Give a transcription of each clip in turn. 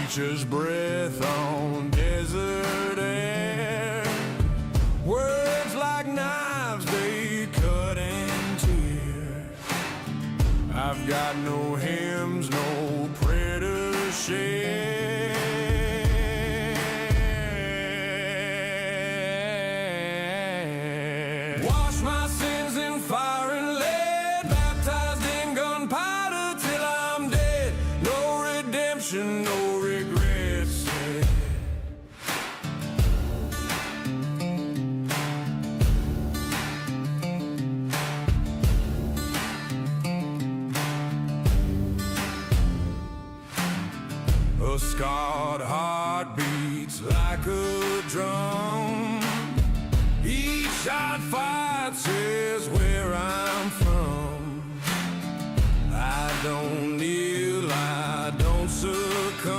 preacher's breath on desert air. Words like knives, they cut and tear. I've got no hymns, no prayer to share. Wash my sins in fire and lead, baptized in gunpowder till I'm dead. No redemption, no regrets. A scarred heart beats like a drum. Each shot fight says where I'm from. I don't kneel, I don't succumb.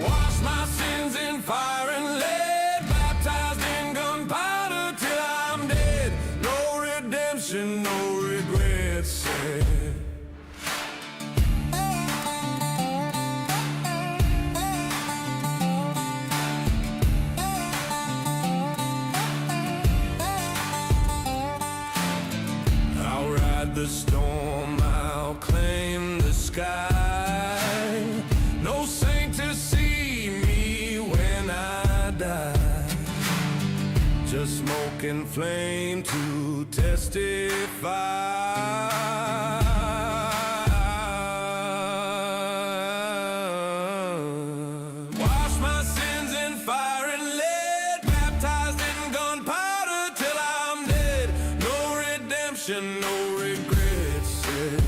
Wash my sins in fire and lead, baptized in gunpowder till I'm dead. No redemption, no regrets said. I'll ride the storm, I'll claim the sky. No saint to see me when I die. Just smoke and flame to testify. Wash my sins in fire and lead, baptized in gunpowder till I'm dead. No redemption, no regrets said.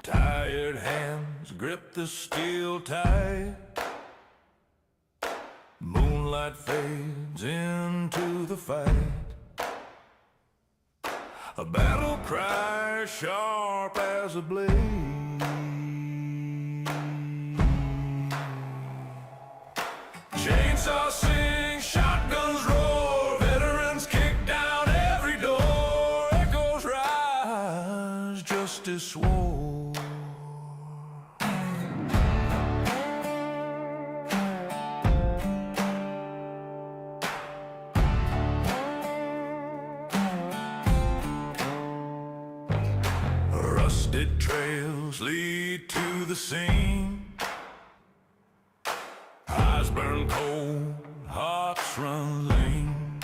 Tired hands grip the steel tight. Moonlight fades into the fight. A battle cry sharp as a blade. Chainsaw sing, shotguns roar, veterans kick down every door. Echoes rise, justice swore. Rusted trails lead to the scene. Eyes burn cold, hearts run lean.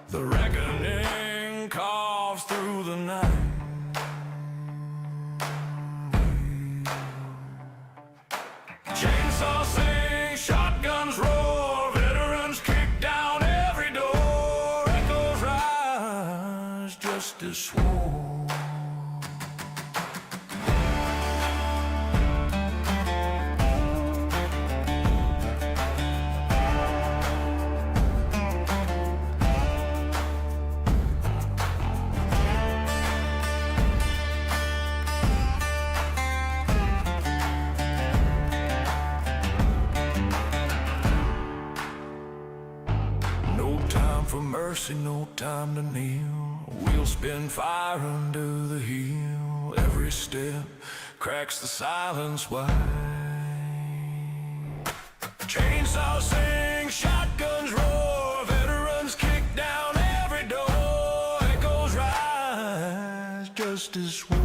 The reckoning carves through the night. Chainsaw sing, shotguns roar, veterans kick down every door. Echoes rise, justice swore. For mercy, no time to kneel. We'll spin fire under the heel. Every step cracks the silence wide. Chainsaw sing, shotguns roar, veterans kick down every door. Echoes rise, justice war.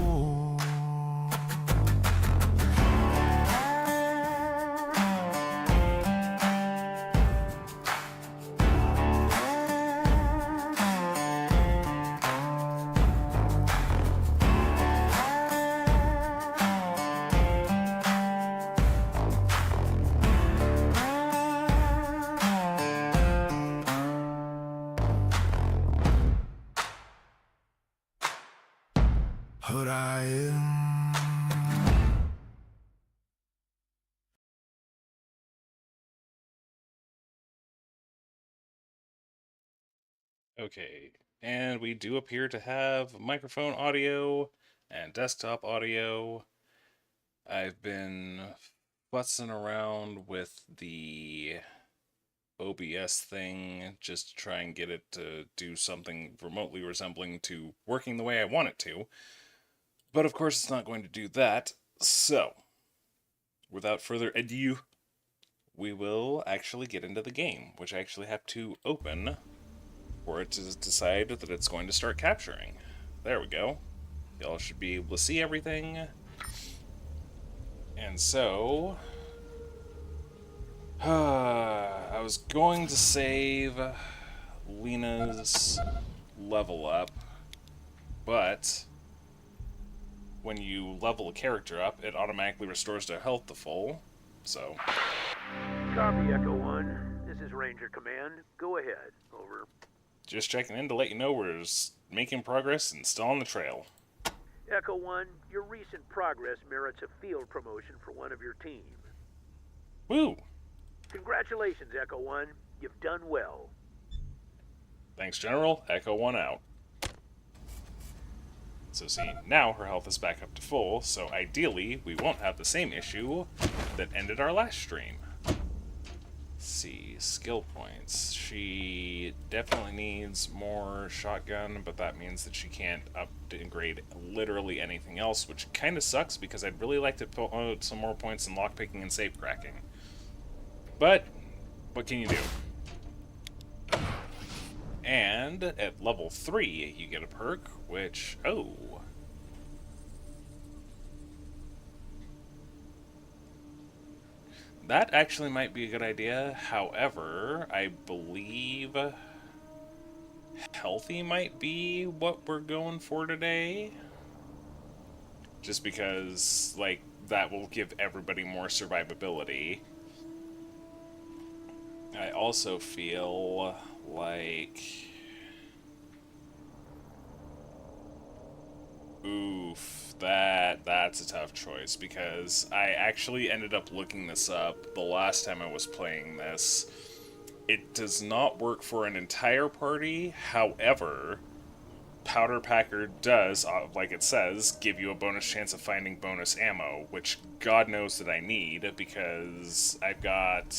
Okay, and we do appear to have microphone audio and desktop audio. I've been futzing around with the OBS thing just to try and get it to do something remotely resembling to working the way I want it to. But of course, it's not going to do that. So, without further ado, we will actually get into the game, which I actually have to open for it to decide that it's going to start capturing. There we go. Y'all should be able to see everything. And so, I was going to save Lena's level up, but when you level a character up, it automatically restores their health to full. So, Copy, Echo 1. This is Ranger Command. Go ahead. Over. just checking in to let you know we're making progress and still on the trail. Echo 1, your recent progress merits a field promotion for one of your team. Woo! Congratulations, Echo 1. You've done well. Thanks, General. Echo 1 out. So see, now her health is back up to full, so ideally we won't have the same issue that ended our last stream. Let's see, skill points. She definitely needs more shotgun, but that means that she can't upgrade literally anything else, which kind of sucks because I'd really like to put out some more points in lockpicking and safe cracking. But, what can you do? And at level 3, you get a perk, which, oh. That actually might be a good idea. However, I believe healthy might be what we're going for today. Just because, like, that will give everybody more survivability. I also feel like... Oof, that's a tough choice because I actually ended up looking this up the last time I was playing this. It does not work for an entire party, however, Powder Packer does, like it says, give you a bonus chance of finding bonus ammo, which God knows that I need because I've got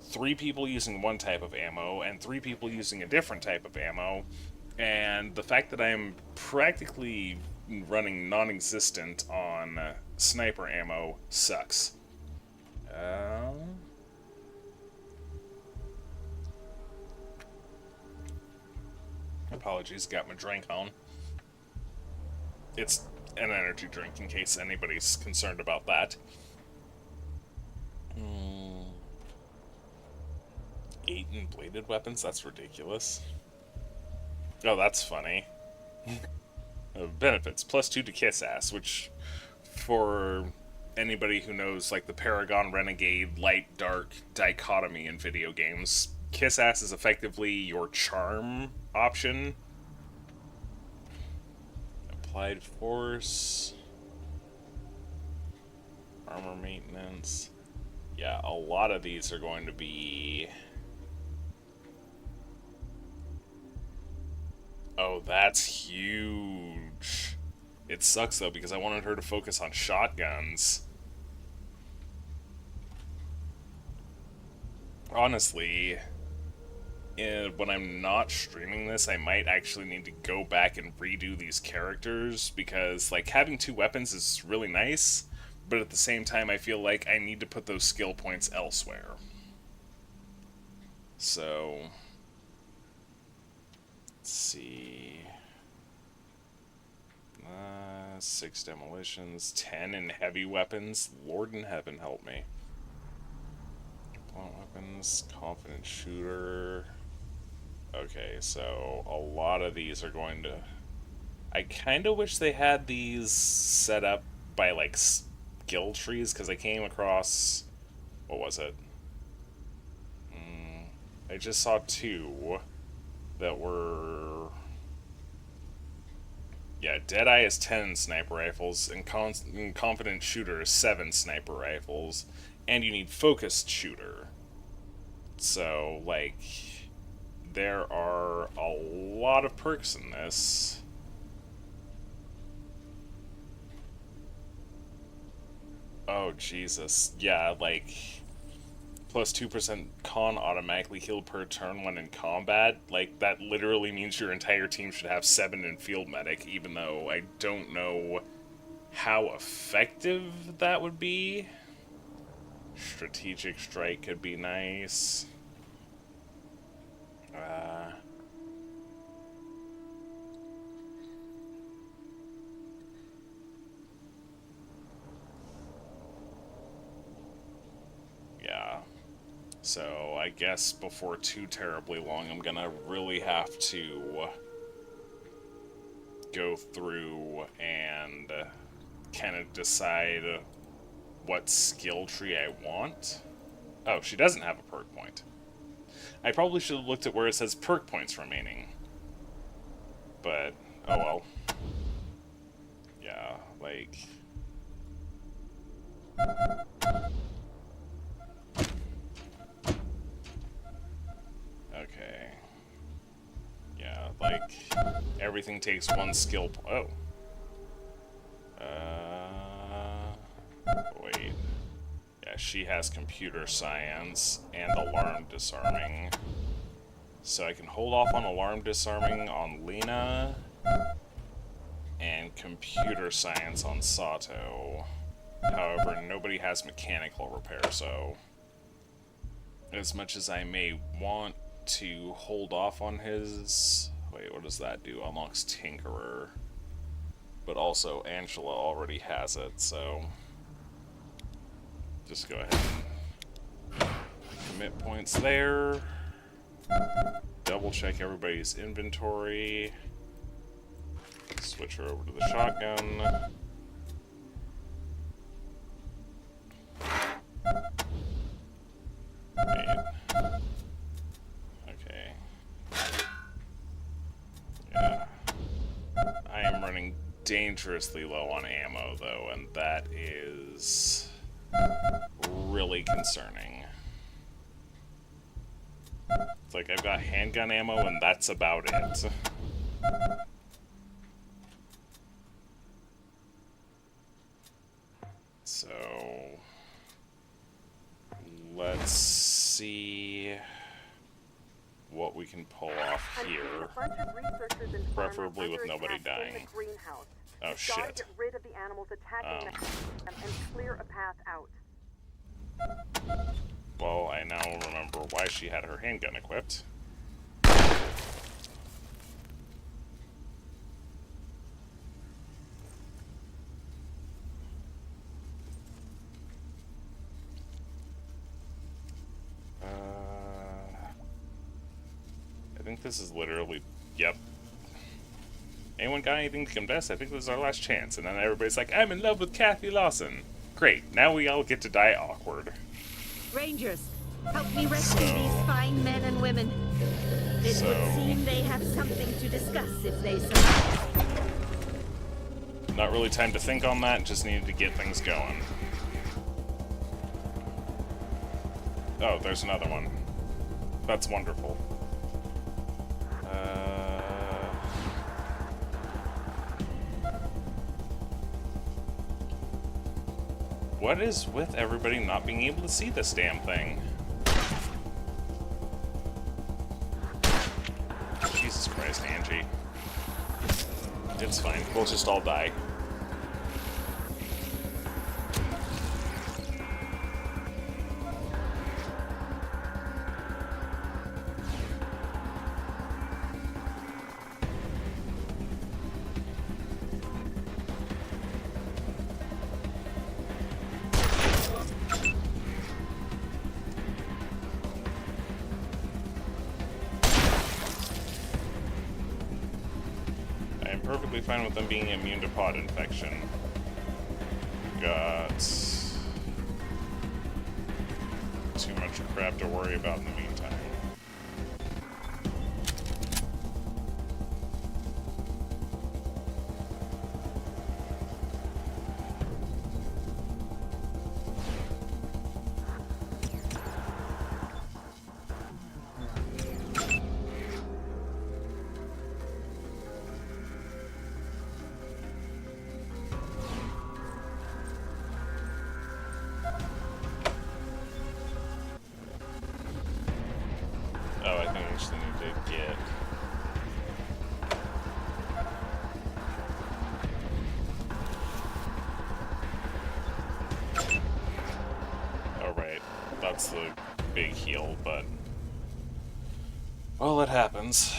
3 people using one type of ammo and 3 people using a different type of ammo, and the fact that I'm practically running non-existent on sniper ammo sucks. Apologies, got my drink on. It's an energy drink in case anybody's concerned about that. 8 in bladed weapons? That's ridiculous. Oh, that's funny. Benefits, +2 to kiss ass, which for anybody who knows like the Paragon Renegade light dark dichotomy in video games, kiss ass is effectively your charm option. Applied force, armor maintenance. Yeah, a lot of these are going to be... Oh, that's huge. It sucks though because I wanted her to focus on shotguns. Honestly, when I'm not streaming this, I might actually need to go back and redo these characters because, like, having 2 weapons is really nice, but at the same time, I feel like I need to put those skill points elsewhere. So, let's see. 6 demolitions, 10 in heavy weapons. Lord in heaven help me. Blunt weapons, confident shooter. Okay, so a lot of these are going to... I kind of wish they had these set up by, like, skill trees, because I came across... What was it? I just saw 2 that were... Yeah, Deadeye is 10 sniper rifles, and Confident Shooter is 7 sniper rifles, and you need Focused Shooter. So, like, there are a lot of perks in this. Oh, Jesus. Yeah, like, plus 2% con automatically healed per turn when in combat. Like, that literally means your entire team should have 7 in field medic, even though I don't know how effective that would be. Strategic strike could be nice. Yeah. So I guess before too terribly long, I'm gonna really have to go through and kind of decide what skill tree I want. Oh, she doesn't have a perk point. I probably should have looked at where it says perk points remaining. But, oh well. Yeah, like... Okay. Yeah, like, everything takes 1 skill oh. Wait. Yeah, she has computer science and alarm disarming. So I can hold off on alarm disarming on Lena and computer science on Sato. However, nobody has mechanical repair, so as much as I may want to hold off on his... Wait, what does that do? Unlocks Tinkerer. But also, Angela already has it, so... Just go ahead and commit points there. Double check everybody's inventory. Switch her over to the shotgun. Wait. Okay. Yeah. I am running dangerously low on ammo, though, and that is really concerning. It's like I've got handgun ammo, and that's about it. So... let's see what we can pull off here. Preferably with nobody dying. Oh shit. Get rid of the animals attacking them and clear a path out. Well, I now remember why she had her handgun equipped. I think this is literally... Yep. Anyone got anything to confess? I think this is our last chance. And then everybody's like, I'm in love with Kathy Lawson. Great, now we all get to die awkward. Rangers, help me rescue these fine men and women. It would seem they have something to discuss if they survive. Not really time to think on that, just needed to get things going. Oh, there's another one. That's wonderful. What is with everybody not being able to see this damn thing? Jesus Christ, Angie. It's fine. We'll just all die. Perfectly fine with them being immune to pod infection. Got too much crap to worry about in the meantime. to get. Oh, right. That's the big heal, but... well, it happens.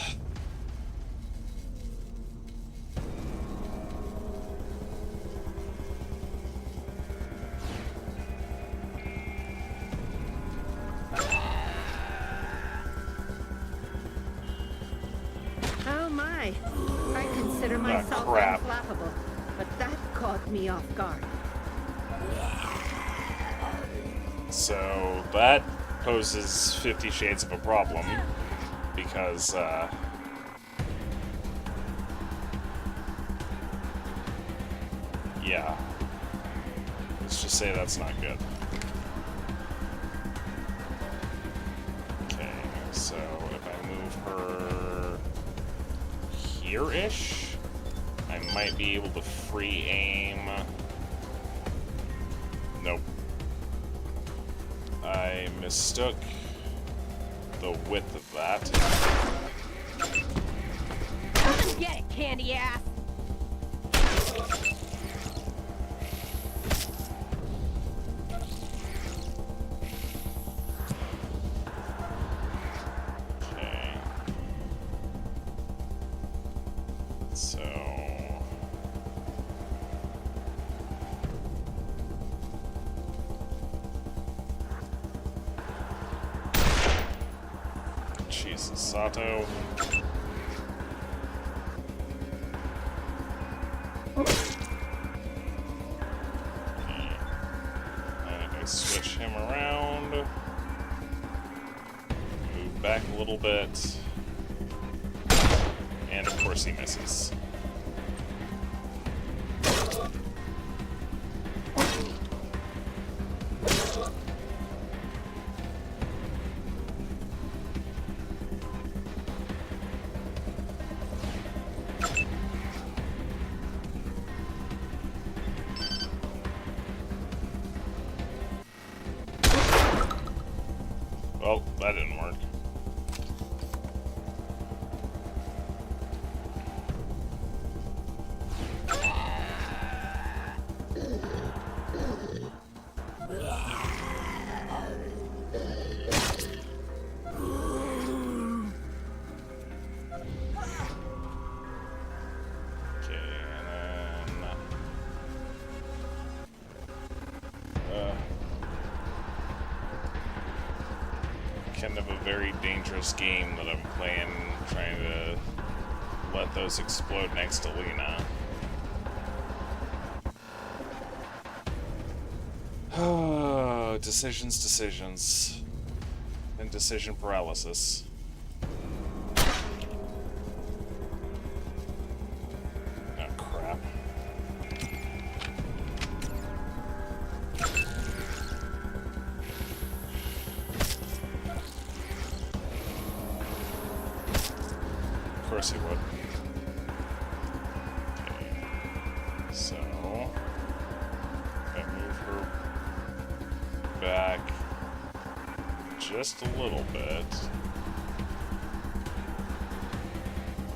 Oh my. I consider myself crap. unflappable, but that caught me off guard. So that poses 50 shades of a problem, because, yeah. Let's just say that's not good. Okay, so if I move her here-ish, I might be able to free aim. Nope. I mistook the width of that. Get it, candy ass! Okay. So... Jesus, Sato. And I switch him around. Move back a little bit. And of course he misses. Well, that didn't work. Okay, and then... kind of a very dangerous game that I'm playing, trying to let those explode next to Lena. Oh, decisions, and decision paralysis. Oh, crap. Of course he would. Okay. So, I move her back just a little bit.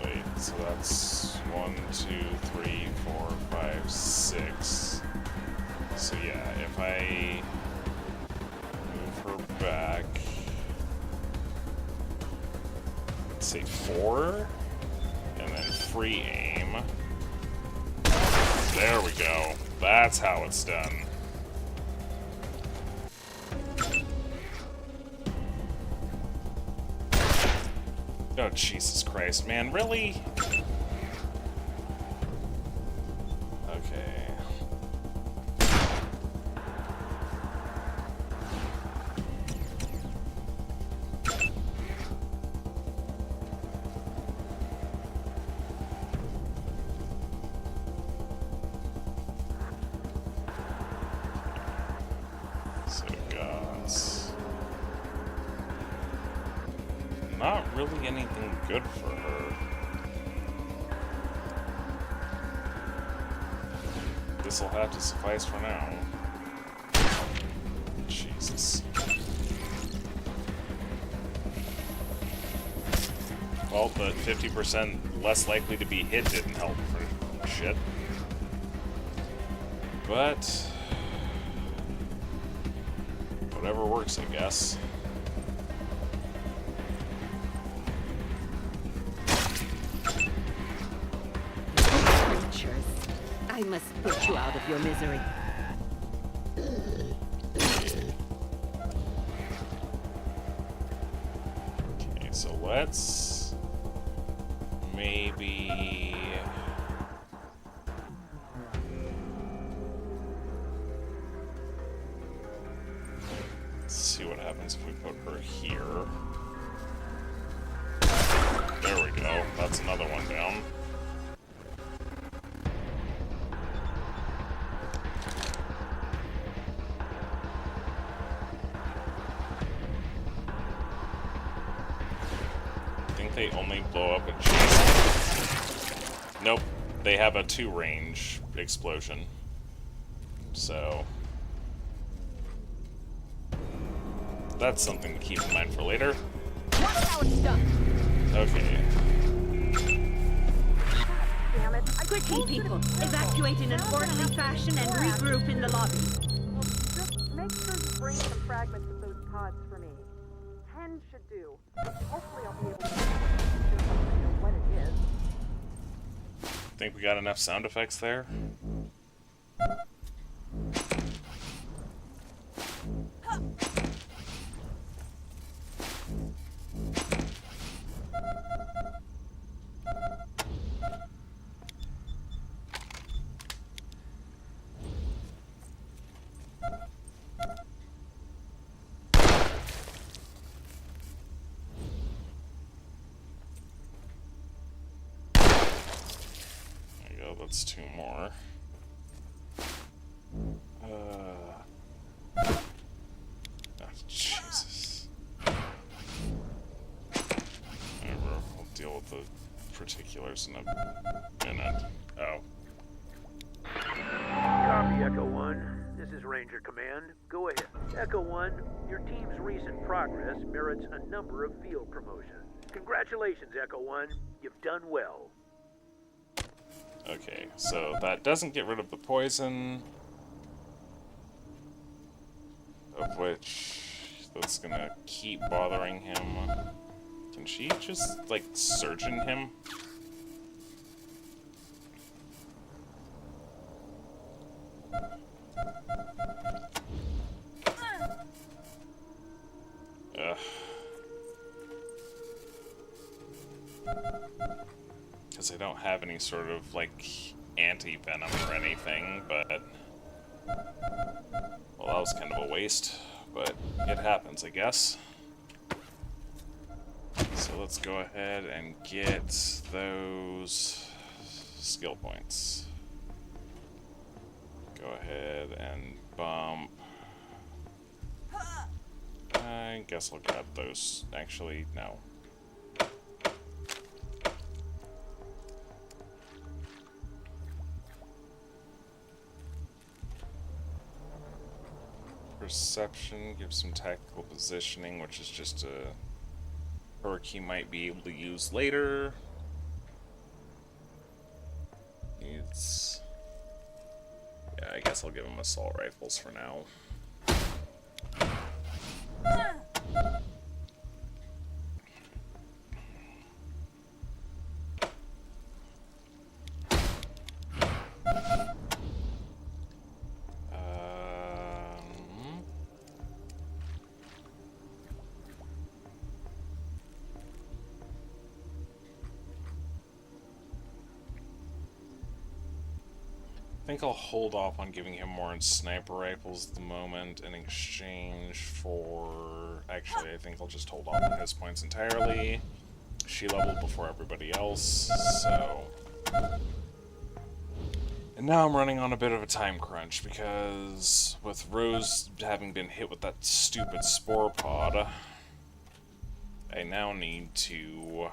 Wait, so that's 1, 2, 3, 4, 5, 6. So yeah, if I move her back, let's say 4, and then free aim. There we go. That's how it's done. Oh, Jesus Christ, man, really? Okay. So gods. Not really anything good for her. This'll have to suffice for now. Jesus. Well, the 50% less likely to be hit didn't help for shit. But whatever works, I guess. Creatures, I must put you out of your misery. Okay, so let's maybe... Let's see what happens if we put her here. There we go. That's another one down. I think they only blow up adjacent. Nope. They have a 2-range explosion. So... that's something to keep in mind for later. Okay. Damn it. Quickly, people. Evacuate in an orderly fashion and regroup in the lobby. Well, just make sure you bring some fragments of those pods for me. 10 should do. Hopefully I'll be able to know what it is. Think we got enough sound effects there? That's 2 more. Oh, Jesus. Whatever, we'll deal with the particulars in a minute. Oh. Copy, Echo 1. This is Ranger Command. Go ahead. Echo 1, your team's recent progress merits a number of field promotions. Congratulations, Echo 1. You've done well. Okay, so that doesn't get rid of the poison, of which that's gonna keep bothering him. Can she just, like, surgeon him? Ugh. Because I don't have any sort of, like, anti-venom or anything, but... well, that was kind of a waste, but it happens, I guess. So let's go ahead and get those skill points. Go ahead and bump... I guess I'll grab those. Actually, no. Perception gives some tactical positioning, which is just a perk he might be able to use later. Needs... yeah, I guess I'll give him assault rifles for now. I think I'll hold off on giving him more sniper rifles at the moment in exchange for... actually, I think I'll just hold off on his points entirely. She leveled before everybody else, so... and now I'm running on a bit of a time crunch, because with Rose having been hit with that stupid spore pod, I now need to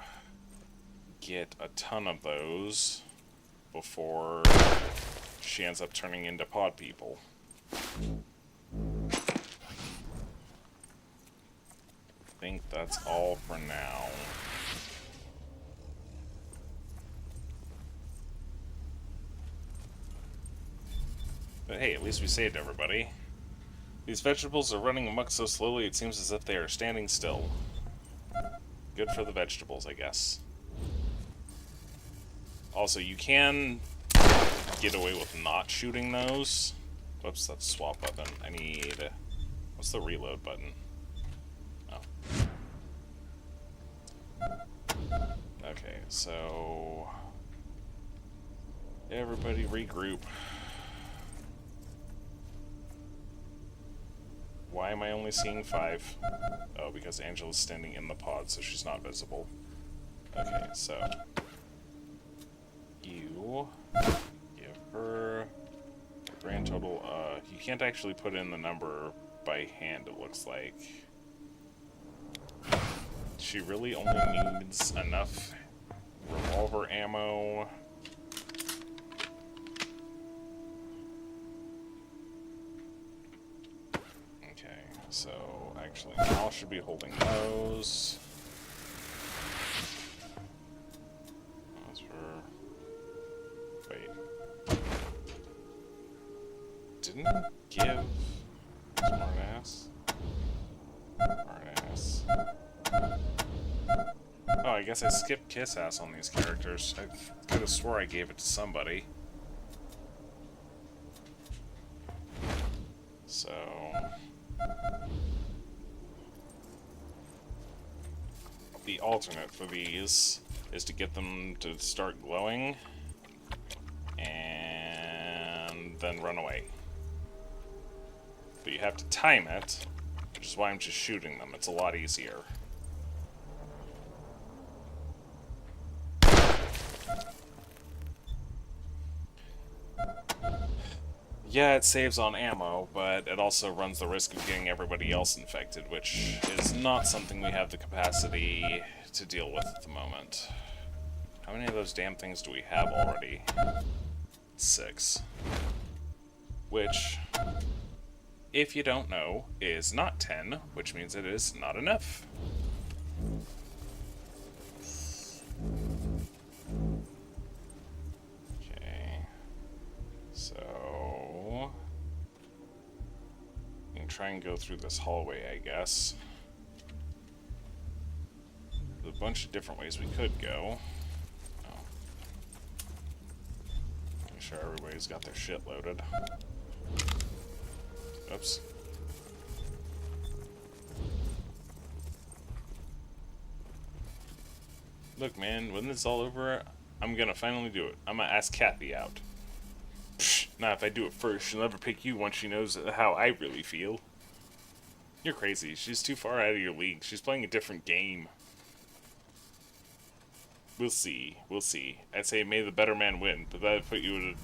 get a ton of those before she ends up turning into pod people. I think that's all for now. But hey, at least we saved everybody. These vegetables are running amok so slowly it seems as if they are standing still. Good for the vegetables, I guess. Also, you can get away with not shooting those. Whoops, that's swap button. I need... What's the reload button? Oh. Okay, so... Everybody regroup. Why am I only seeing 5? Oh, because Angela's standing in the pod, so she's not visible. Okay, so... You... Give her... a grand total, you can't actually put in the number by hand, it looks like. She really only needs enough revolver ammo... So, actually, Mal should be holding those. Those for... Wait. Didn't give... Smartass? Smartass. Oh, I guess I skipped Kiss Ass on these characters. I could have swore I gave it to somebody. So... The alternate for these is to get them to start glowing and then run away. But you have to time it, which is why I'm just shooting them. It's a lot easier. Yeah, it saves on ammo, but it also runs the risk of getting everybody else infected, which is not something we have the capacity to deal with at the moment. How many of those damn things do we have already? 6. Which, if you don't know, is not 10, which means it is not enough. Try and go through this hallway, I guess. There's a bunch of different ways we could go. Oh. Make sure everybody's got their shit loaded. Oops. Look, man, when this is all over, I'm gonna finally do it. I'm gonna ask Kathy out. Now, if I do it first, she'll never pick you once she knows how I really feel. You're crazy. She's too far out of your league. She's playing a different game. We'll see. We'll see. I'd say may the better man win, but that would put you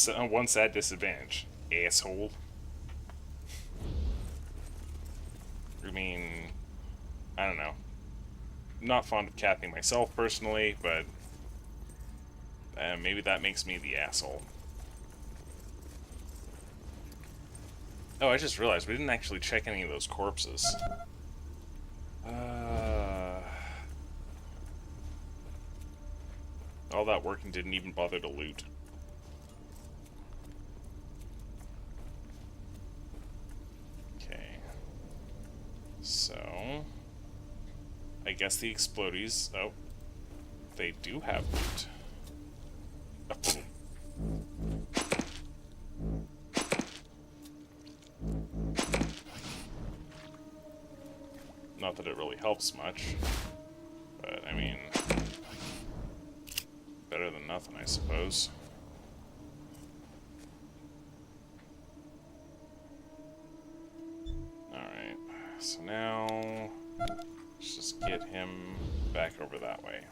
at one sad disadvantage. Asshole. I mean, I don't know. Not fond of Kathy myself, personally, but maybe that makes me the asshole. Oh, I just realized we didn't actually check any of those corpses. All that work and didn't even bother to loot. Okay. So... I guess the explodies... Oh. They do have loot. Not that it really helps much, but I mean, better than nothing, I suppose. Alright, so now, let's just get him back over that way.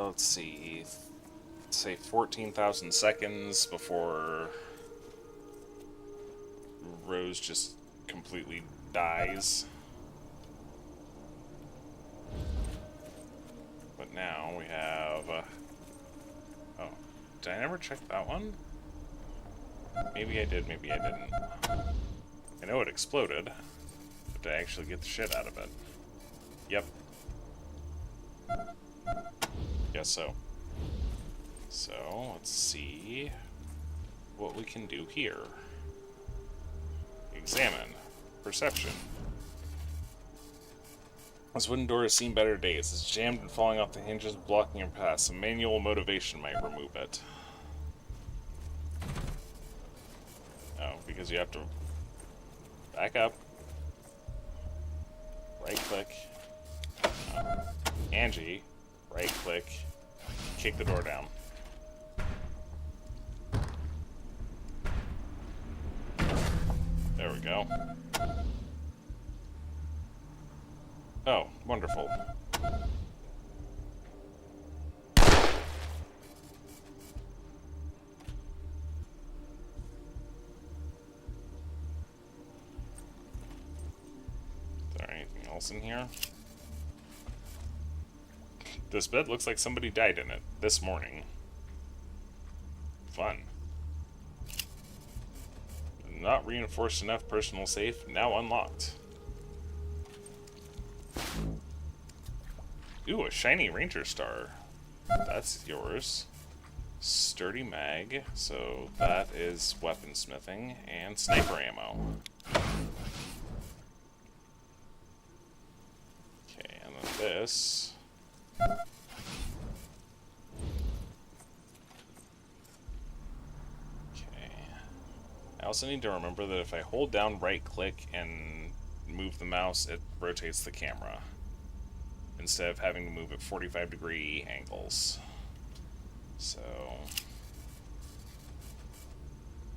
Let's see, say 14,000 seconds before Rose just completely dies. But now we have... oh, did I never check that one? Maybe I did, maybe I didn't. I know it exploded, but did I actually get the shit out of it? Yep. Guess so. So, let's see what we can do here. Examine. Perception. This wooden door has seen better days. It's jammed and falling off the hinges, blocking your path. Some manual motivation might remove it. Oh, because you have to back up, right click, Angie, right click, kick the door down. There we go. Oh, wonderful. Is there anything else in here? This bed looks like somebody died in it this morning. Fun. Not reinforced enough personal safe, now unlocked. Ooh, a shiny ranger star. That's yours. Sturdy mag, so that is weaponsmithing, and sniper ammo. Okay, and then this. Okay. I also need to remember that if I hold down right click and move the mouse, it rotates the camera, instead of having to move at 45-degree angles. So,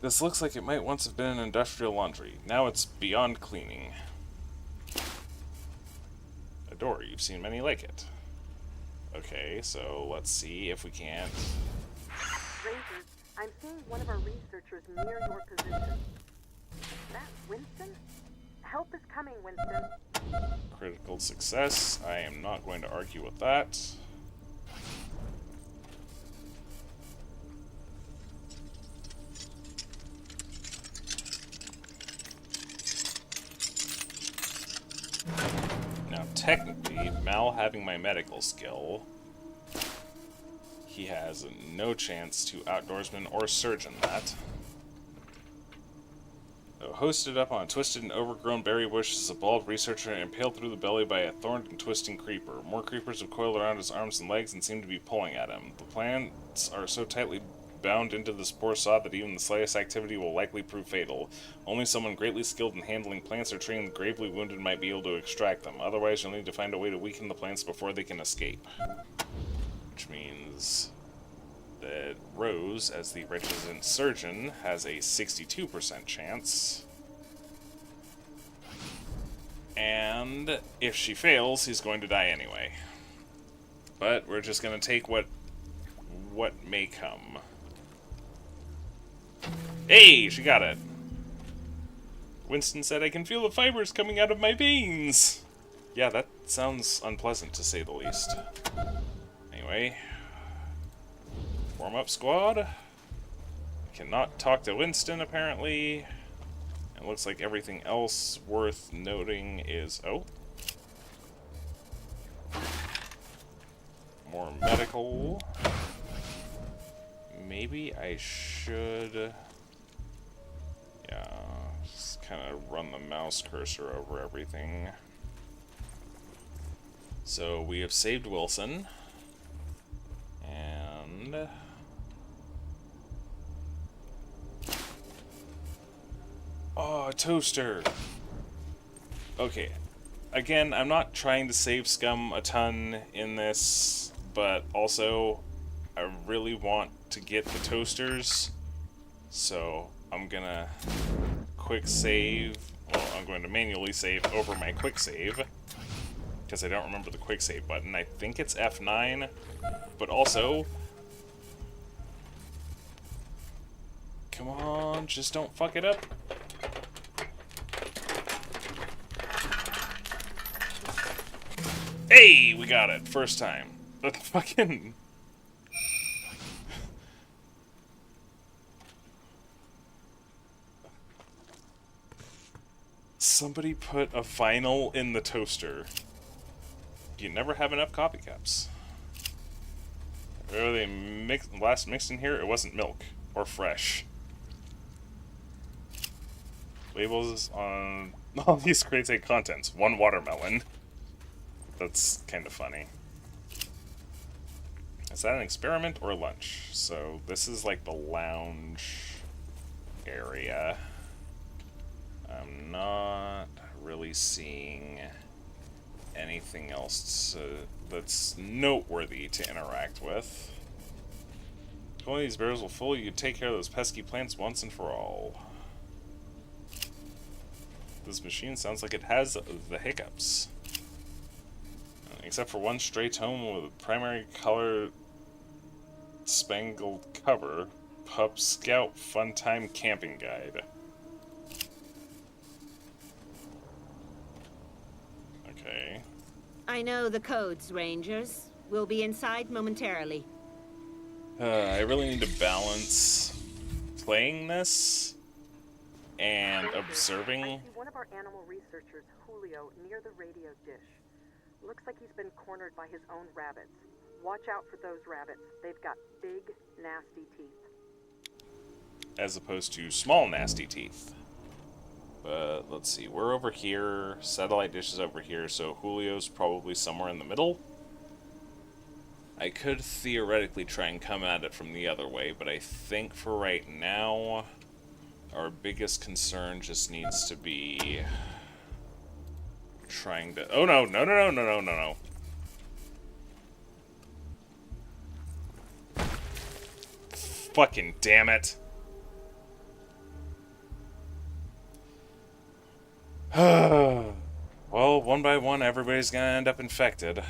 this looks like it might once have been an industrial laundry. Now it's beyond cleaning. A door, you've seen many like it. Okay, so let's see if we can't... Rangers, I'm seeing one of our researchers near your position. Is that Winston? Help is coming, Winston. Critical success. I am not going to argue with that. Now, technically, Mal having my medical skill, he has no chance to outdoorsman or surgeon that. Hosted up on a twisted and overgrown berry bush is a bald researcher impaled through the belly by a thorned and twisting creeper. More creepers have coiled around his arms and legs and seem to be pulling at him. The plants are so tightly bound into the spore sod that even the slightest activity will likely prove fatal. Only someone greatly skilled in handling plants or treating the gravely wounded might be able to extract them. Otherwise, you'll need to find a way to weaken the plants before they can escape. Which means that Rose, as the resident surgeon, has a 62% chance. And if she fails, he's going to die anyway. But we're just going to take what may come. Hey, she got it. Winston said, I can feel the fibers coming out of my veins. Yeah, that sounds unpleasant to say the least. Anyway. Warm up, squad. Cannot talk to Winston, apparently. It looks like everything else worth noting is... Oh. More medical. Maybe I should... Yeah, just kind of run the mouse cursor over everything. So we have saved Wilson. And... Oh, a toaster! Okay. Again, I'm not trying to save scum a ton in this, but also I really want to get the toasters, so I'm gonna quick save. Well, I'm going to manually save over my quick save, because I don't remember the quick save button. I think it's F9, but also... Come on, just don't fuck it up. Hey, we got it. First time. But fucking... Somebody put a vinyl in the toaster. You never have enough coffee cups. Whatever they last mixed in here, it wasn't milk or fresh. Labels on all these crates say contents. 1 watermelon. That's kind of funny. Is that an experiment or lunch? So this is like the lounge area. I'm not really seeing anything else that's noteworthy to interact with. If only these barrels will full, you could take care of those pesky plants once and for all. This machine sounds like it has the hiccups. Except for one stray tome with a primary color spangled cover. Pup Scout Fun Time Camping Guide. Okay. I know the codes, Rangers. We'll be inside momentarily. I really need to balance playing this and observing. I see one of our animal researchers, Julio, near the radio dish. Looks like he's been cornered by his own rabbits. Watch out for those rabbits. They've got big, nasty teeth. As opposed to small, nasty teeth. But let's see, we're over here. Satellite dish is over here, so Julio's probably somewhere in the middle. I could theoretically try and come at it from the other way, but I think for right now, our biggest concern just needs to be trying to... Oh, no, no, no, no, no, no, no, no. Fucking damn it. Well, one by one, everybody's gonna end up infected.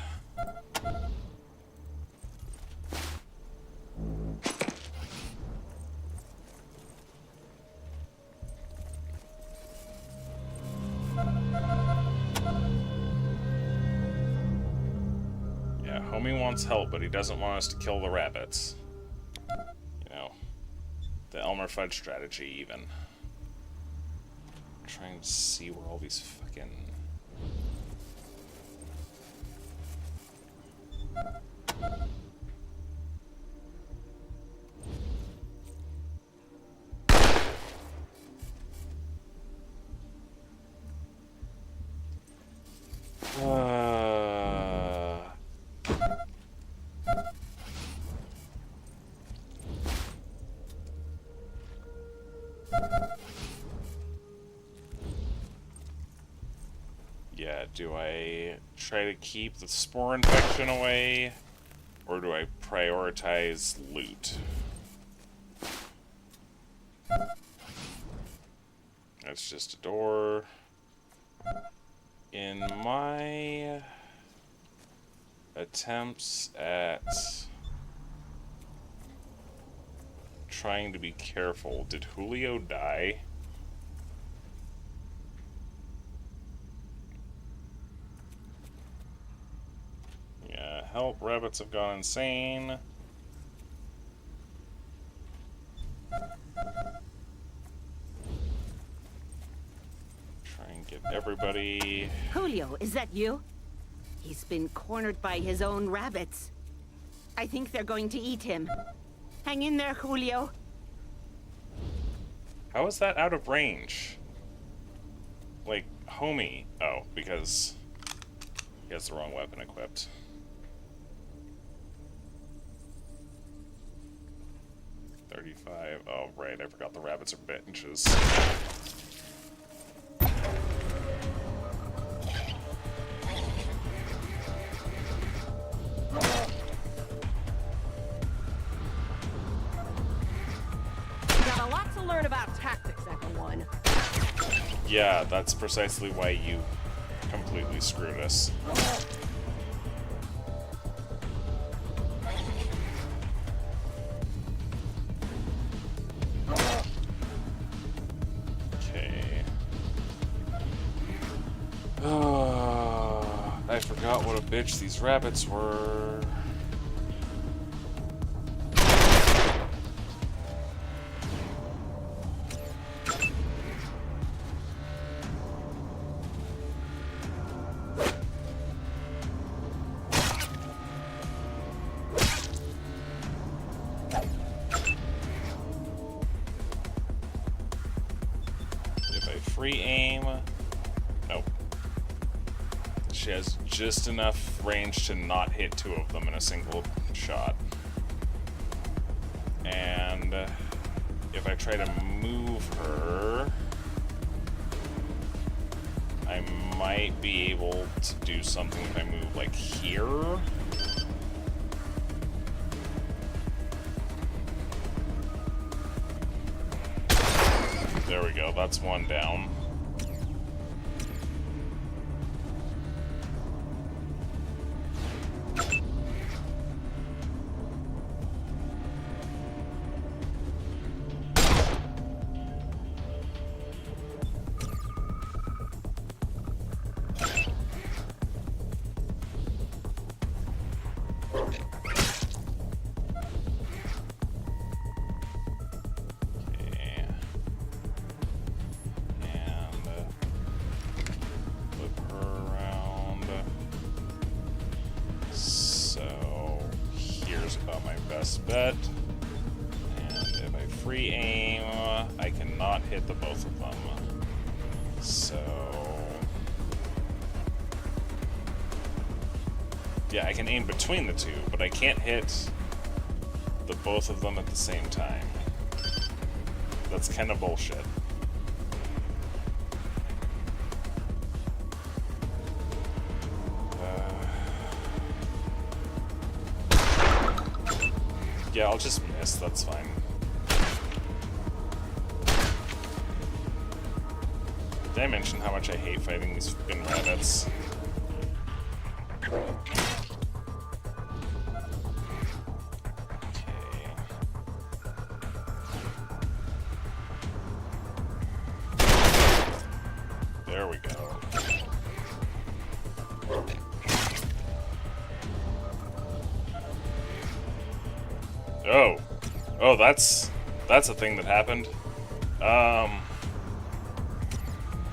Yeah, homie wants help, but he doesn't want us to kill the rabbits. You know, the Elmer Fudd strategy, even. Trying to see where all these fucking... Yeah, do I try to keep the spore infection away, or do I prioritize loot? That's just a door. In my attempts at trying to be careful, did Julio die? Yeah, help, rabbits have gone insane. Try and get everybody... Julio, is that you? He's been cornered by his own rabbits. I think they're going to eat him. Hang in there, Julio. How is that out of range? Like, homie. Oh, because he has the wrong weapon equipped. Oh, right, I forgot the rabbits are benches. Got a lot to learn about tactics, Echo One. Yeah, that's precisely why you completely screwed us. I forgot what a bitch these rabbits were. free aim. Nope. She has just enough range to not hit two of them in a single shot. And if I try to move her, I might be able to do something if I move like here. There we go, that's one down. Bet. And if I free aim, I cannot hit the both of them. So yeah, I can aim between the two, but I can't hit the both of them at the same time. That's kind of bullshit. Yeah, I'll just miss, that's fine. Did I mention how much I hate fighting these fucking rabbits? Okay. There we go. Oh, that's a thing that happened.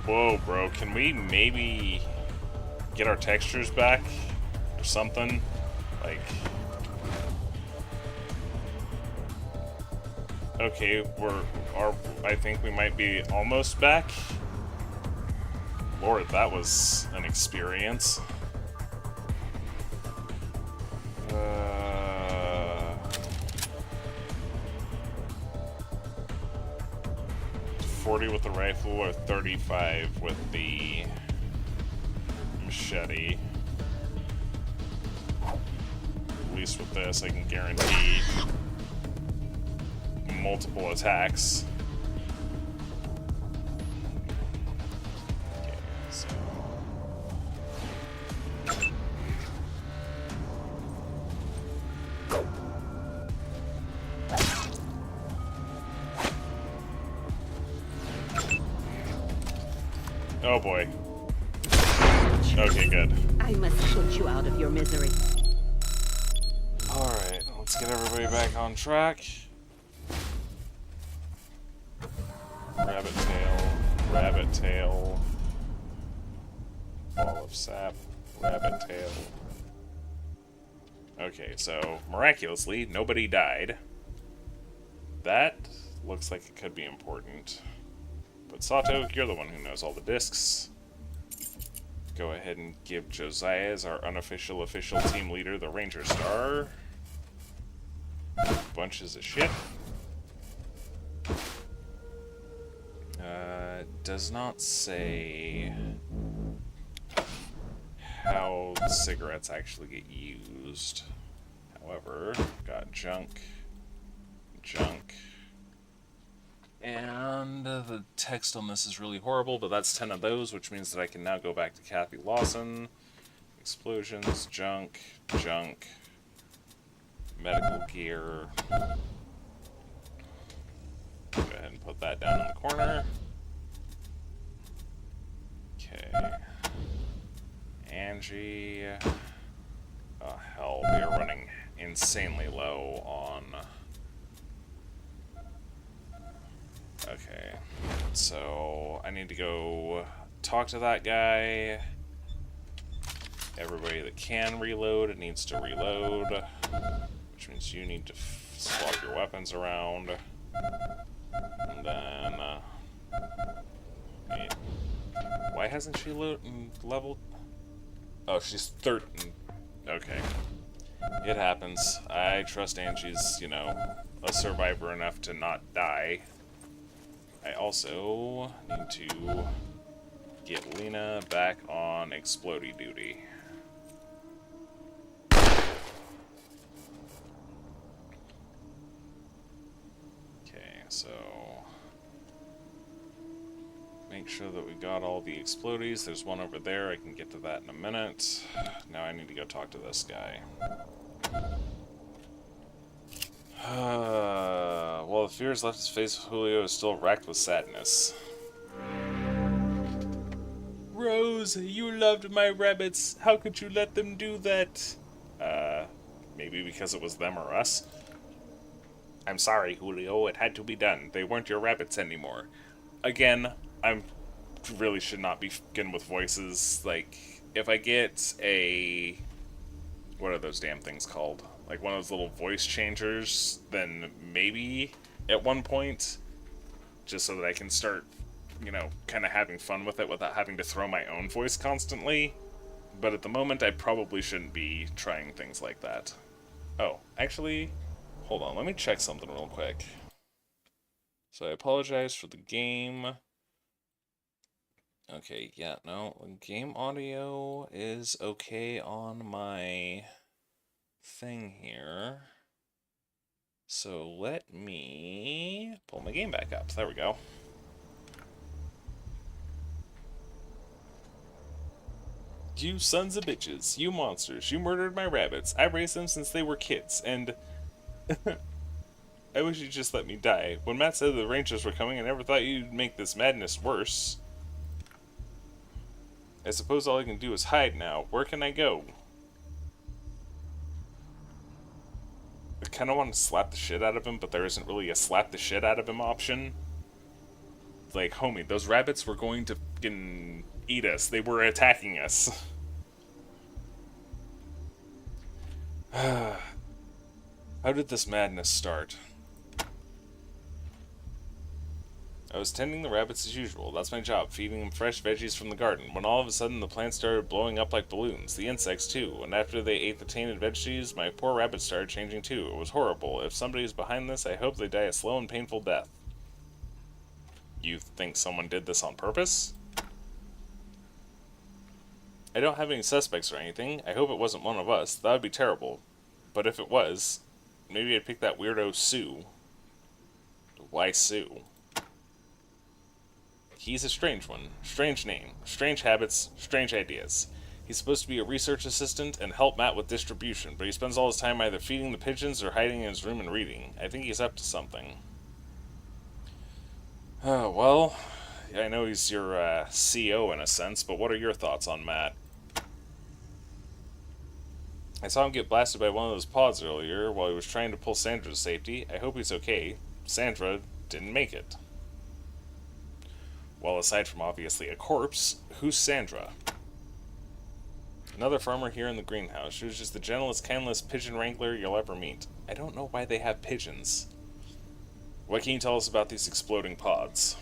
Whoa, bro, can we maybe get our textures back or something? Like, okay, I think we might be almost back. Lord, that was an experience. 40 with the rifle or 35 with the machete. At least with this, I can guarantee multiple attacks. Okay, so oh boy. Okay, good. I must put you out of your misery. Alright, let's get everybody back on track. Rabbit tail. Ball of sap, rabbit tail. Okay, so miraculously, nobody died. That looks like it could be important. But Sato, you're the one who knows all the discs. Go ahead and give Josiah, as our unofficial official team leader, the Ranger Star. Bunches of shit. Does not say how cigarettes actually get used. However, got junk. And the text on this is really horrible, but that's 10 of those, which means that I can now go back to Kathy Lawson. Explosions, junk, medical gear. Go ahead and put that down in the corner. Okay. Angie. Oh, hell, we are running insanely low on... Okay, so I need to go talk to that guy. Everybody that can reload, it needs to reload, which means you need to swap your weapons around. And then hasn't she leveled? Oh, she's 13. Okay. It happens. I trust Angie's, you know, a survivor enough to not die. I also need to get Lena back on explodey duty. Okay, so make sure that we got all the explodies. There's one over there. I can get to that in a minute. Now I need to go talk to this guy. While the fears left his face, Julio is still racked with sadness. Rose, you loved my rabbits. How could you let them do that? Maybe because it was them or us? I'm sorry, Julio. It had to be done. They weren't your rabbits anymore. Again, I really should not be f***ing with voices. Like, if I get a... What are those damn things called? Like one of those little voice changers, then maybe at one point, just so that I can start, you know, kind of having fun with it without having to throw my own voice constantly. But at the moment, I probably shouldn't be trying things like that. Oh, actually, hold on, let me check something real quick. So I apologize for the game. Okay, yeah, no, game audio is okay on my thing here. So let me pull my game back up. There we go. You sons of bitches, you monsters, you murdered my rabbits. I raised them since they were kids, and I wish you'd just let me die. When Matt said the Rangers were coming, I never thought you'd make this madness worse. I suppose all I can do is hide now. Where can I go? I kind of want to slap the shit out of him, but there isn't really a slap the shit out of him option. Like, homie, those rabbits were going to fucking eat us. They were attacking us. How did this madness start? I was tending the rabbits as usual. That's my job, feeding them fresh veggies from the garden, when all of a sudden the plants started blowing up like balloons, the insects too, and after they ate the tainted veggies, my poor rabbits started changing too. It was horrible. If somebody is behind this, I hope they die a slow and painful death. You think someone did this on purpose? I don't have any suspects or anything. I hope it wasn't one of us. That would be terrible. But if it was, maybe I'd pick that weirdo Sue. Why Sue? He's a strange one. Strange name. Strange habits. Strange ideas. He's supposed to be a research assistant and help Matt with distribution, but he spends all his time either feeding the pigeons or hiding in his room and reading. I think he's up to something. Well, I know he's your CO in a sense, but what are your thoughts on Matt? I saw him get blasted by one of those pods earlier while he was trying to pull Sandra to safety. I hope he's okay. Sandra didn't make it. Well, aside from obviously a corpse, who's Sandra? Another farmer here in the greenhouse. She was just the gentlest, kindest pigeon wrangler you'll ever meet. I don't know why they have pigeons. What can you tell us about these exploding pods?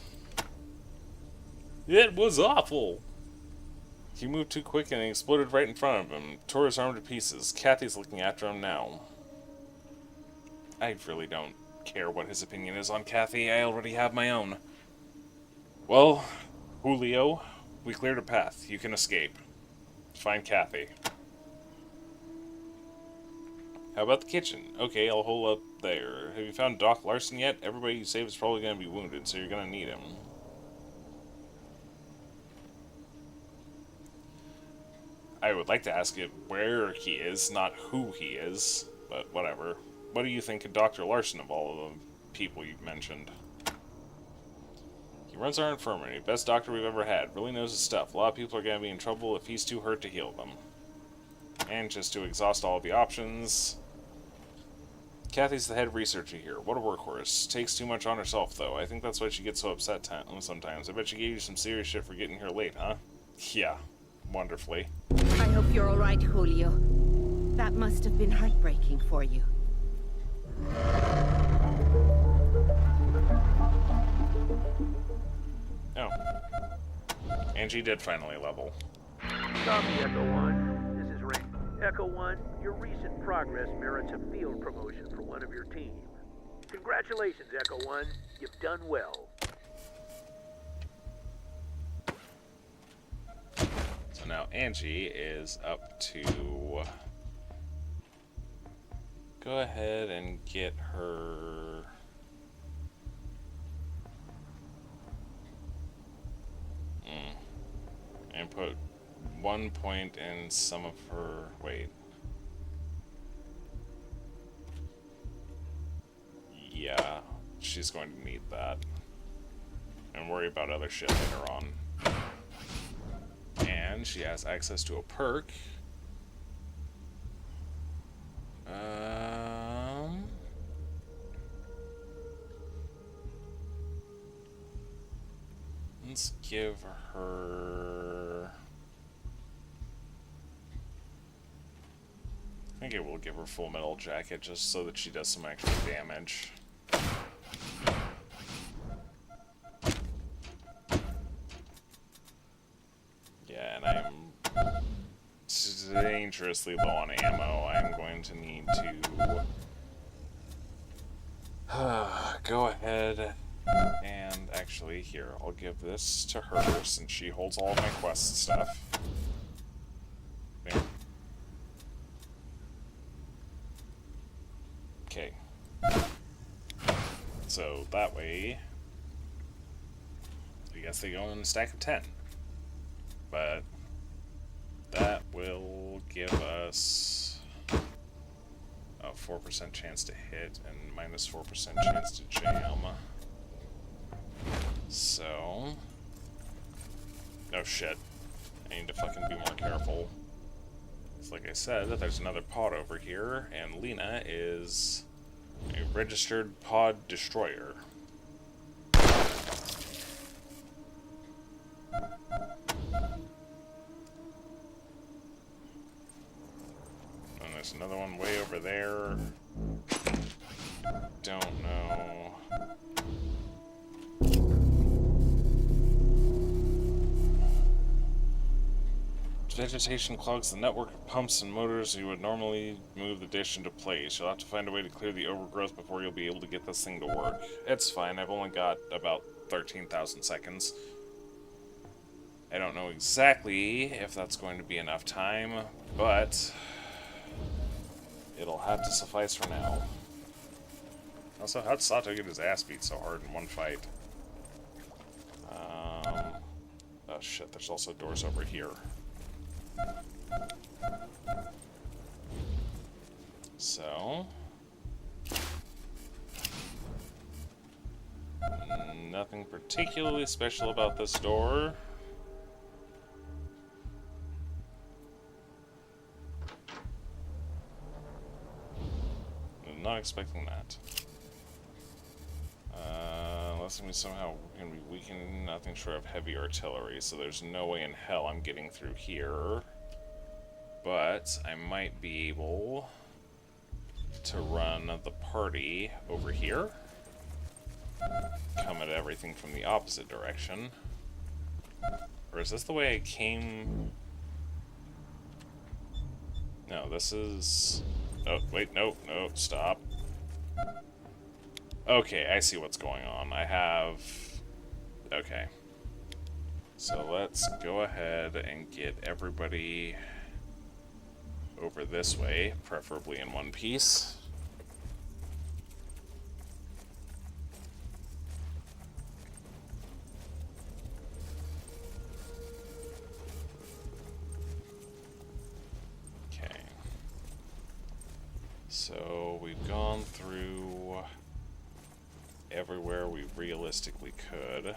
It was awful! He moved too quick and it exploded right in front of him. Tore his arm to pieces. Kathy's looking after him now. I really don't care what his opinion is on Kathy. I already have my own. Well, Julio, we cleared a path. You can escape. Find Kathy. How about the kitchen? Okay, I'll hold up there. Have you found Doc Larson yet? Everybody you save is probably going to be wounded, so you're going to need him. I would like to ask it where he is, not who he is, but whatever. What do you think of Dr. Larson of all of the people you've mentioned? He runs our infirmary. Best doctor we've ever had. Really knows his stuff. A lot of people are going to be in trouble if he's too hurt to heal them. And just to exhaust all of the options... Kathy's the head researcher here. What a workhorse. Takes too much on herself, though. I think that's why she gets so upset sometimes. I bet she gave you some serious shit for getting here late, huh? Yeah. Wonderfully. I hope you're alright, Julio. That must have been heartbreaking for you. Oh. Angie did finally level. Copy, Echo 1. This is Rain. Echo 1, your recent progress merits a field promotion for one of your team. Congratulations, Echo 1. You've done well. So now Angie is up to go ahead and get her and put 1 point in some of her yeah, she's going to need that and worry about other shit later on. And she has access to a perk. Let's give her... I think it will give her Full Metal Jacket just so that she does some extra damage. Yeah, and I'm dangerously low on ammo. I'm going to need to go ahead and actually, here, I'll give this to her since she holds all of my quest stuff. There. Okay. So that way, I guess they go in a stack of 10. But that will give us a 4% chance to hit and minus 4% chance to jam. So, oh shit, I need to fucking be more careful. It's like I said, there's another pod over here, and Lena is a registered pod destroyer. And there's another one way over there. Don't know. Vegetation clogs the network of pumps and motors. You would normally move the dish into place. You'll have to find a way to clear the overgrowth before you'll be able to get this thing to work. It's fine. I've only got about 13,000 seconds. I don't know exactly if that's going to be enough time, but it'll have to suffice for now. Also, how'd Sato get his ass beat so hard in one fight? Oh shit, there's also doors over here. So, nothing particularly special about this door. I'm not expecting that. Unless we somehow can be weakened, nothing short of heavy artillery, so there's no way in hell I'm getting through here. But I might be able to run the party over here. Come at everything from the opposite direction. Or is this the way I came? No, this is... Oh, wait, no, stop. Okay, I see what's going on. I have... Okay. So let's go ahead and get everybody over this way, preferably in one piece. Okay. So we've gone through everywhere we realistically could.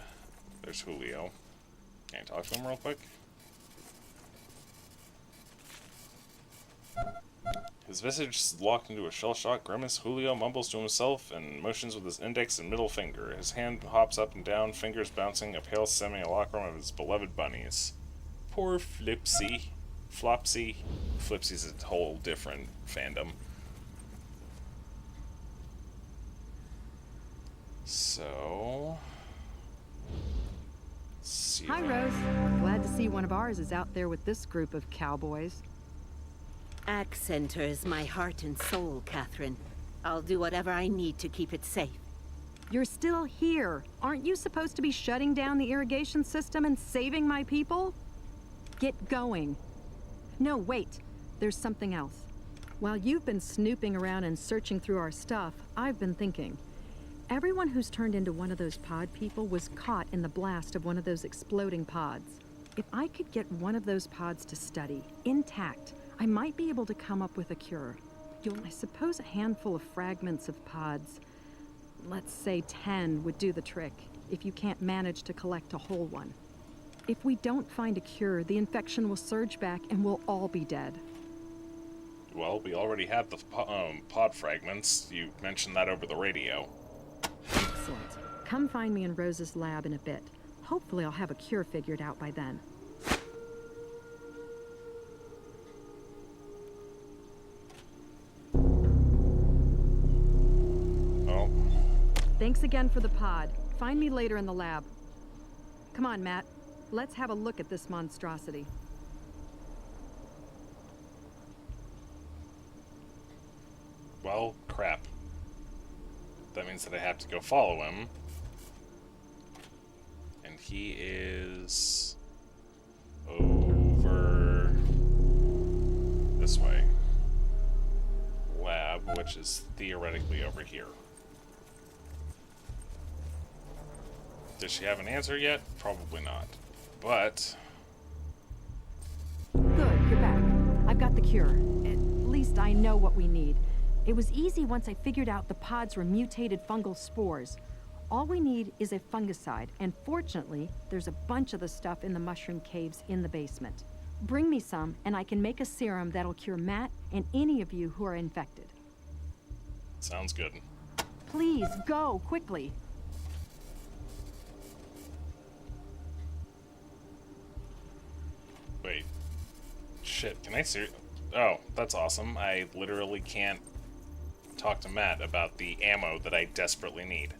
There's Julio. Can I talk to him real quick? His visage is locked into a shell-shocked grimace. Julio mumbles to himself and motions with his index and middle finger. His hand hops up and down, fingers bouncing a pale simulacrum of his beloved bunnies. Poor Flipsy. Flopsy. Flipsy's a whole different fandom. So... Hi, Rose. Glad to see one of ours is out there with this group of cowboys. Axe Center is my heart and soul, Catherine. I'll do whatever I need to keep it safe. You're still here. Aren't you supposed to be shutting down the irrigation system and saving my people? Get going. No, wait. There's something else. While you've been snooping around and searching through our stuff, I've been thinking. Everyone who's turned into one of those pod people was caught in the blast of one of those exploding pods. If I could get one of those pods to study, intact, I might be able to come up with a cure. I suppose a handful of fragments of pods, let's say 10, would do the trick, if you can't manage to collect a whole one. If we don't find a cure, the infection will surge back and we'll all be dead. Well, we already have the pod fragments. You mentioned that over the radio. Excellent. Come find me in Rose's lab in a bit. Hopefully I'll have a cure figured out by then. Oh. Thanks again for the pod. Find me later in the lab. Come on, Matt. Let's have a look at this monstrosity. Well, crap. That means that I have to go follow him. And he is over this way. Lab, which is theoretically over here. Does she have an answer yet? Probably not. But Good, you're back. I've got the cure. At least I know what we need. It was easy once I figured out the pods were mutated fungal spores. All we need is a fungicide, and fortunately, there's a bunch of the stuff in the mushroom caves in the basement. Bring me some, and I can make a serum that'll cure Matt and any of you who are infected. sounds good. Please, go, quickly. Wait. Shit, can I see? Oh, that's awesome. I literally can't talk to Matt about the ammo that I desperately need.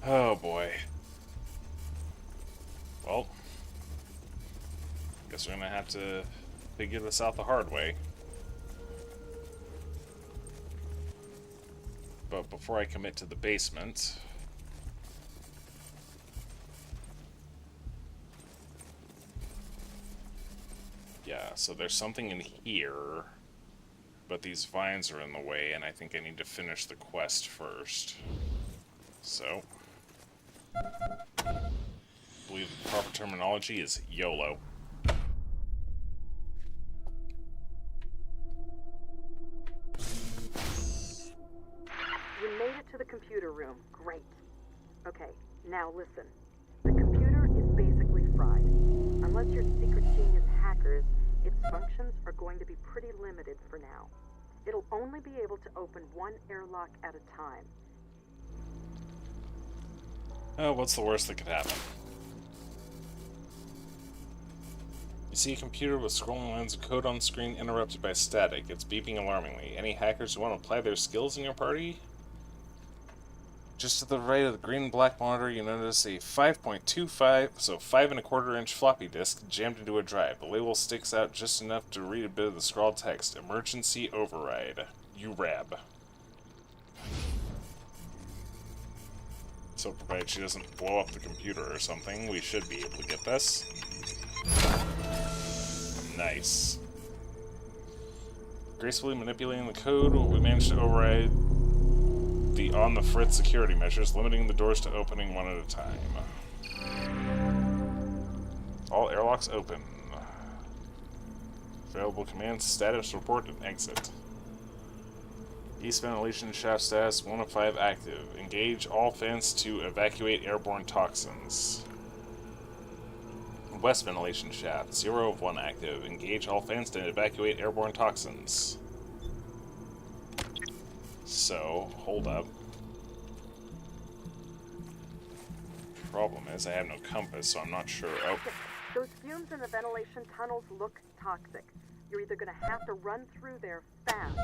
Oh boy. Well, guess we're gonna have to figure this out the hard way. But before I commit to the basement, yeah, so there's something in here, but these vines are in the way, and I think I need to finish the quest first. So, I believe the proper terminology is YOLO. You made it to the computer room. Great. Okay, now listen. The computer is basically fried. Unless you're secret genius hackers, its functions are going to be pretty limited for now. It'll only be able to open one airlock at a time. Oh, what's the worst that could happen? You see a computer with scrolling lines of code on screen interrupted by static. It's beeping alarmingly. Any hackers who want to apply their skills in your party? Just to the right of the green and black monitor, you notice a 5.25, so 5 1/4 inch floppy disk jammed into a drive. The label sticks out just enough to read a bit of the scrawled text. Emergency override. URAB. So provided she doesn't blow up the computer or something, we should be able to get this. Nice. Gracefully manipulating the code, we managed to override the on-the-fritz security measures, limiting the doors to opening one at a time. All airlocks open. Available commands, status, report, and exit. East ventilation shaft status 1 of 5 active. Engage all fans to evacuate airborne toxins. West ventilation shaft 0 of 1 active. Engage all fans to evacuate airborne toxins. So, hold up. Problem is, I have no compass, so I'm not sure. Oh. Those fumes in the ventilation tunnels look toxic. You're either going to have to run through there fast,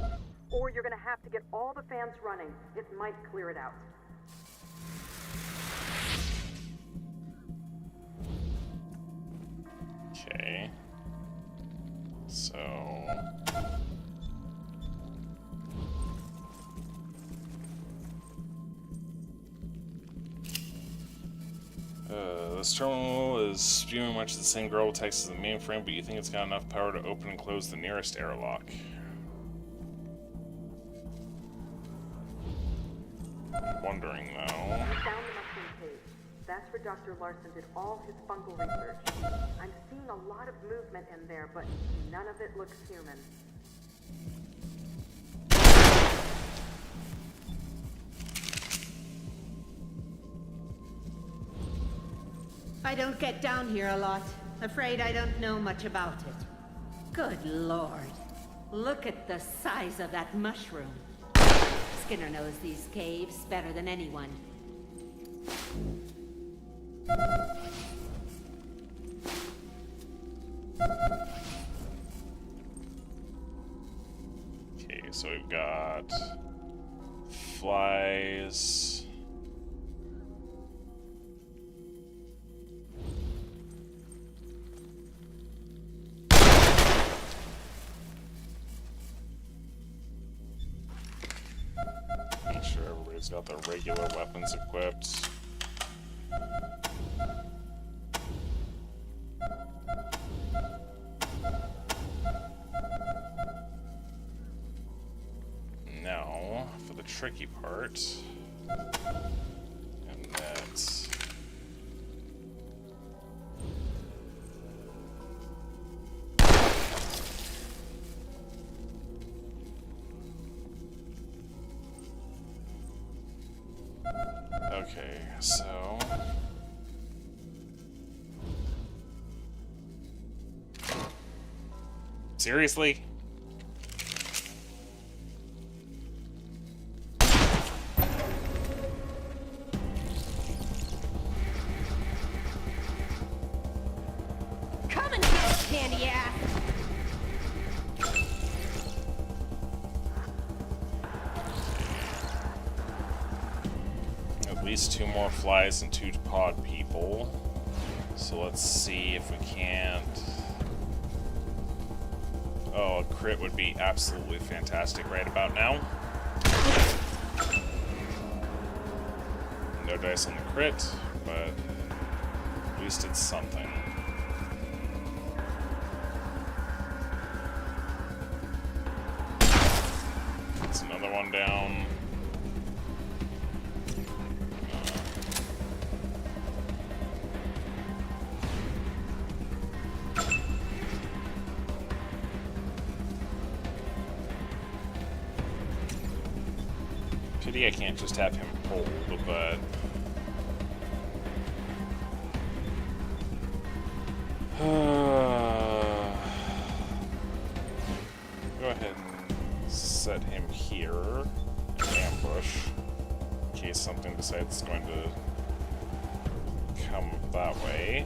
or you're going to have to get all the fans running. It might clear it out. Okay. So... this terminal is spewing much the same gravel text as the mainframe, but you think it's got enough power to open and close the nearest airlock. I'm wondering, though... I found the mushroom cave. That's where Dr. Larson did all his fungal research. I'm seeing a lot of movement in there, but none of it looks human. I don't get down here a lot. Afraid I don't know much about it. Good lord. Look at the size of that mushroom. Skinner knows these caves better than anyone. Okay, so we've got flies. Make sure everybody's got their regular weapons equipped. Now, for the tricky part, and that's okay, so seriously? Come and get it, candy ass! At least 2 more flies and 2 pod people. So let's see if we can't... Oh, a crit would be absolutely fantastic right about now. No dice on the crit, but at least it's something. It's another one down. Pity I can't just have him hold, but... Go ahead and set him here in ambush in case something decides it's going to come that way.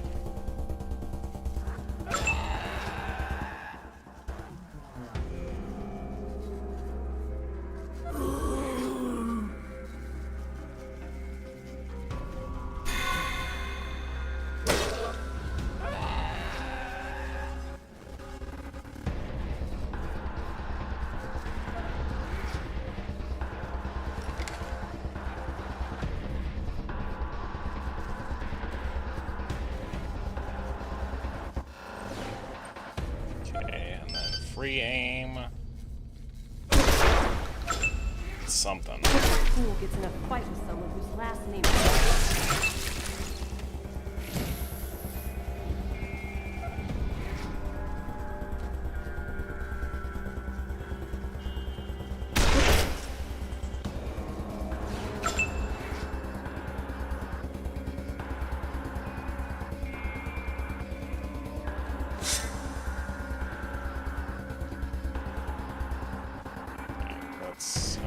Free aim. Something. Fool gets in a fight with someone whose last name is...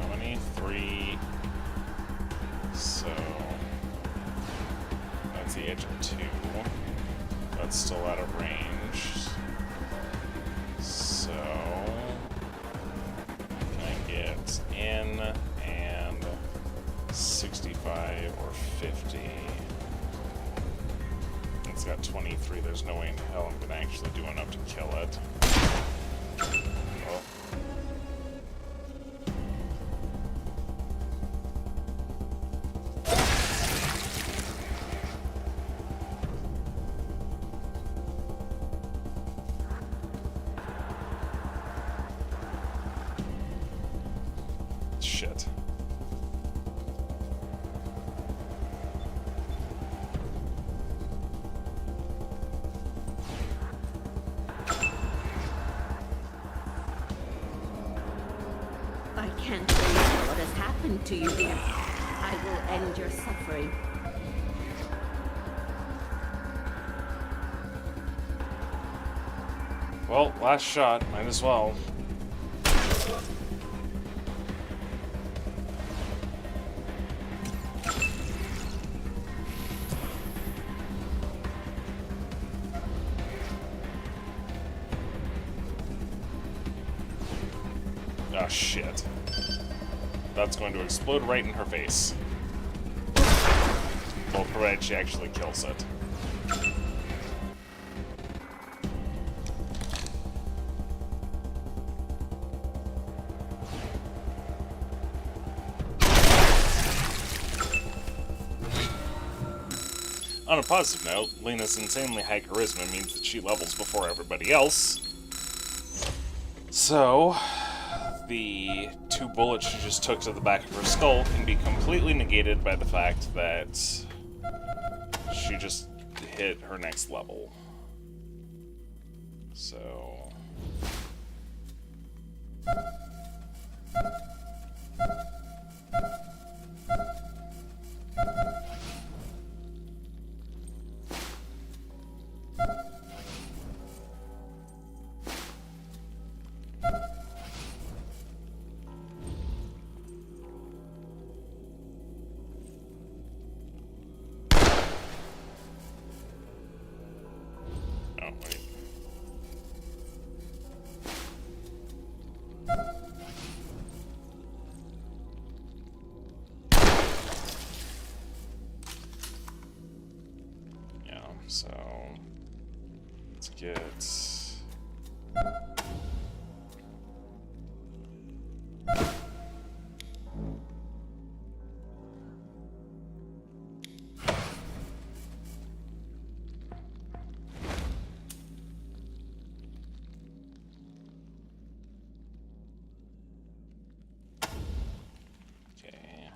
How many? 3. So that's the edge of 2. That's still out of range. So can I get in and 65 or 50? It's got 23. There's no way in hell I'm gonna actually do enough to kill it. Oh. Shit. I can't believe what has happened to you, dear. I will end your suffering. Well, last shot. Might as well. Oh, shit. That's going to explode right in her face. Well, provided she actually kills it. On a positive note, Lena's insanely high charisma means that she levels before everybody else. So, the 2 bullets she just took to the back of her skull can be completely negated by the fact that she just hit her next level. So... Oh, wait. Yeah, so let's get... Okay.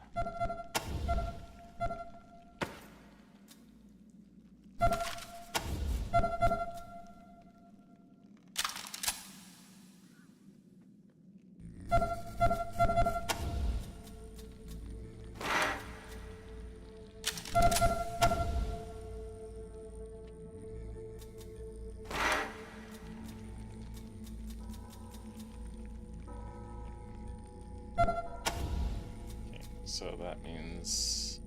So that means...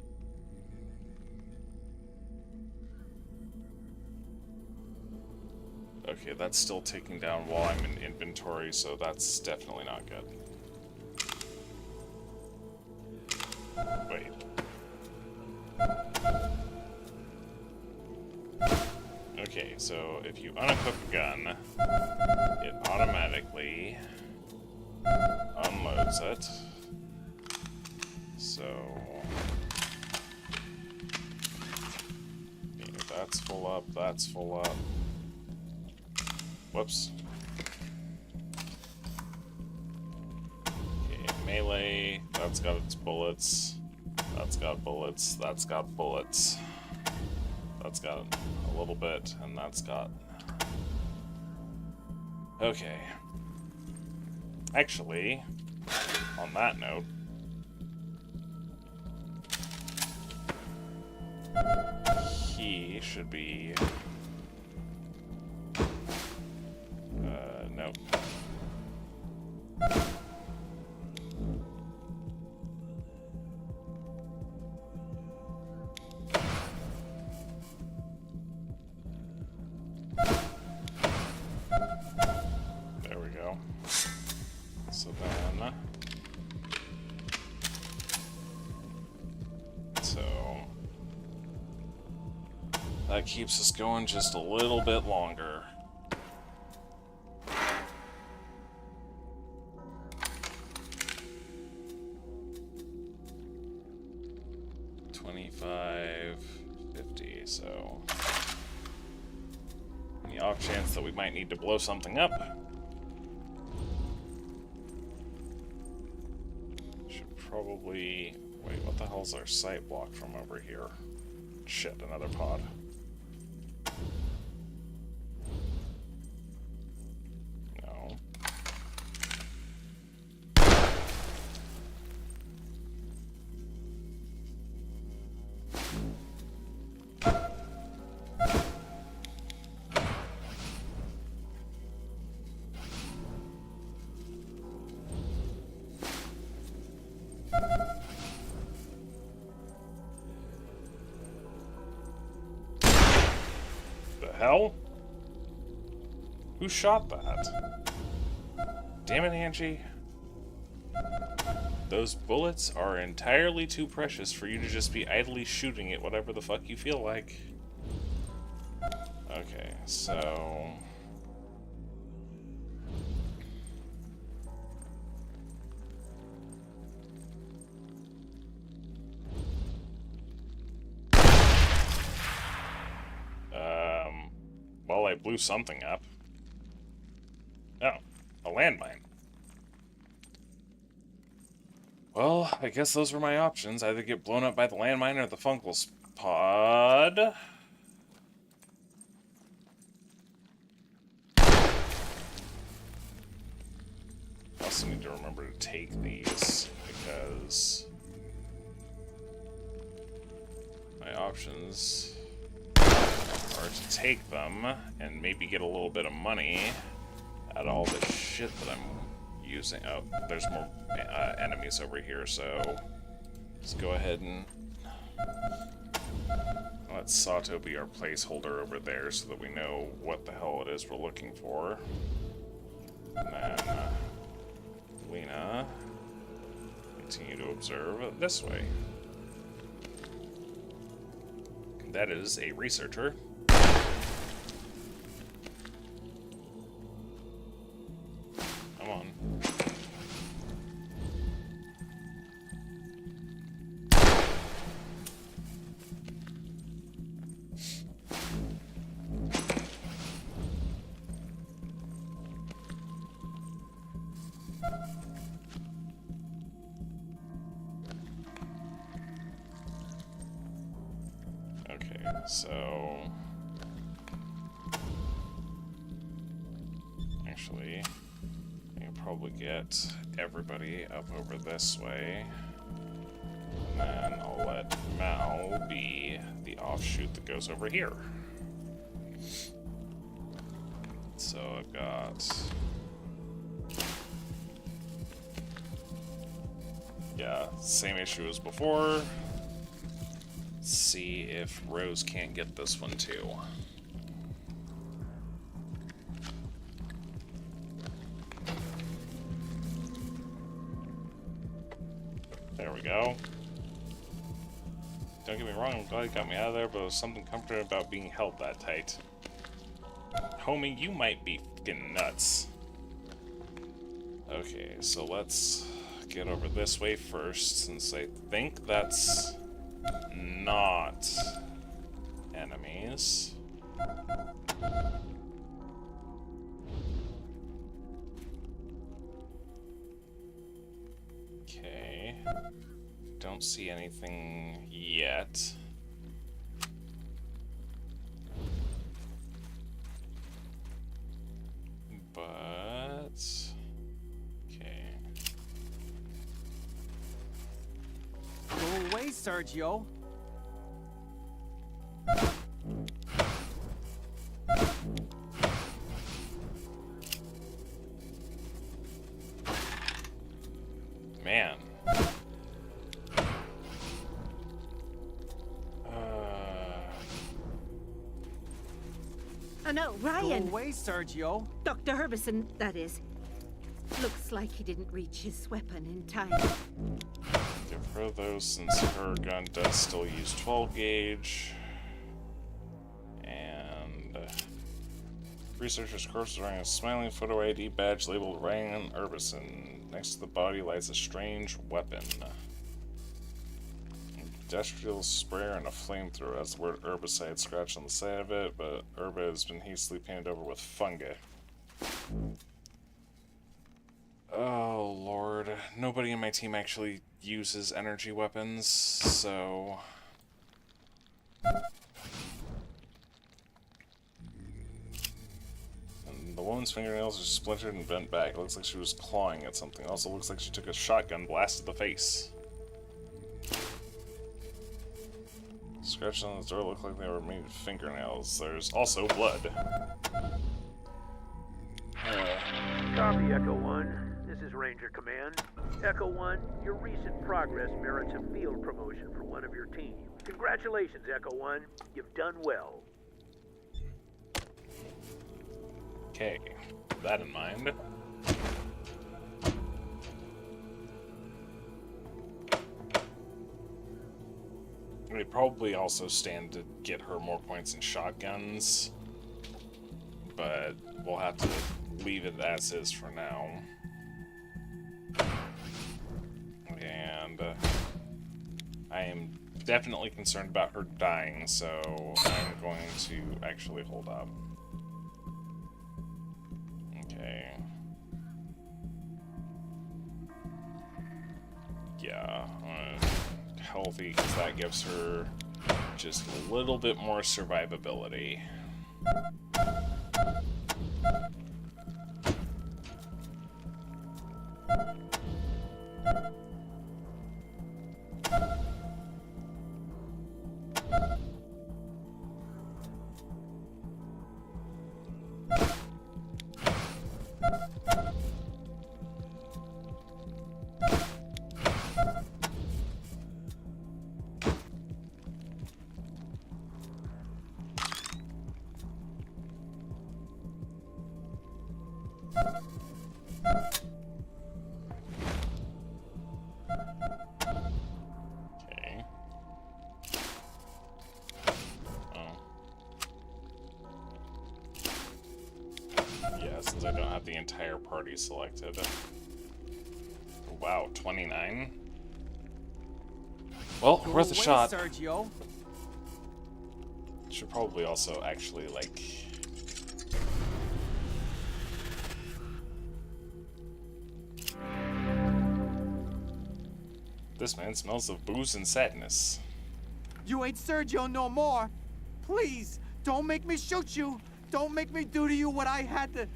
Okay, that's still taking down while I'm in inventory, so that's definitely not good. Wait. Okay, so if you unequip a gun, it automatically unloads it. So... Okay, that's full up, that's full up. Whoops. Okay, melee, that's got its bullets. That's got bullets, that's got bullets. That's got a little bit, and that's got... Okay. Actually, on that note, he should be... nope. There we go. So then... So... That keeps us going just a little bit longer. $25.50, so in the off chance that we might need to blow something up, should probably wait. What the hell's our sight block from over here? Shit, another pod. No. Hell? Who shot that? Damn it, Angie. Those bullets are entirely too precious for you to just be idly shooting at whatever the fuck you feel like. Okay, so... well, I blew something up. Oh, a landmine. Well, I guess those were my options. Either get blown up by the landmine or the fungal pod. I also need to remember to take these, because my options are to take them and maybe get a little bit of money out of all the shit that I'm using. Oh, there's more enemies over here, so let's go ahead and let Sato be our placeholder over there so that we know what the hell it is we're looking for. And then Lena, continue to observe this way. That is a researcher. Come on. Okay, so actually I can probably get everybody up over this way, and then I'll let Mal be the offshoot that goes over here. So I've got, yeah, same issue as before. Let's see if Rose can't get this one too. There we go. Don't get me wrong, I'm glad it got me out of there, but there was something comforting about being held that tight. Homie, you might be fucking nuts. Okay, so let's get over this way first, since I think that's not enemies. Okay. Don't see anything yet. But okay. Go away, Sergio. Man. Oh no, Go Ryan! away, Sergio. Dr. Herbison, that is. Looks like he didn't reach his weapon in time. Give her those since her gun does still use 12 gauge. researcher's corpse is wearing a smiling photo ID badge labeled Ryan Urbison. Next to the body lies a strange weapon. Industrial sprayer and a flamethrower. Has the word herbicide scratched on the side of it, but herba has been hastily painted over with fungi. Oh lord. Nobody in my team actually uses energy weapons, so... And the woman's fingernails are splintered and bent back. It looks like she was clawing at something. Also looks like she took a shotgun blast to the face. Scratches on the door look like they were made of fingernails. There's also blood. Copy, Echo 1. This is Ranger Command. Echo 1, your recent progress merits a field promotion for one of your team. Congratulations, Echo 1. You've done well. Okay, with that in mind. They probably also stand to get her more points in shotguns, but we'll have to leave it as is for now. And I am definitely concerned about her dying, so I'm going to actually hold up. Okay. Yeah, healthy, because that gives her just a little bit more survivability. Since I don't have the entire party selected. Wow, 29? Well, Go worth a away, shot. Sergio. Should probably also actually, like... This man smells of booze and sadness. You ain't Sergio no more. Please, don't make me shoot you. Don't make me do to you what I had to...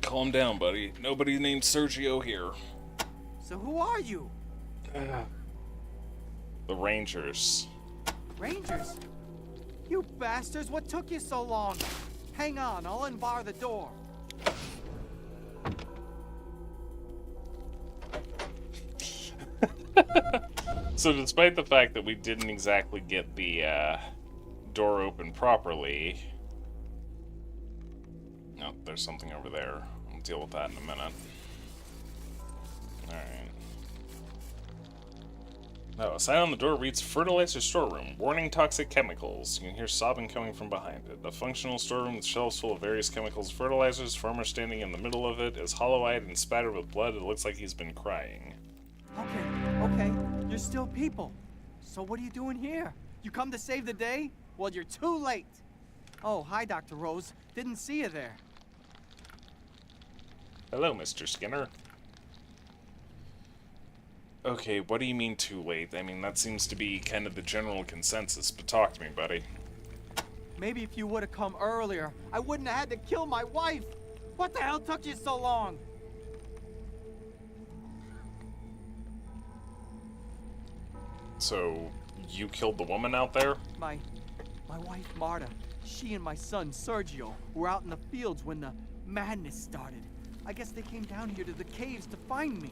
Calm down, buddy. Nobody named Sergio here. So who are you? The Rangers. Rangers? You bastards, what took you so long? Hang on, I'll unbar the door. So despite the fact that we didn't exactly get the door open properly... Oh, there's something over there. I'll deal with that in a minute. Alright. No, a sign on the door reads Fertilizer Storeroom. Warning toxic chemicals. You can hear sobbing coming from behind it. A functional storeroom with shelves full of various chemicals and fertilizers. Farmer standing in the middle of it is hollow-eyed and spattered with blood. It looks like he's been crying. Okay. You're still people. So what are you doing here? You come to save the day? Well, you're too late. Oh, hi, Dr. Rose. Didn't see you there. Hello, Mr. Skinner. Okay, what do you mean too late? I mean, that seems to be kind of the general consensus, but talk to me, buddy. Maybe if you would have come earlier, I wouldn't have had to kill my wife. What the hell took you so long? So, you killed the woman out there? My wife, Marta, she and my son, Sergio, were out in the fields when the madness started. I guess they came down here to the caves to find me.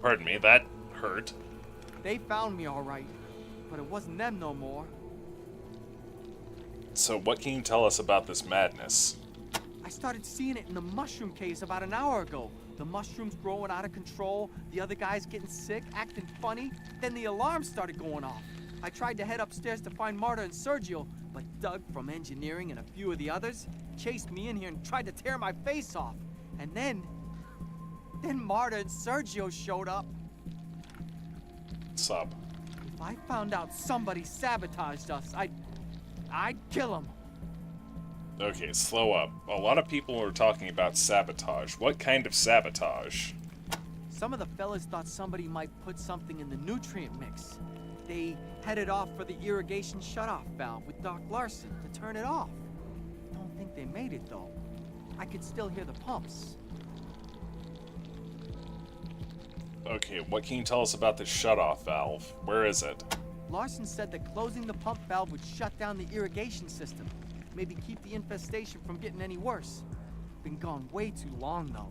Pardon me, that hurt. They found me all right, but it wasn't them no more. So what can you tell us about this madness? I started seeing it in the mushroom caves about an hour ago. The mushrooms growing out of control, the other guys getting sick, acting funny. Then the alarm started going off. I tried to head upstairs to find Marta and Sergio, but Doug from engineering and a few of the others chased me in here and tried to tear my face off. And then Marta and Sergio showed up. Sub. If I found out somebody sabotaged us, I'd kill them. Okay, slow up. A lot of people are talking about sabotage. What kind of sabotage? Some of the fellas thought somebody might put something in the nutrient mix. They headed off for the irrigation shutoff valve with Doc Larson to turn it off. Don't think they made it, though. I could still hear the pumps. Okay, what can you tell us about the shutoff valve? Where is it? Larson said that closing the pump valve would shut down the irrigation system. Maybe keep the infestation from getting any worse. Been gone way too long, though.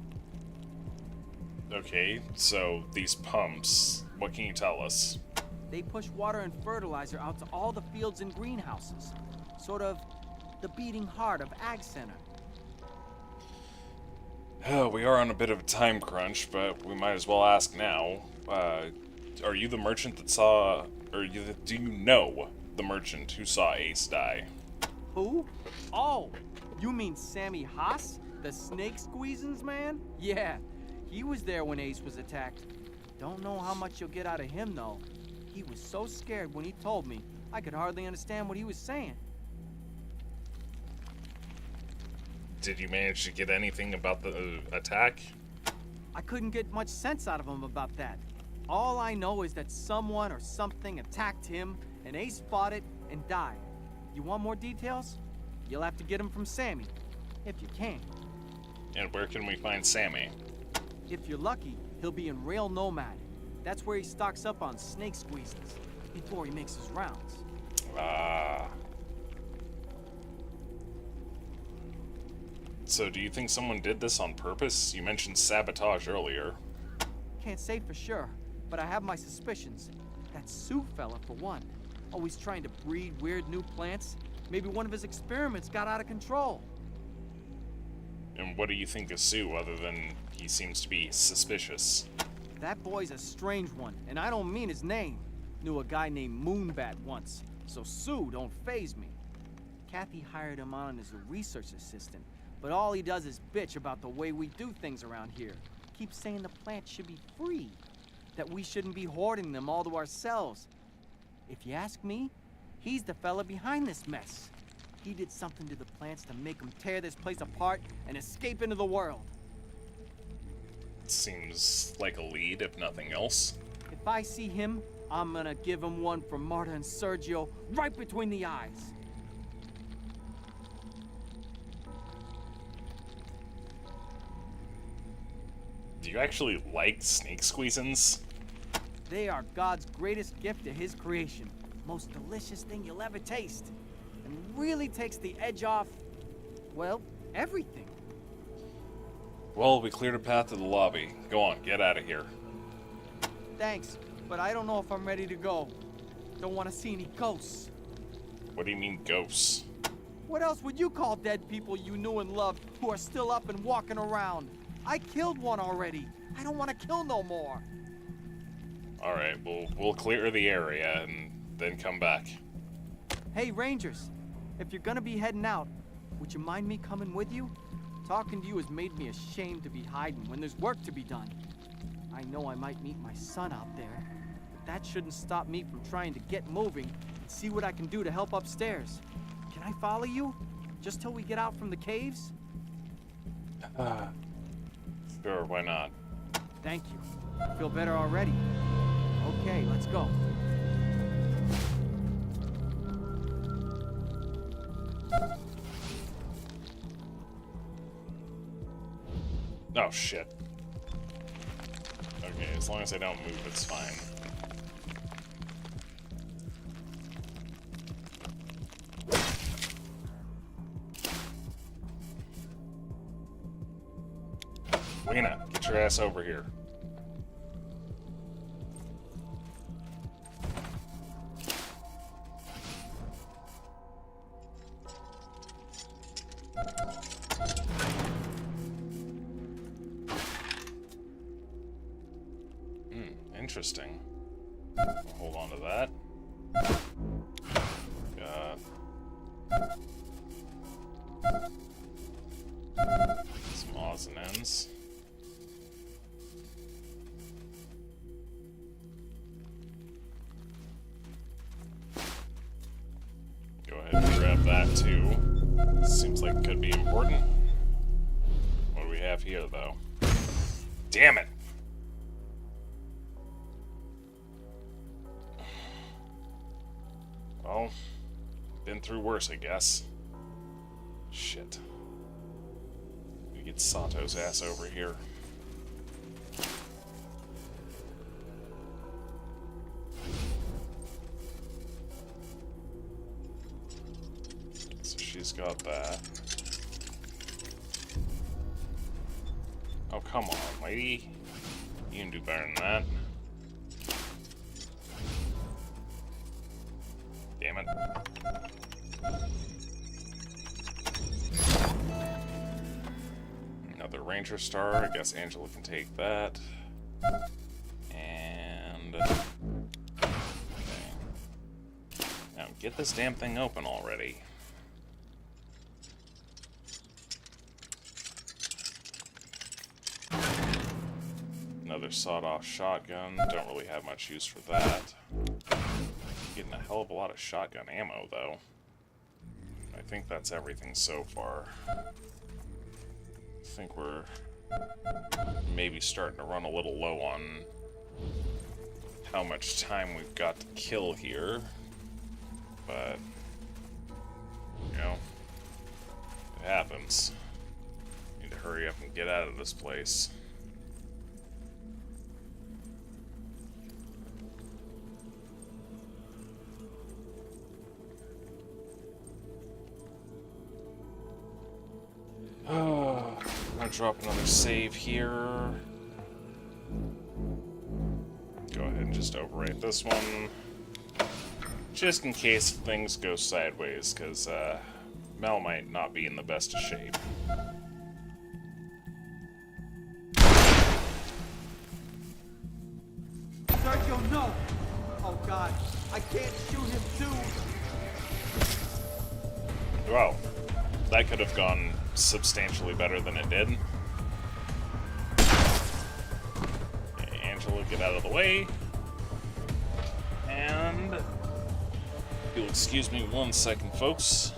Okay, so these pumps, what can you tell us? They push water and fertilizer out to all the fields and greenhouses. Sort of the beating heart of Ag Center. Oh, we are on a bit of a time crunch, but we might as well ask now. Are you the merchant that saw, do you know the merchant who saw Ace die? Who? Oh, you mean Sammy Haas? The snake squeezins man? Yeah, he was there when Ace was attacked. Don't know how much you'll get out of him, though. He was so scared when he told me, I could hardly understand what he was saying. Did you manage to get anything about the attack? I couldn't get much sense out of him about that. All I know is that someone or something attacked him, and Ace fought it and died. You want more details? You'll have to get them from Sammy, if you can. And where can we find Sammy? If you're lucky, he'll be in Rail Nomad. That's where he stocks up on snake squeezes before he makes his rounds. So do you think someone did this on purpose? You mentioned sabotage earlier. Can't say for sure, but I have my suspicions. That Sue fella, for one. Always trying to breed weird new plants. Maybe one of his experiments got out of control. And what do you think of Sue, other than he seems to be suspicious? That boy's a strange one, and I don't mean his name. Knew a guy named Moonbat once, so Sue don't faze me. Kathy hired him on as a research assistant, but all he does is bitch about the way we do things around here. Keeps saying the plants should be free, that we shouldn't be hoarding them all to ourselves. If you ask me, he's the fella behind this mess. He did something to the plants to make them tear this place apart and escape into the world. Seems like a lead, if nothing else. If I see him, I'm gonna give him one for Marta and Sergio right between the eyes. Do you actually like snake squeezins? They are God's greatest gift to his creation. Most delicious thing you'll ever taste. And really takes the edge off, well, everything. Well, we cleared a path to the lobby. Go on, get out of here. Thanks, but I don't know if I'm ready to go. Don't want to see any ghosts. What do you mean, ghosts? What else would you call dead people you knew and loved who are still up and walking around? I killed one already. I don't want to kill no more. Alright, we'll clear the area and then come back. Hey, Rangers, if you're gonna be heading out, would you mind me coming with you? Talking to you has made me ashamed to be hiding when there's work to be done. I know I might meet my son out there, but that shouldn't stop me from trying to get moving and see what I can do to help upstairs. Can I follow you? Just till we get out from the caves? Sure, why not? Thank you. I feel better already. Okay, let's go. Oh, shit. Okay, as long as I don't move, it's fine. Lena, get your ass over here. interesting. Hold on to that. Some odds and ends. Go ahead and grab that too. Seems like it could be important. What do we have here, though? Damn it! Well, been through worse, I guess. Shit. We get Sato's ass over here. So she's got that. Oh, come on, lady. You can do better than that. Damn it. Another Ranger Star. I guess Angela can take that. And... okay. Now, get this damn thing open already. Another sawed-off shotgun. Don't really have much use for that. Getting a hell of a lot of shotgun ammo, though. I think that's everything so far. I think we're maybe starting to run a little low on how much time we've got to kill here. But, you know, it happens. Need to hurry up and get out of this place. Oh, I'm gonna drop another save here. Go ahead and just overwrite this one. Just in case things go sideways, because Mel might not be in the best of shape. Sergio, no! Oh god, I can't shoot him too! Well, that could have gone substantially better than it did. Okay, Angela, get out of the way. And if you'll excuse me 1 second, folks.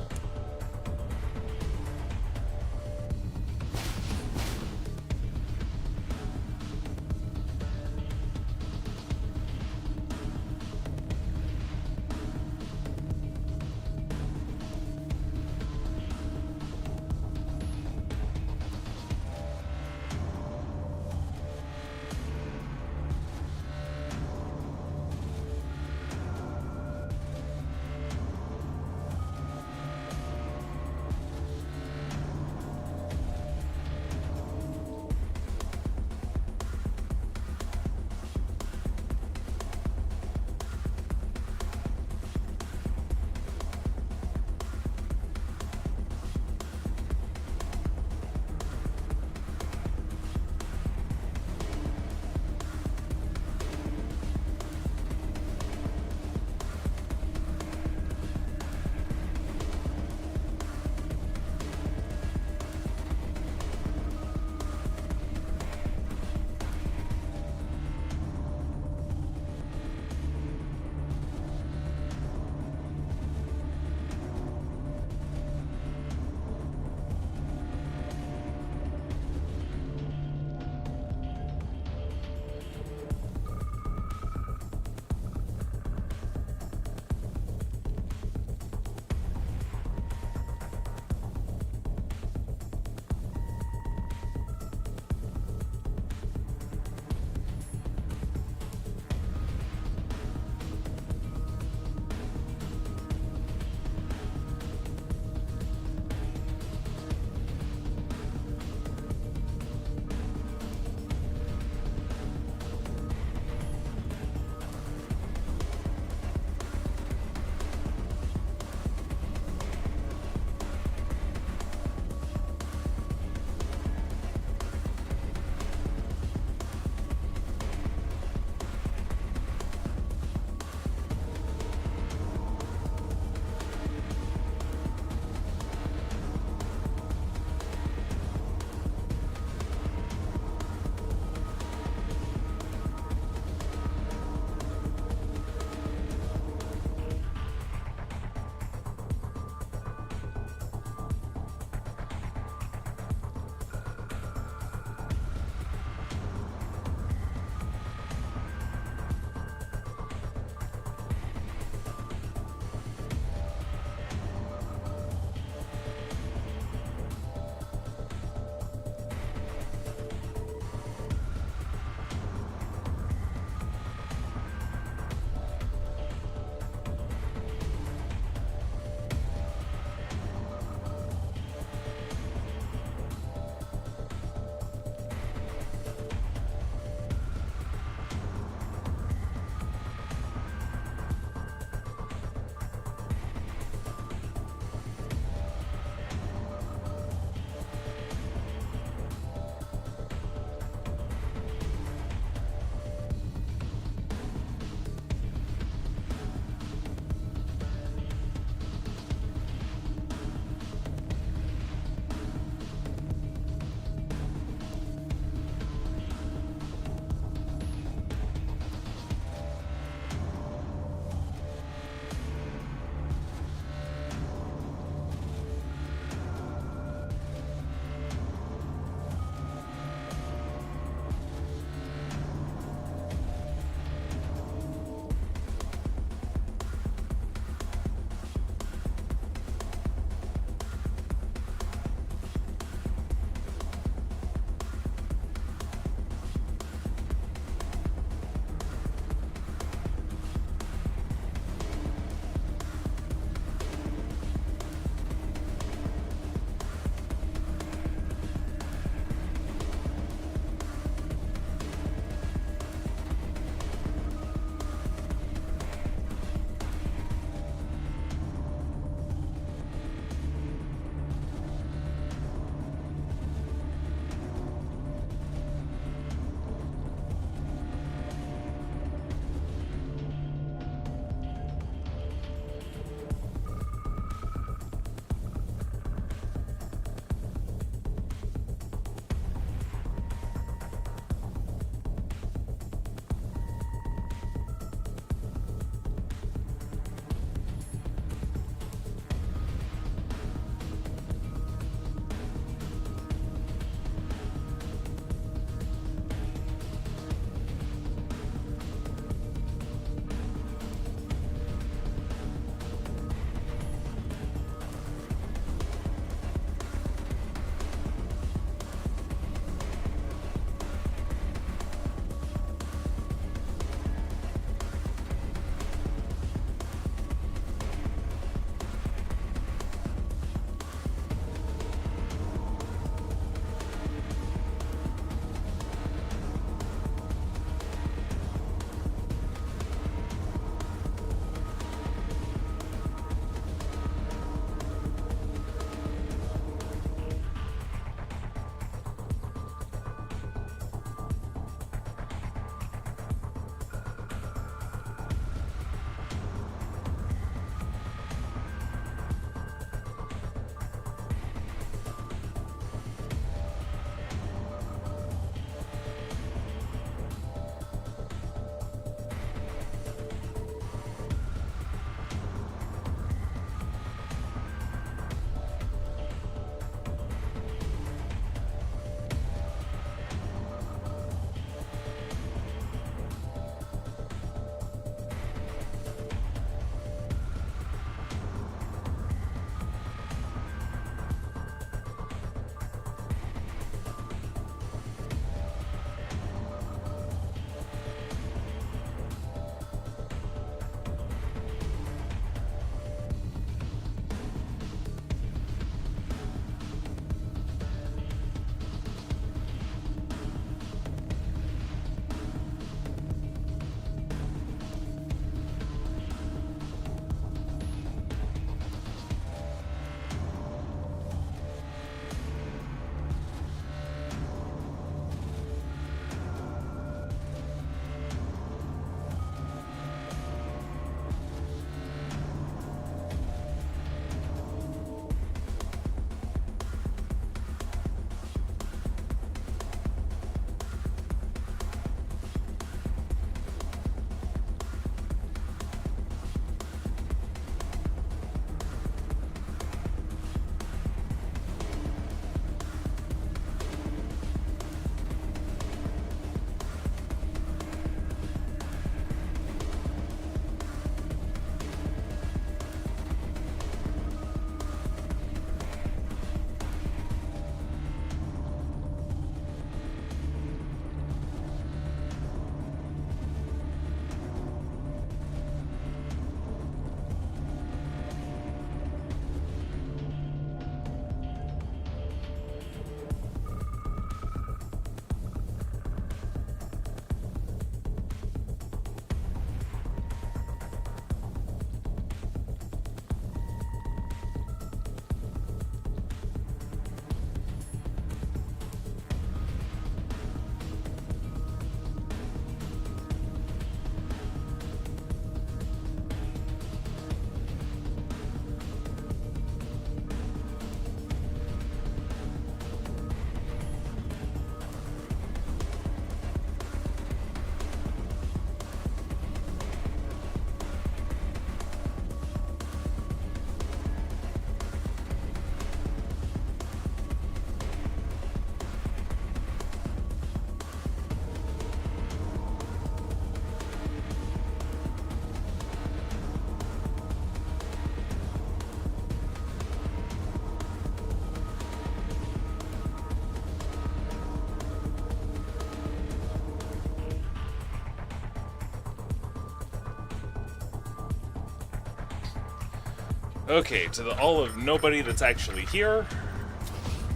Okay, to the all of nobody that's actually here.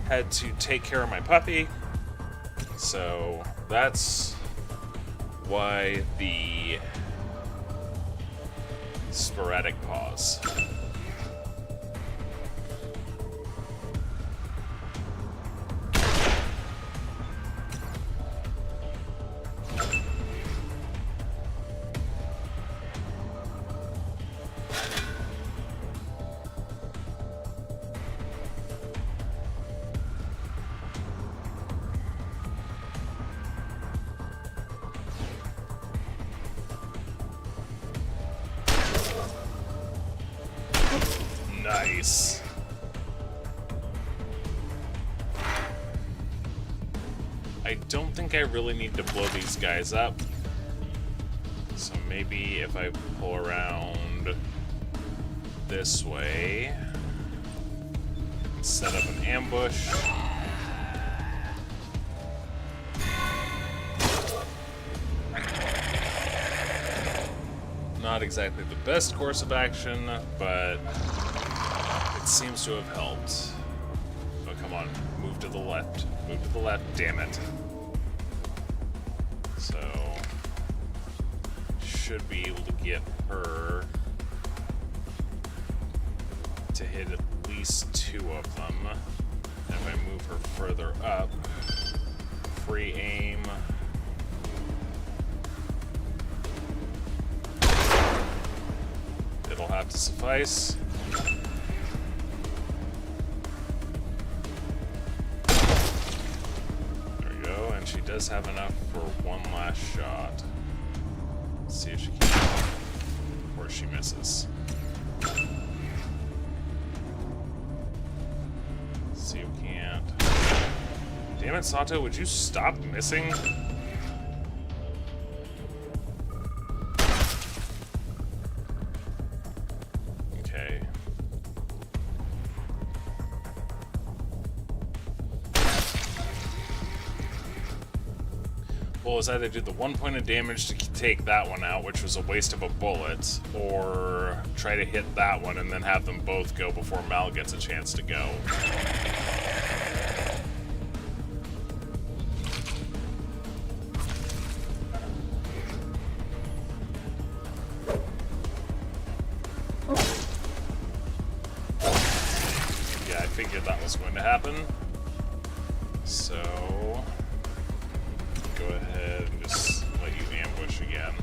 Had to take care of my puppy. So that's why the sporadic pause. Nice. I don't think I really need to blow these guys up. So maybe if I pull around this way, set up an ambush. Not exactly the best course of action, but it seems to have helped. Oh, come on. Move to the left. Move to the left. Damn it. So, should be able to get her to hit at least 2 of them. And if I move her further up, free aim. It'll have to suffice. There we go, and she does have enough for one last shot. Let's see if she can, before she misses. Let's see if we can't. Damn it, Sato, would you stop missing? Well, it's either do the 1 point of damage to take that one out, which was a waste of a bullet, or try to hit that one and then have them both go before Mal gets a chance to go. Yeah, I figured that was going to happen. So go ahead and just let you ambush again.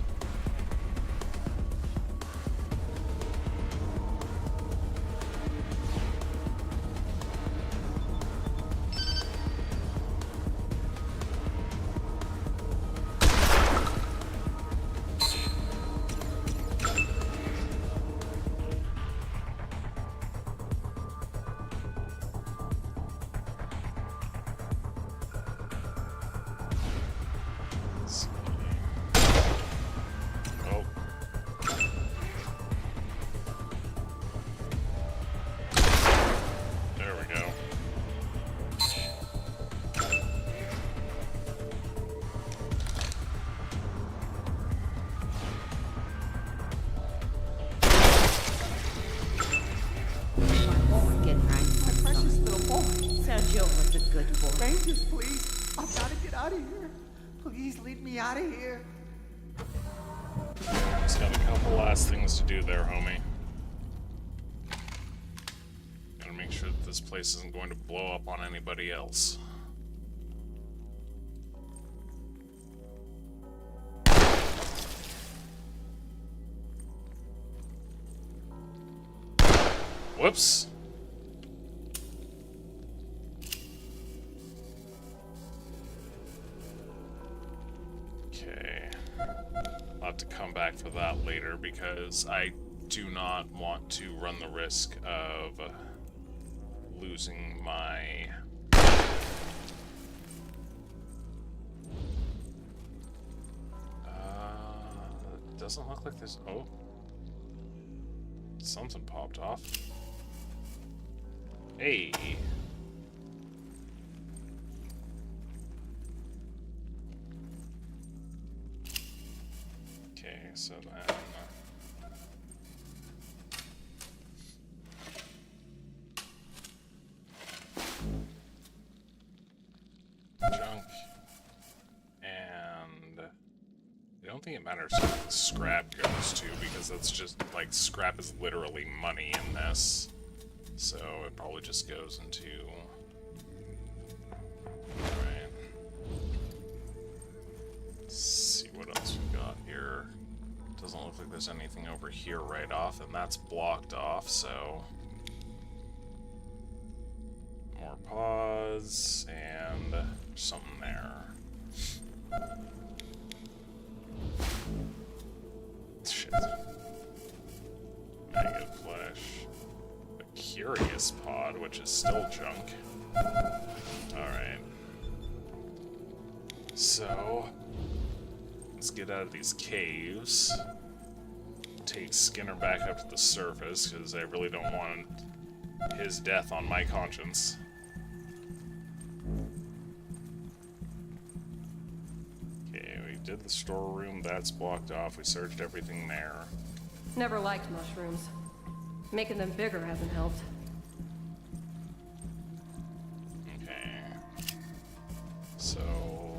Rangers, please. I've got to get out of here. Please lead me out of here. Just got a couple last things to do there, homie. Gotta make sure that this place isn't going to blow up on anybody else. Whoops. Okay. I'll have to come back for that later because I do not want to run the risk of losing my... It doesn't look like there's... Oh. Something popped off. Hey. Okay, so then... don't think it matters who scrap goes to, because that's just, like, scrap is literally money in this. So it probably just goes into... Alright. Let's see what else we got here. Doesn't look like there's anything over here right off, and that's blocked off, so... More pause, and something there. Shit. Maggot flesh. A curious pod, which is still junk. Alright. So, let's get out of these caves. Take Skinner back up to the surface, because I really don't want his death on my conscience. Okay, we did the storeroom, that's blocked off. We searched everything there. Never liked mushrooms. Making them bigger hasn't helped. Okay. So...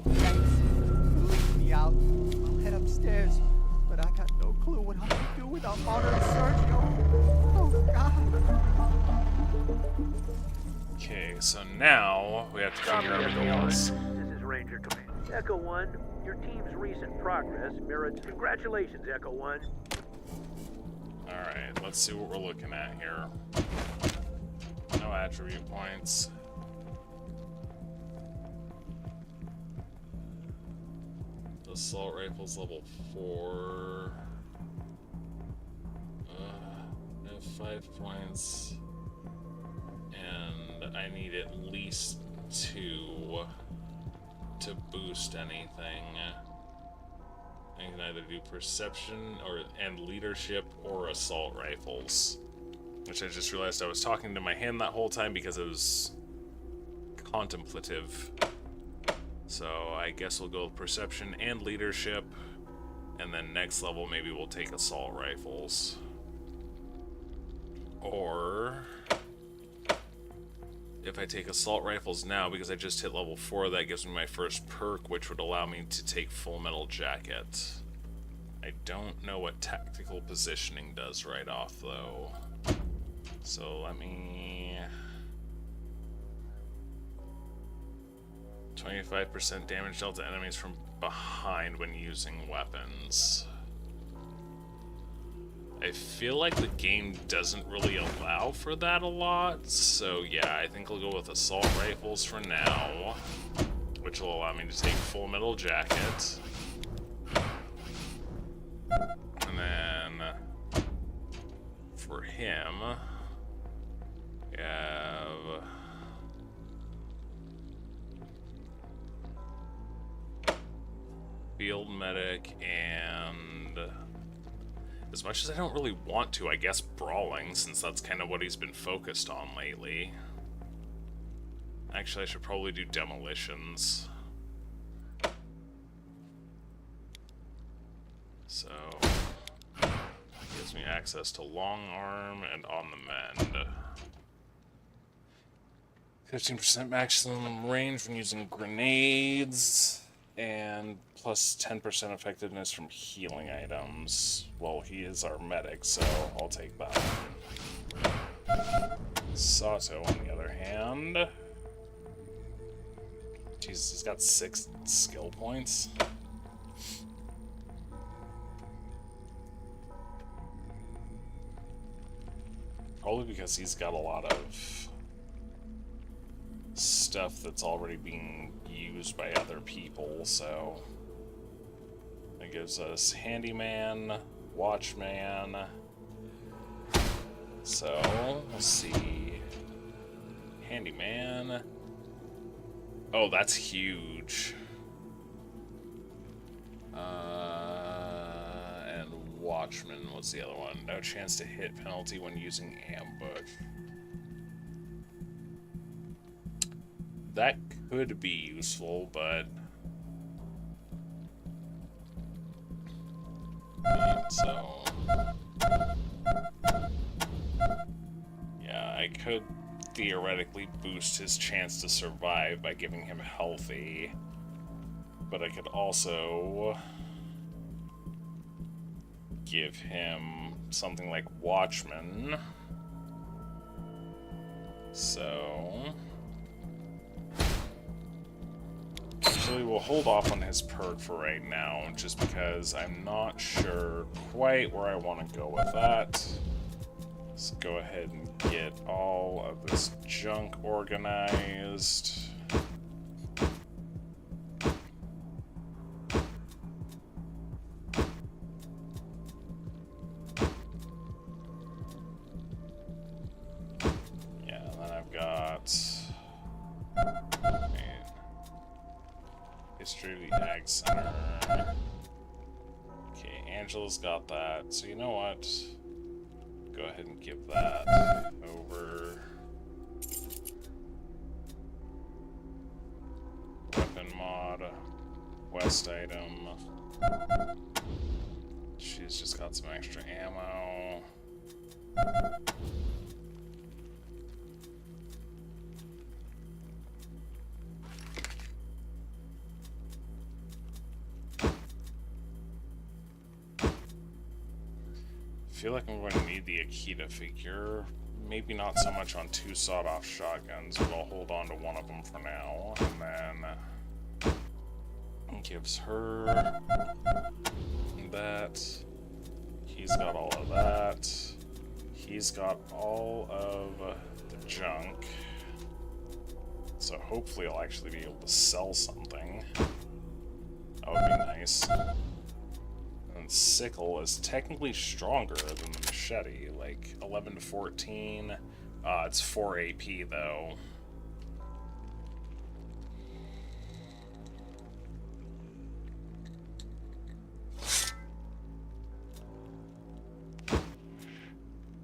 Leave me out. I'll head upstairs. But I got no clue what I'm gonna do without modern Sergio. Oh, God. Okay, so now we have to figure out everything else. This is Ranger Command. Echo 1, your team's recent progress merits congratulations, Echo 1. Alright, let's see what we're looking at here. No attribute points. Assault rifles level 4. I have 5 points. And I need at least 2 to boost anything. I can either do perception and leadership or assault rifles. Which I just realized I was talking to my hand that whole time because it was contemplative. So I guess we'll go with perception and leadership. And then next level maybe we'll take assault rifles. Or if I take assault rifles now, because I just hit level 4, that gives me my first perk, which would allow me to take full metal jacket. I don't know what tactical positioning does right off, though. So let me... 25% damage dealt to enemies from behind when using weapons. I feel like the game doesn't really allow for that a lot, so yeah, I think I'll go with assault rifles for now, which will allow me to take full metal jacket. And then for him, we have field medic and... As much as I don't really want to, I guess brawling, since that's kind of what he's been focused on lately. Actually, I should probably do demolitions. So, gives me access to long arm and on the mend. 15% maximum range when using grenades. And plus 10% effectiveness from healing items. Well, he is our medic, so I'll take that. Sato, on the other hand... Jesus, he's got 6 skill points. Probably because he's got a lot of stuff that's already being used by other people, so it gives us handyman, watchman. So let's see, handyman. Oh, that's huge. And watchman. What's the other one? No chance to hit penalty when using ambush. That could be useful, but... So... Yeah, I could theoretically boost his chance to survive by giving him healthy. But I could also... give him something like Watchman. So actually, we'll hold off on his perk for right now, just because I'm not sure quite where I want to go with that. Let's go ahead and get all of this junk organized. Yeah, then I've got History of the Ag Center. Okay, Angela's got that. So you know what? Go ahead and give that over. Weapon mod, West item. She's just got some extra ammo. I feel like I'm going to need the Akita figure. Maybe not so much on 2 sawed-off shotguns, but I'll hold on to one of them for now. And then gives her that. He's got all of that. He's got all of the junk. So hopefully I'll actually be able to sell something. That would be nice. Sickle is technically stronger than the machete, like 11 to 14. It's 4 AP though.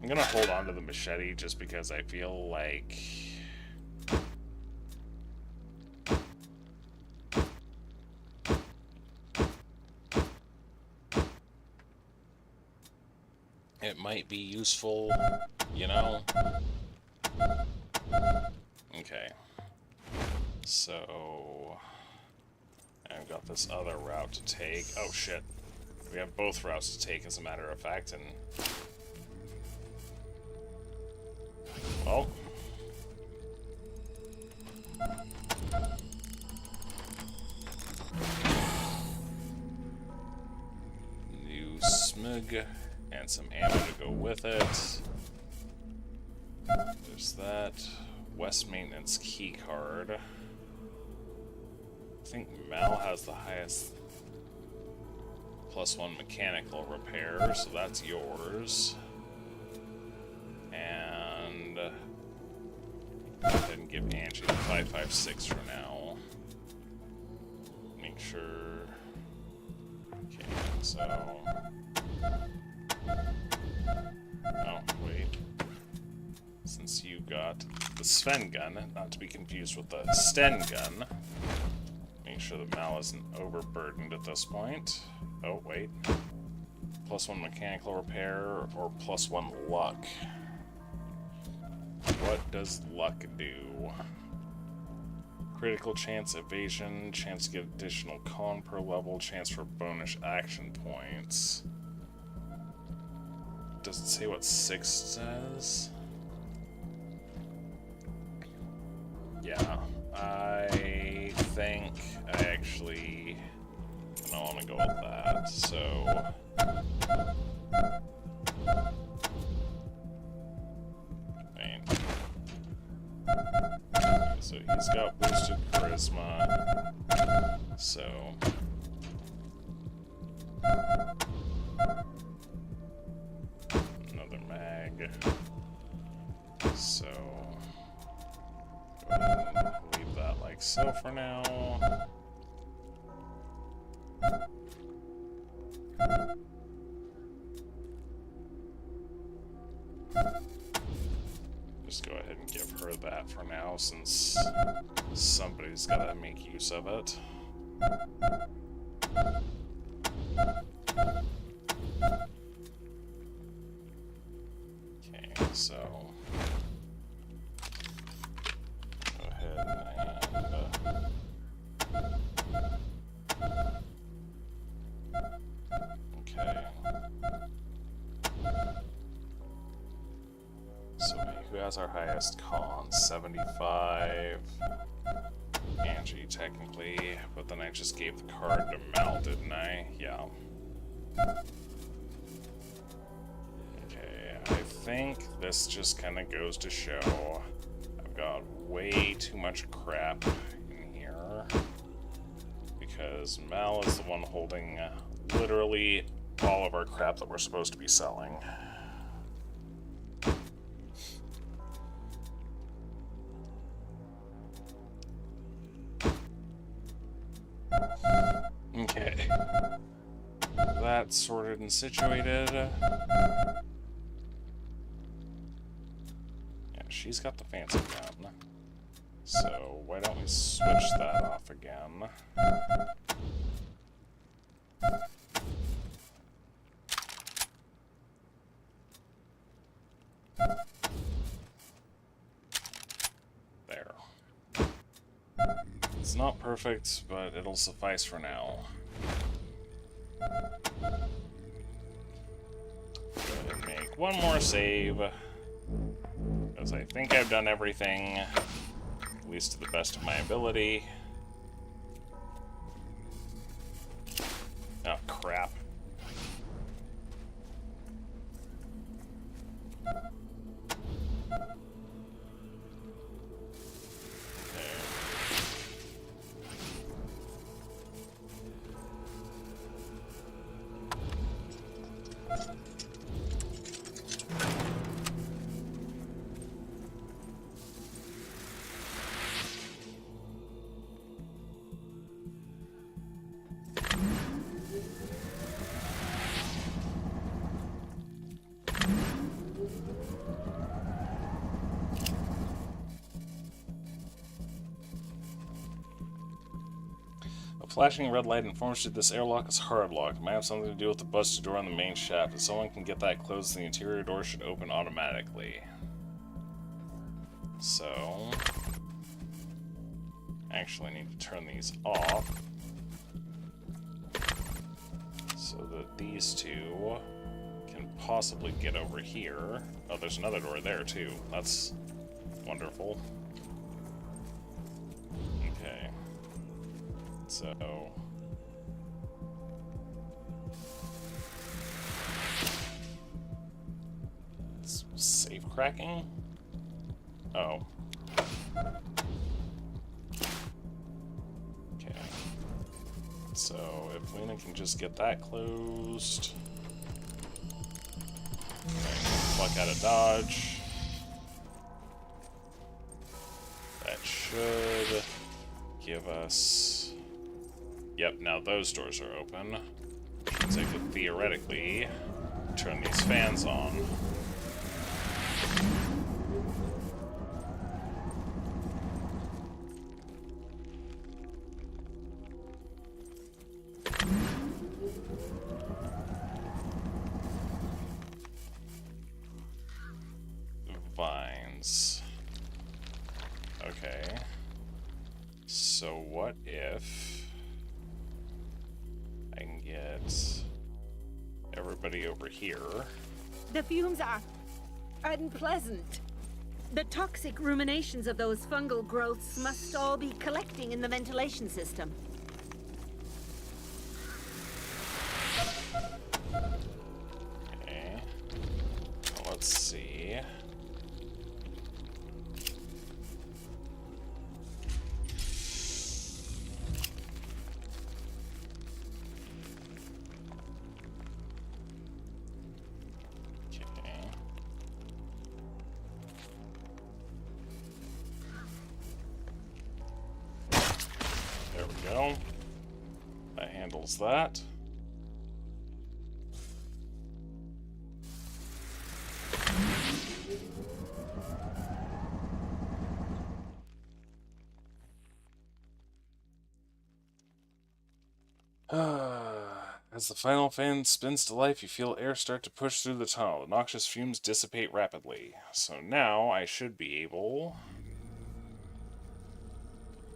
I'm gonna hold on to the machete just because I feel like it might be useful, you know? Okay. So I've got this other route to take. Oh shit. We have both routes to take, as a matter of fact, and well, new smug and some ammo to go with it. There's that. West Maintenance key card. I think Mal has the highest +1 mechanical repair, so that's yours. And go ahead and give Angie the 5.56 for now. Make sure. Okay, so. Oh, wait. Since you got the Sven gun, not to be confused with the Sten gun, make sure the Mal isn't overburdened at this point. Oh, wait. +1 mechanical repair or +1 luck. What does luck do? Critical chance evasion, chance to get additional con per level, chance for bonus action points. Does it say what 6 says? Yeah, I think I actually don't want to go with that, so so he's got boosted charisma, so another mag, so go ahead and leave that like so for now. Just go ahead and give her that for now, since somebody's got to make use of it. Okay, so go ahead and okay. has our highest con? 75. Angie, technically, but then I just gave the card to Mal, didn't I? Yeah. Okay, I think this just kind of goes to show I've got way too much crap in here, because Mal is the one holding literally all of our crap that we're supposed to be selling. Okay. That's sorted and situated. Yeah, she's got the fancy gun. So why don't we switch that off again? There. It's not perfect, but it'll suffice for now. Go ahead and make one more save, because I think I've done everything, at least to the best of my ability. Oh, crap. A flashing red light informs you this airlock is hardlocked. It might have something to do with the busted door on the main shaft. If someone can get that closed, the interior door should open automatically. So, actually need to turn these off so that these two can possibly get over here. Oh, there's another door there too. That's wonderful. Okay. So... it's safe cracking? Oh. Okay. So, if Lena can just get that closed... Fuck out of dodge. That should give us... Yep, now those doors are open. Which means I could theoretically turn these fans on. Vines. Okay. So what if I can get everybody over here? The fumes are unpleasant. The toxic ruminations of those fungal growths must all be collecting in the ventilation system. Okay. Well, let's see. There we go. That handles that. As the final fan spins to life, you feel air start to push through the tunnel. The noxious fumes dissipate rapidly. So now I should be able...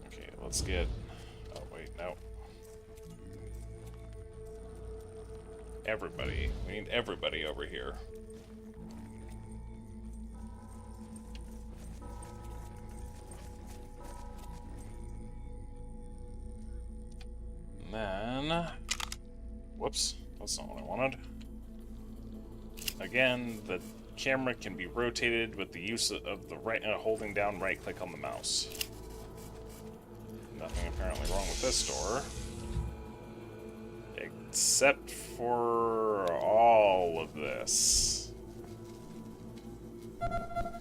Okay, let's get... Oh, wait, no. Everybody. We need everybody over here. whoops. That's not what I wanted. Again, the camera can be rotated with the use of the holding down right click on the mouse. Nothing apparently wrong with this door. Except for all of this.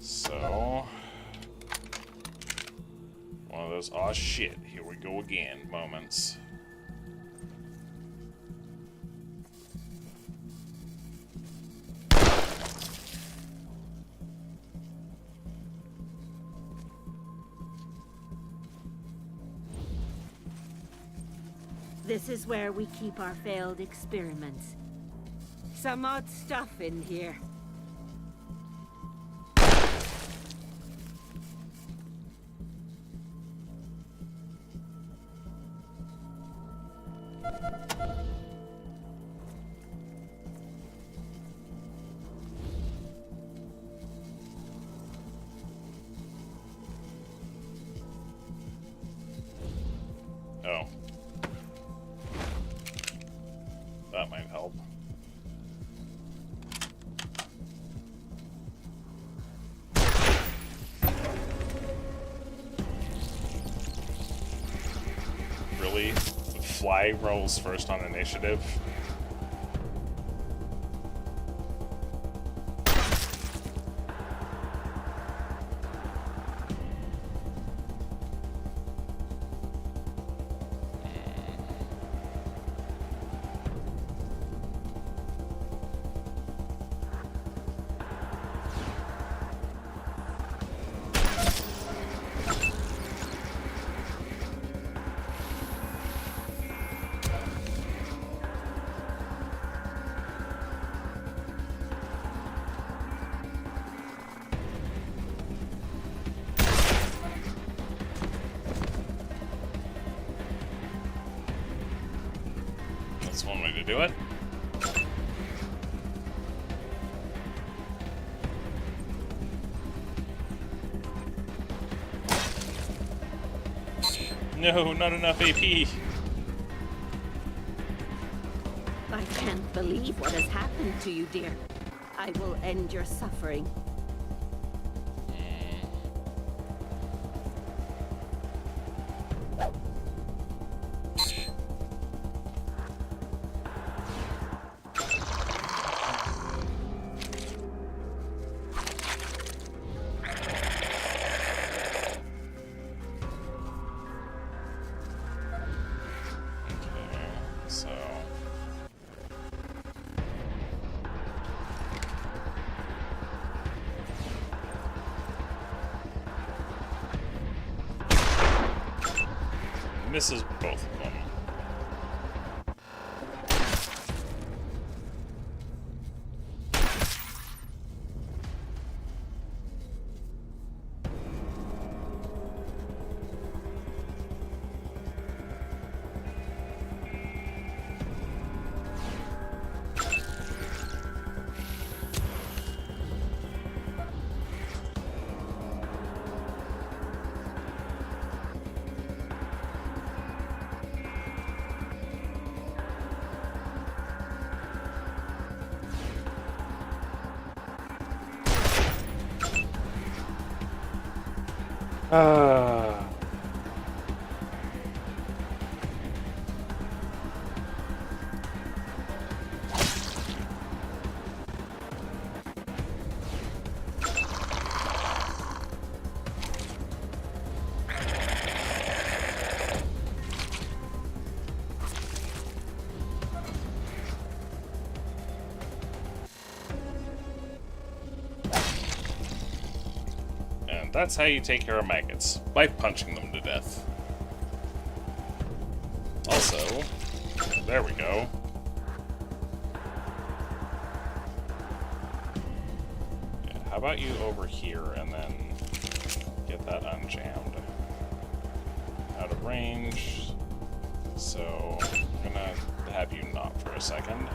So... one of those, aw shit, here we go again moments. This is where we keep our failed experiments. Some odd stuff in here. Oh. That might help. Really? The fly rolls first on initiative? That's one way to do it. No, not enough AP. I can't believe what has happened to you, dear. I will end your suffering. So... misses both of them. And that's how you take care of maggots, by punching them to death. Also, there we go. Yeah, how about you over here and then get that unjammed? Out of range, so I'm gonna have you not for a second.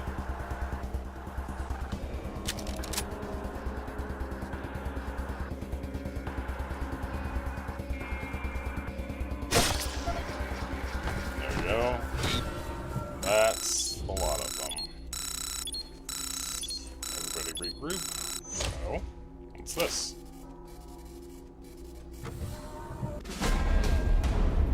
There we go. That's a lot of them. group. Oh, what's this?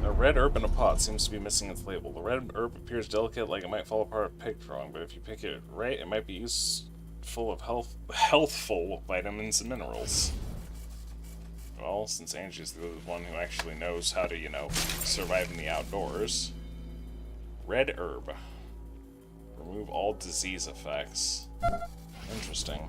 A red herb in a pot seems to be missing its label. The red herb appears delicate, like it might fall apart if picked wrong, but if you pick it right, it might be useful of healthful vitamins and minerals. Well, since Angie's the one who actually knows how to, you know, survive in the outdoors. Red herb. Remove all disease effects. Interesting.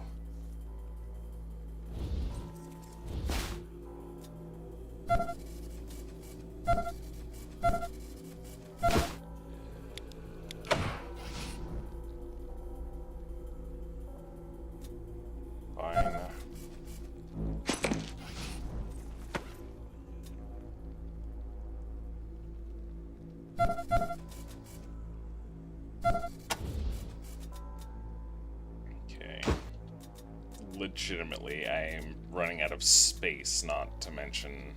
Fine. Okay. Legitimately, I am running out of space, not to mention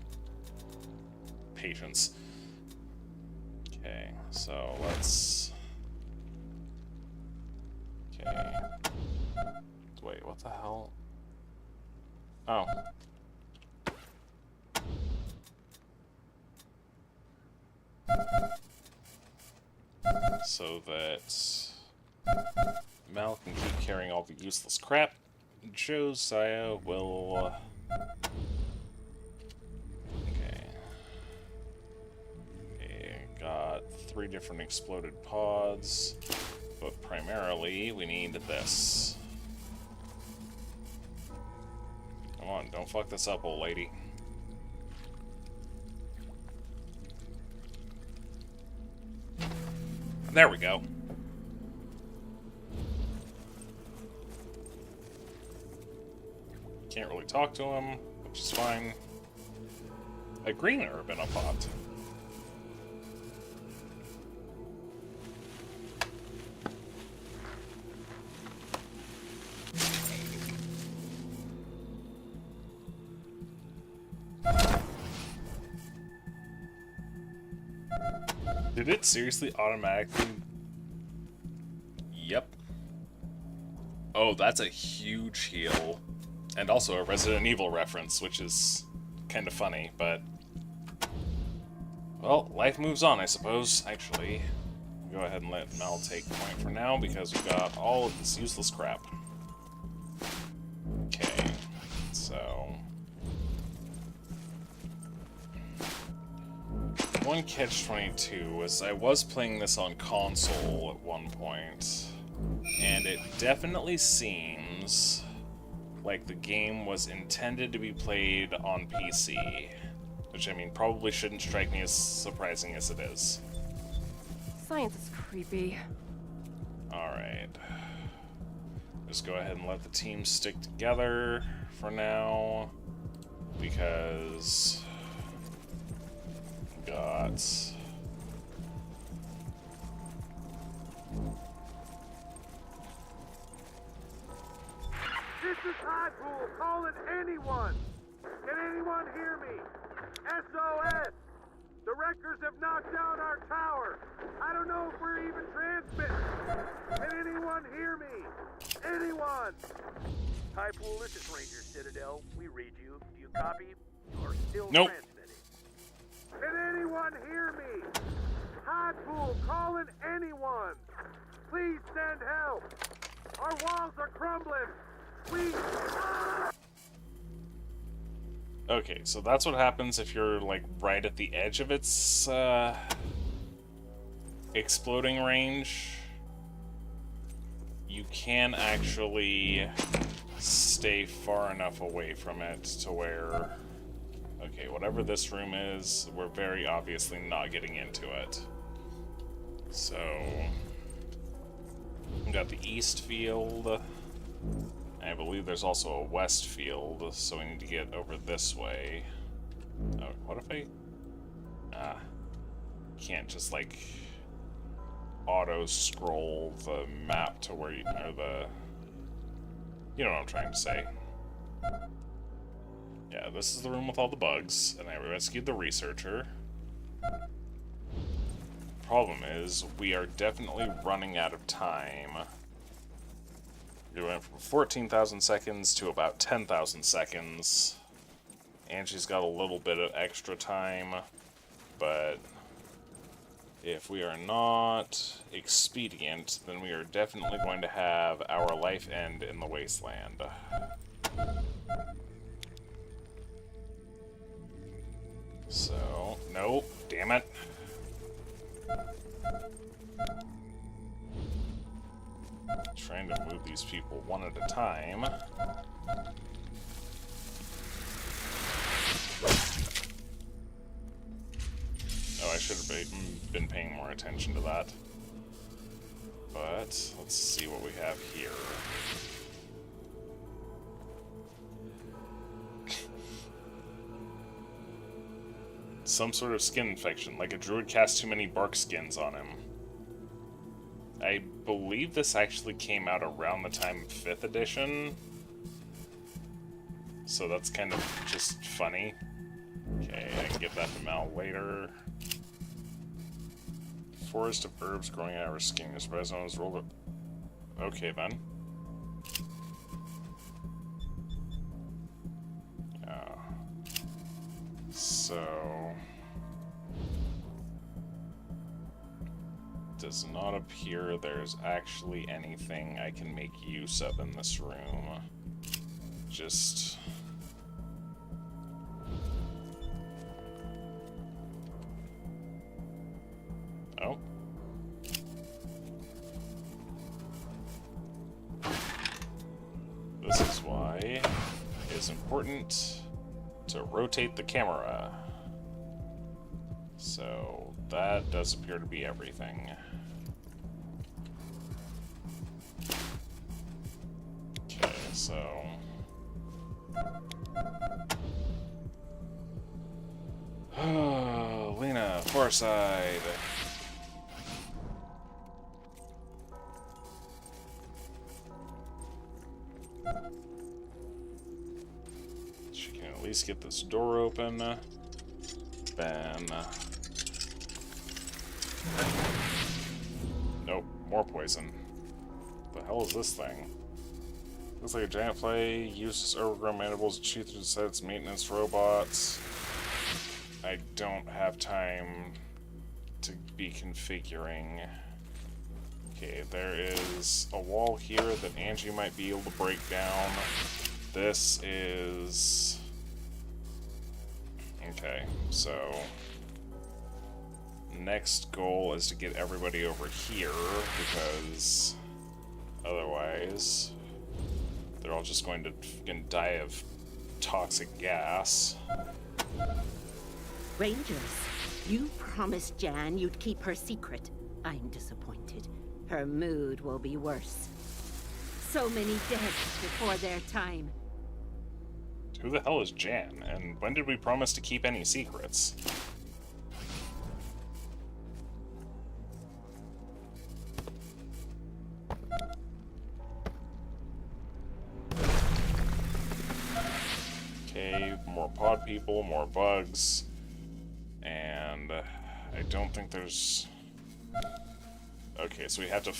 patience. Okay, so let's... Okay. Wait, what the hell? Oh. So that Mal can keep carrying all the useless crap, Josiah will... Okay. Got 3 different exploded pods, but primarily we need this. Come on, don't fuck this up, old lady. There we go. Can't really talk to him, which is fine. A green herb in a pot. Did it seriously automatically... Yep. Oh, that's a huge heal. And also a Resident Evil reference, which is kind of funny, but... Well, life moves on, I suppose. Actually, go ahead and let Mel take point for now, because we've got all of this useless crap. Okay, so... One catch-22 was I was playing this on console at one point, and it definitely seems like the game was intended to be played on PC, which, I mean, probably shouldn't strike me as surprising as it is. Science is creepy. Alright. Just go ahead and let the team stick together for now, because... got... This is Hardpool calling anyone! Can anyone hear me? SOS! The wreckers have knocked down our tower! I don't know if we're even transmitting! Can anyone hear me? Anyone! Hardpool, this is Ranger Citadel. We read you. Do you copy? You are still Nope. transmitting. Can anyone hear me? Hardpool calling anyone! Please send help! Our walls are crumbling! Please! Okay, so that's what happens if you're, like, right at the edge of its, exploding range. You can actually stay far enough away from it to where... Okay, whatever this room is, we're very obviously not getting into it. So... we got the east field. I believe there's also a west field, so we need to get over this way. Oh, what if I... can't just, like, auto-scroll the map to where you... or the... You know what I'm trying to say. Yeah, this is the room with all the bugs, and I rescued the researcher. Problem is, we are definitely running out of time. We went from 14,000 seconds to about 10,000 seconds. And she's got a little bit of extra time, but if we are not expedient, then we are definitely going to have our life end in the Wasteland. So, nope, damn it. Trying to move these people one at a time. Oh, I should have been paying more attention to that. But, let's see what we have here. Some sort of skin infection, like a druid cast too many bark skins on him. I believe this actually came out around the time of 5th edition. So that's kind of just funny. Okay, I can give that to Mal later. Forest of herbs growing out of our skin. Your surprise zone is rolled up. Okay, then. So... does not appear there's actually anything I can make use of in this room. Just... oh. This is why it is important to rotate the camera. So that does appear to be everything. Okay, so... Lena, far side. She can at least get this door open. Then... nope, more poison. What the hell is this thing? Looks like a giant fly uses overgrown mandibles to chew through the side of its maintenance robots. I don't have time to be configuring. Okay, there is a wall here that Angie might be able to break down. This is... okay, so... next goal is to get everybody over here, because otherwise they're all just going to die of toxic gas. Rangers, you promised Jan you'd keep her secret. I'm disappointed. Her mood will be worse. So many dead before their time. Who the hell is Jan, and when did we promise to keep any secrets? Okay, more pod people, more bugs, and I don't think there's... okay, so we have to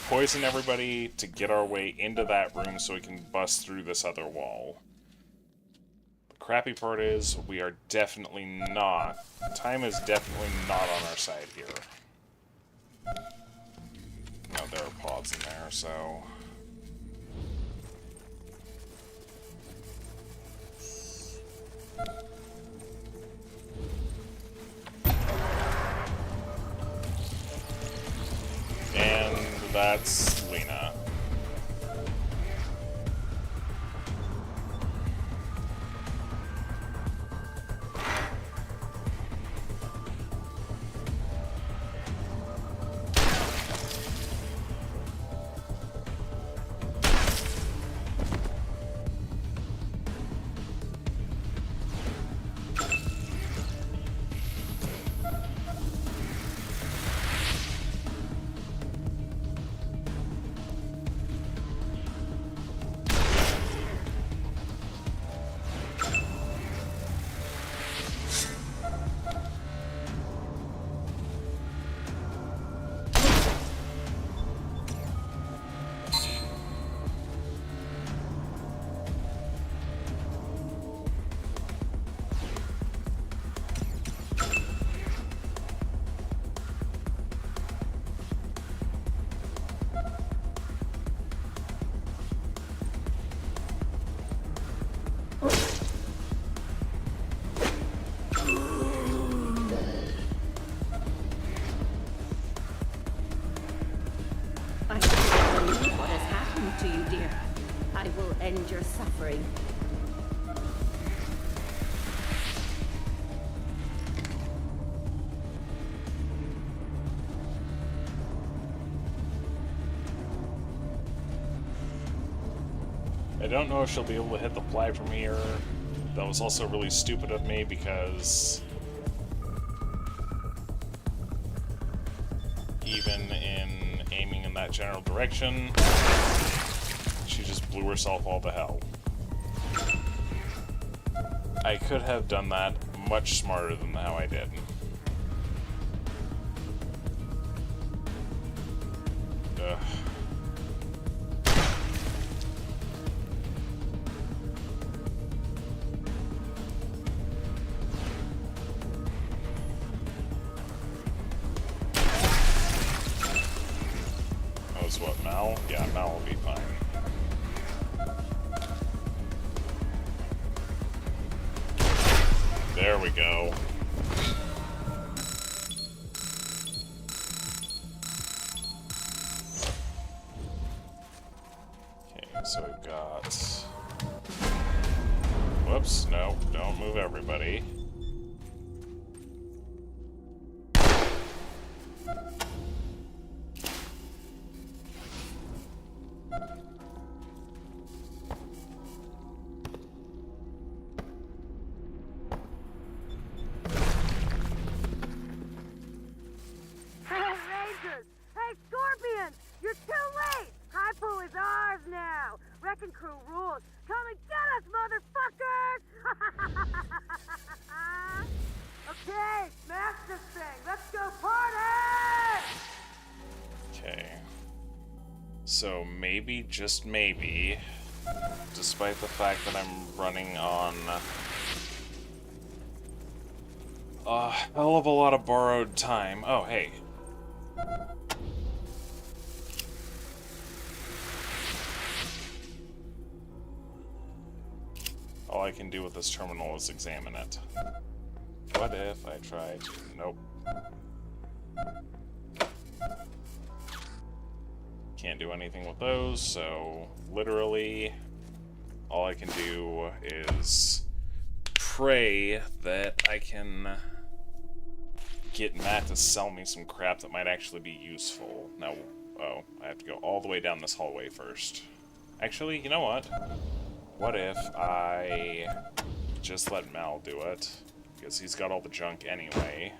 poison everybody to get our way into that room so we can bust through this other wall. The crappy part is we are definitely not... time is definitely not on our side here. No, there are pods in there, so... and that's Lena. to you, dear. I will end your suffering. I don't know if she'll be able to hit the fly from here. That was also really stupid of me because even in aiming in that general direction, she just blew herself all to hell. I could have done that much smarter than how I did. Ugh. What, Mal? Yeah, Mal will be fine. There we go. Okay, so we've got... Whoops, no, don't move everybody. Crew rules. Come and get us, motherfuckers! Okay, smash this thing. Let's go party! Okay. So maybe, just maybe, despite the fact that I'm running on a hell of a lot of borrowed time. Oh, hey. All I can do with this terminal is examine it. What if I tried to... Nope. Can't do anything with those, so literally all I can do is pray that I can get Matt to sell me some crap that might actually be useful. Now, oh, I have to go all the way down this hallway first. Actually, you know what? What if I just let Mal do it? Because he's got all the junk anyway.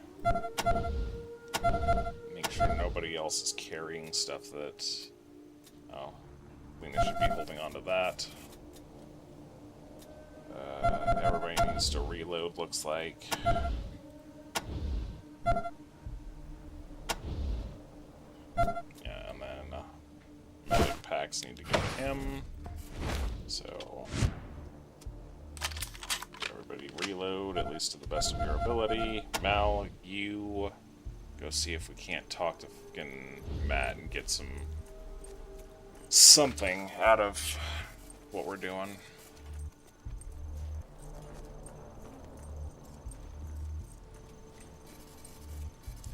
Make sure nobody else is carrying stuff that... Oh, Lena should be holding on to that. Everybody needs to reload, looks like. Yeah, and then medic packs need to go to him. So, everybody reload, at least to the best of your ability. Mal, you go see if we can't talk to fucking Matt and get something out of what we're doing.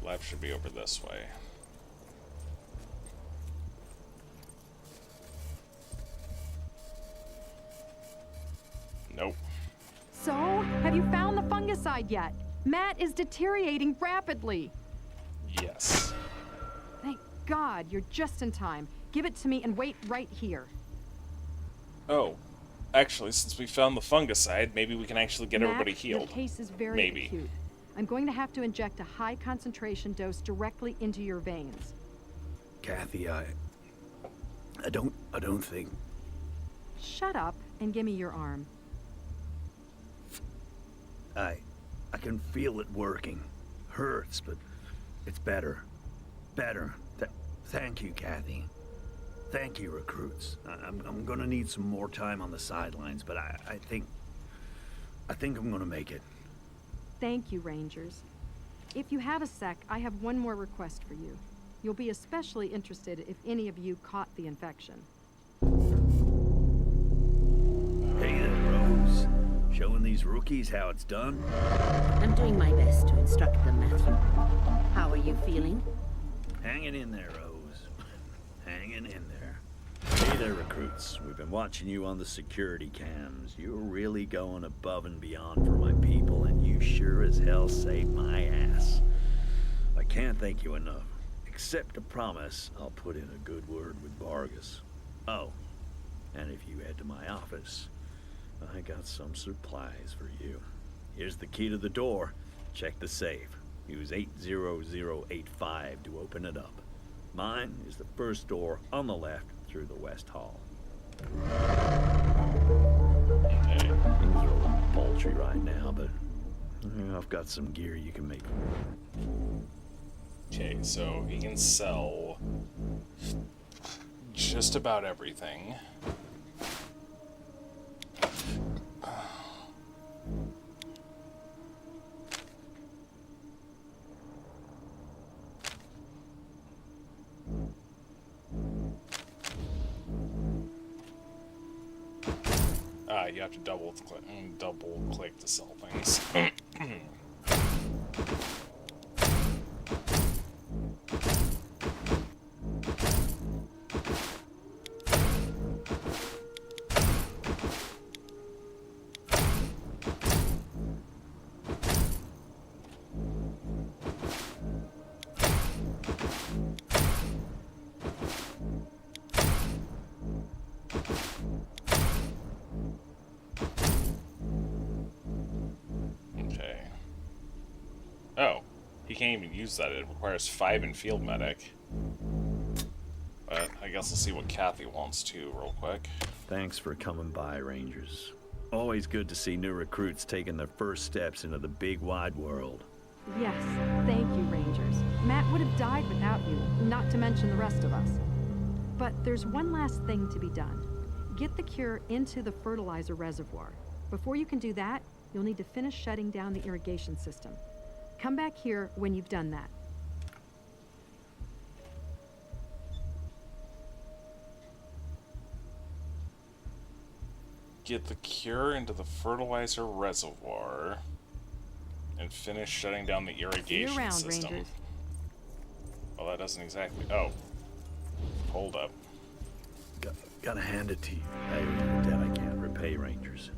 Lab should be over this way. Nope. So, have you found the fungicide yet? Matt is deteriorating rapidly. Yes. Thank God, you're just in time. Give it to me and wait right here. Oh, actually, since we found the fungicide, maybe we can actually get everybody healed. Your case is very acute. I'm going to have to inject a high concentration dose directly into your veins. Kathy, I don't think... Shut up and give me your arm. I can feel it working. Hurts, but it's better. Better. Thank you, Kathy. Thank you, recruits. I'm gonna need some more time on the sidelines, but I think I'm gonna make it. Thank you, Rangers. If you have a sec, I have one more request for you. You'll be especially interested if any of you caught the infection. Hey there, Rose. Showing these rookies how it's done? I'm doing my best to instruct them, Matthew. How are you feeling? Hanging in there, Rose. Hanging in there. Hey there, recruits. We've been watching you on the security cams. You're really going above and beyond for my people, and you sure as hell saved my ass. I can't thank you enough. Except to promise I'll put in a good word with Vargas. Oh, and if you head to my office, I got some supplies for you. Here's the key to the door. Check the safe. Use 80085 to open it up. Mine is the first door on the left through the West Hall. Okay. Things are a little paltry right now, but I've got some gear you can make. Okay, so he can sell just about everything. You have to double click to sell things. Oh, he can't even use that. It requires 5 in field medic. But I guess I'll see what Kathy wants to real quick. Thanks for coming by, Rangers. Always good to see new recruits taking their first steps into the big wide world. Yes, thank you, Rangers. Matt would have died without you, not to mention the rest of us. But there's one last thing to be done. Get the cure into the fertilizer reservoir. Before you can do that, you'll need to finish shutting down the irrigation system. Come back here when you've done that. Get the cure into the fertilizer reservoir and finish shutting down the irrigation around, system. Rangers. Well, that doesn't exactly... Oh. Hold up. Gotta hand it to you. I owe you a debt I can't repay, Rangers.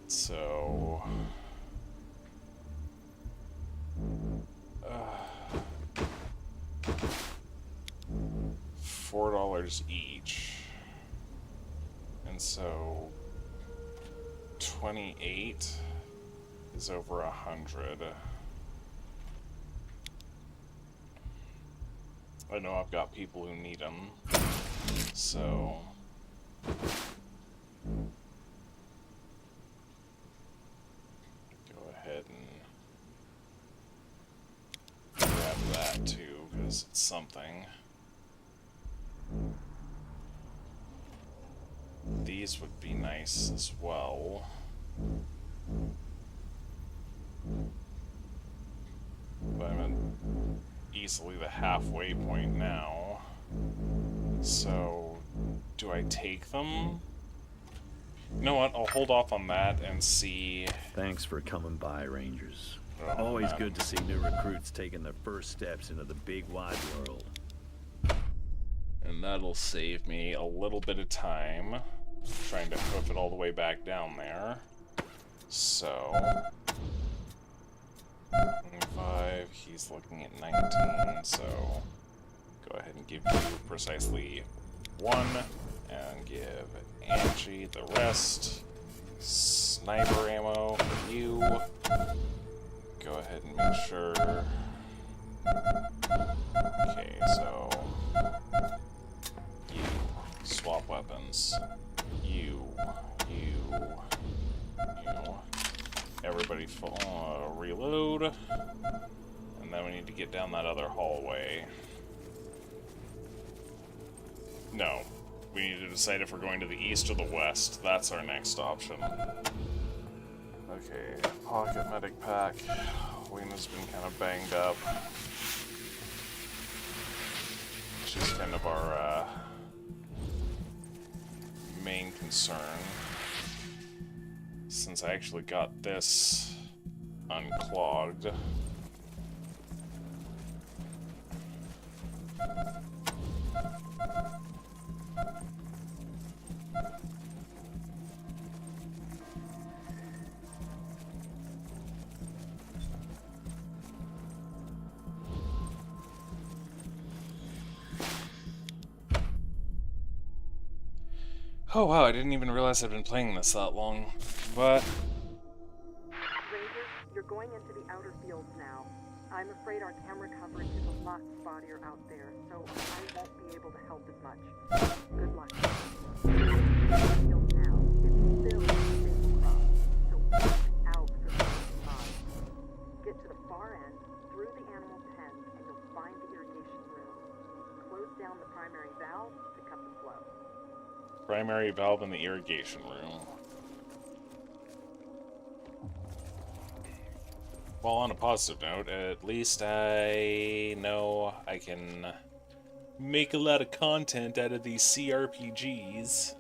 So... $4 each. And so... 28 is over 100. I know I've got people who need them, so... Go ahead and grab that too, because it's something. These would be nice as well. But I'm at easily the halfway point now. So, do I take them? You know what? I'll hold off on that and see. Thanks for coming by, Rangers. Oh, Always man. good to see new recruits taking their first steps into the big wide world. And that'll save me a little bit of time trying to hoof it all the way back down there. So... 5, he's looking at 19, so go ahead and give you precisely 1, and give Angie the rest. Sniper ammo for you. Go ahead and make sure. Okay, so you swap weapons. You. Everybody reload. And then we need to get down that other hallway. No. We need to decide if we're going to the east or the west. That's our next option. Okay, pocket medic pack. Lena's been kind of banged up. She's kind of our main concern. Since I actually got this unclogged. Oh wow, I didn't even realize I'd been playing this that long. But Rangers, you're going into the outer fields now. I'm afraid our camera coverage is a lot spottier out there, so I won't be able to help as much. Good luck. Field now. It's still a big crop, so watch out for the spots. Get to the far end, through the animal pen, and you'll find the irrigation room. Close down the primary valve to cut the flow. primary valve in the irrigation room. Well, on a positive note, at least I know I can make a lot of content out of these CRPGs.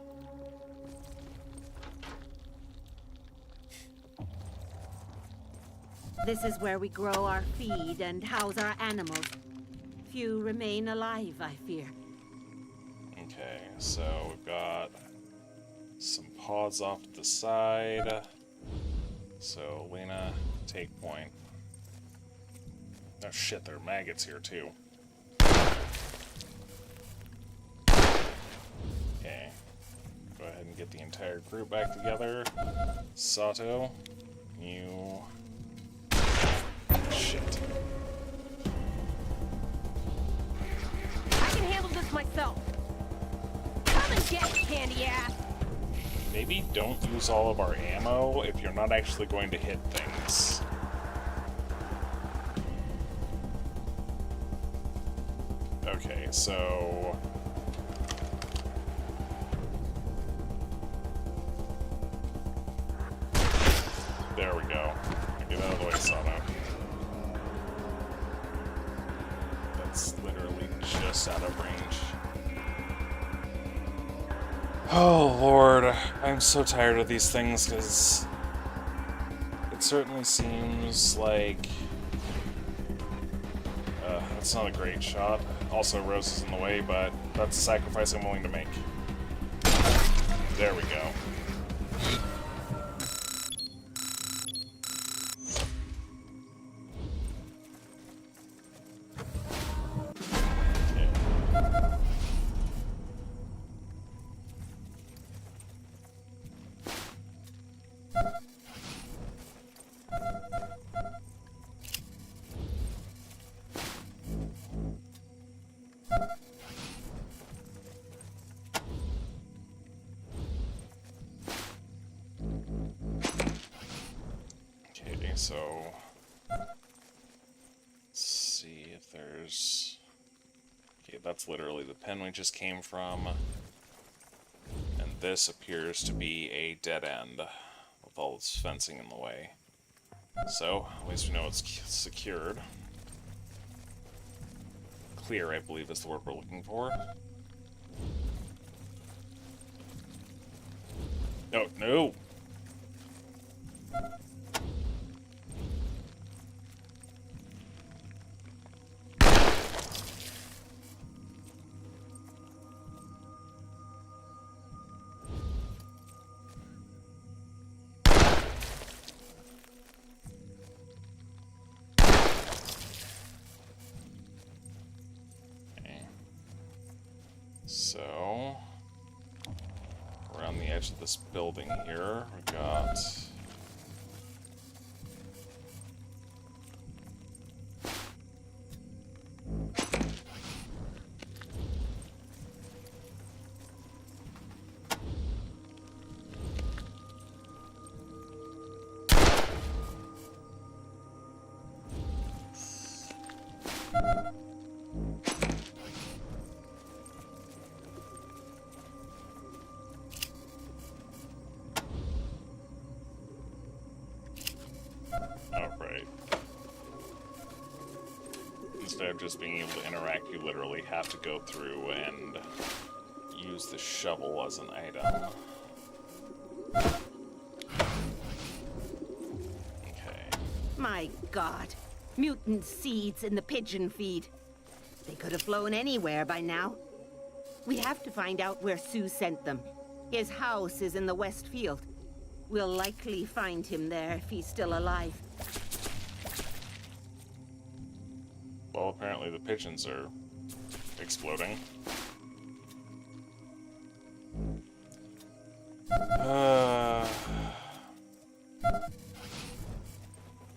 This is where we grow our feed and house our animals. Few remain alive, I fear. Okay, so we've got some pods off to the side. So, Lena, take point. Oh shit, there are maggots here too. Okay. Go ahead and get the entire group back together. Sato, you... Shit. I can handle this myself. Come and get it, candy ass. Maybe don't use all of our ammo if you're not actually going to hit things. Okay, so... There we go. Get out of the way, Sato. That's literally just out of range. Oh, Lord. I'm so tired of these things, because it certainly seems like... that's not a great shot. Also, Rose is in the way, but that's a sacrifice I'm willing to make. There we go. So, let's see if there's... Okay, that's literally the pen we just came from. And this appears to be a dead end, with all this fencing in the way. So, at least we know it's secured. Clear, I believe, is the word we're looking for. No, no! So, around the edge of this building here, we've got... Alright. Instead of just being able to interact, you literally have to go through and use the shovel as an item. Okay. My God. Mutant seeds in the pigeon feed. They could have flown anywhere by now. We have to find out where Sue sent them. His house is in the West Field. We'll likely find him there if he's still alive. Well, apparently the pigeons are exploding.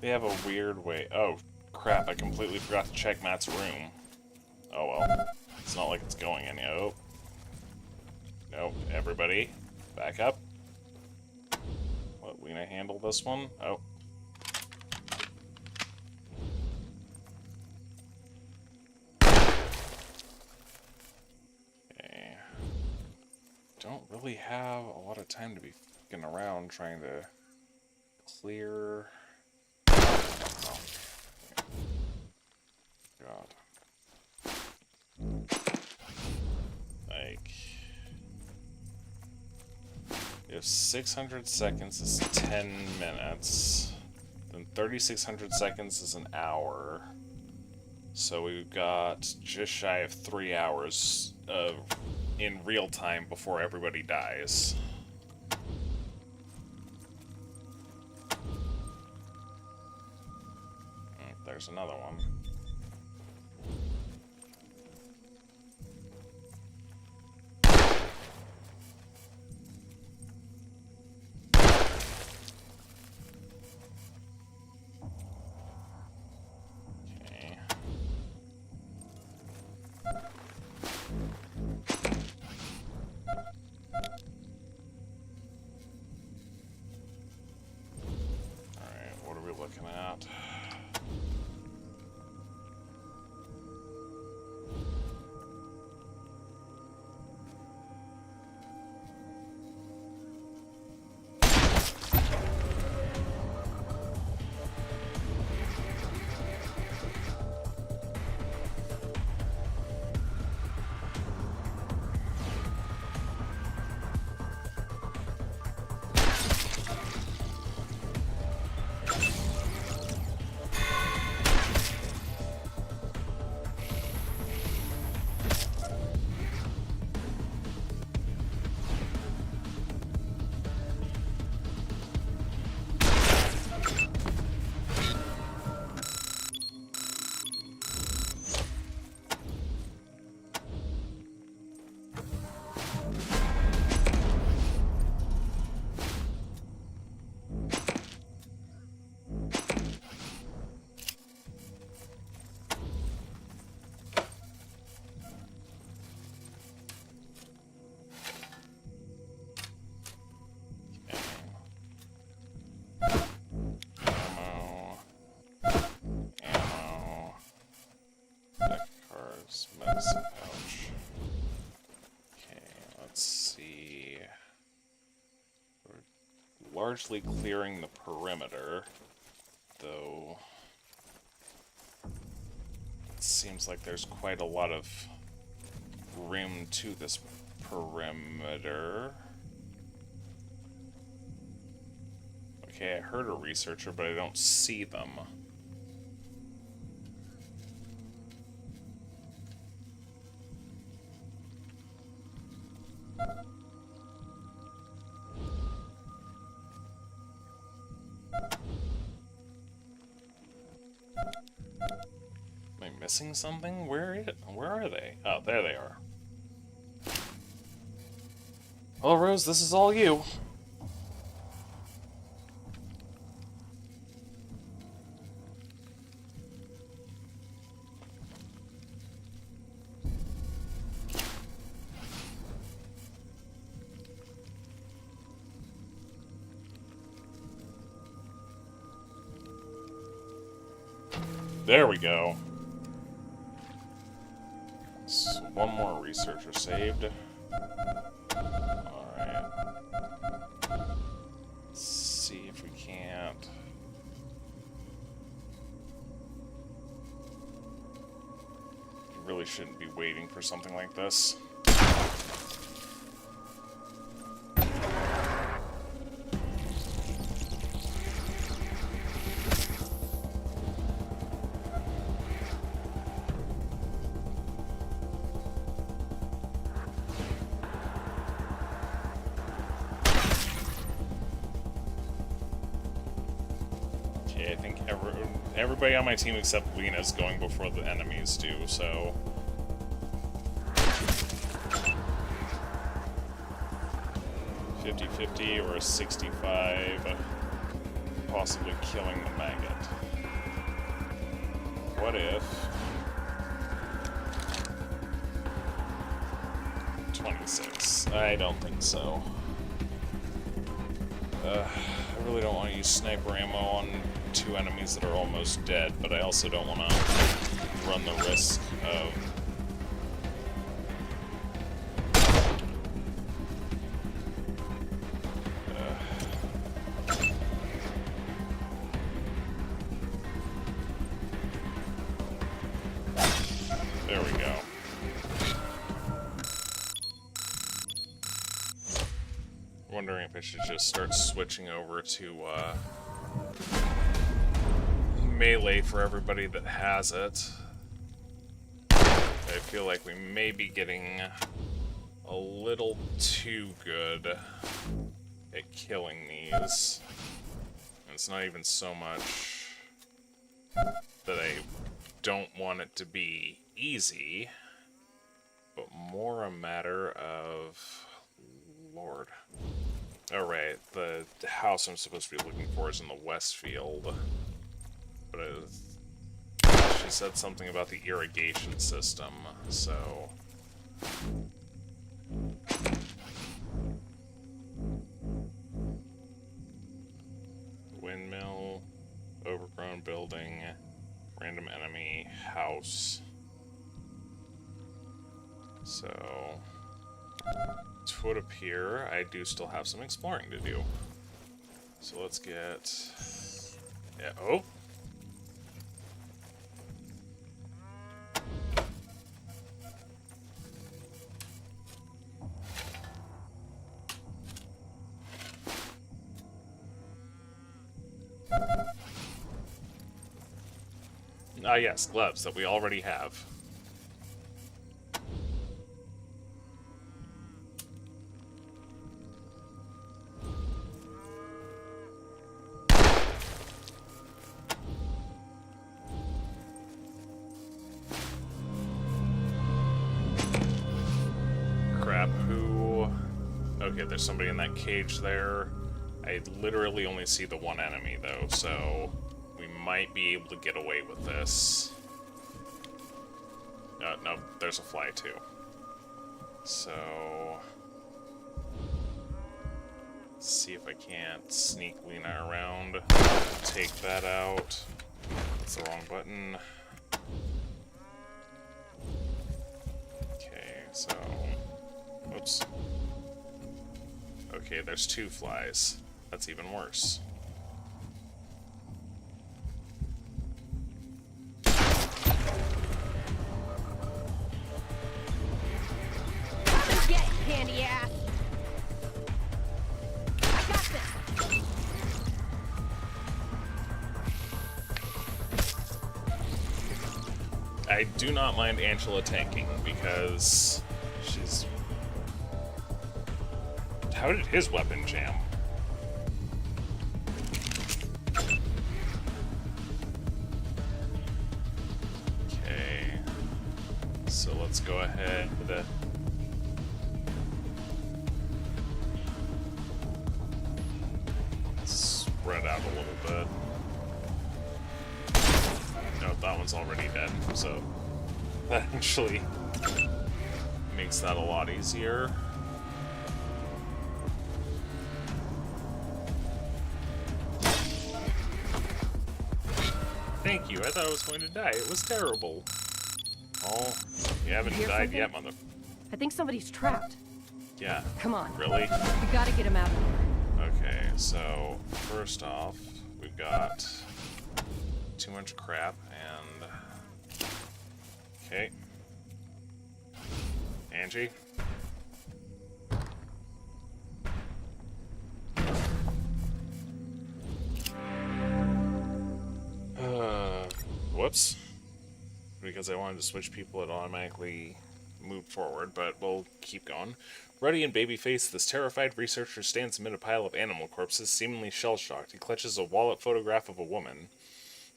They have a weird way. Oh, crap, I completely forgot to check Matt's room. Oh well. It's not like it's going in. Oh. Nope, everybody, back up. Let Lena handle this one. Oh. Okay. Don't really have a lot of time to be fucking around trying to clear. Oh. God. Like. If 600 seconds is 10 minutes, then 3,600 seconds is an hour. So we've got just shy of 3 hours of in real time before everybody dies. There's another one. Looking at. Medicine pouch. Okay, let's see. We're largely clearing the perimeter, though it seems like there's quite a lot of rim to this perimeter. Okay, I heard a researcher, but I don't see them. Missing something? Where are they? Oh, there they are. Well, Rose, this is all you. There we go. So one more researcher saved. Alright. Let's see if we can't. You really shouldn't be waiting for something like this. I think everybody on my team except Lena is going before the enemies do, so... 50-50 or a 65, possibly killing the maggot. What if 26? I don't think so. I really don't want to use sniper ammo on 2 enemies that are almost dead, but I also don't want to run the risk of there we go. Wondering if I should just start switching over to melee for everybody that has it. I feel like we may be getting a little too good at killing these. And it's not even so much that I don't want it to be easy, but more a matter of... Lord. Alright, the house I'm supposed to be looking for is in the Westfield. But she said something about the irrigation system, so... Windmill, overgrown building, random enemy, house. So... it would appear I do still have some exploring to do. So let's get... yeah, oh! Ah yes, gloves that we already have. Crap, who... okay, there's somebody in that cage there. I literally only see the one enemy though, so... we might be able to get away with this. No, there's a fly too. So... let's see if I can't sneak Lena around. Take that out. That's the wrong button. Okay, so... whoops. Okay, there's 2 flies. That's even worse. Get candy ass. I got this. I do not mind Angela tanking because she's... how did his weapon jam? Okay. So let's go ahead. Spread out a little bit. No, that one's already dead, so that actually makes that a lot easier. Thank you, I thought I was going to die. It was terrible. Oh, you haven't Hear died something? yet, mother... I think somebody's trapped. yeah. Come on. Really? We gotta get him out of here. Okay, so first off, we've got too much crap and... okay. Angie? Whoops. Because I wanted to switch people, it automatically moved forward, but we'll keep going. Ruddy and baby-faced, this terrified researcher stands amid a pile of animal corpses, seemingly shell-shocked. He clutches a wallet photograph of a woman.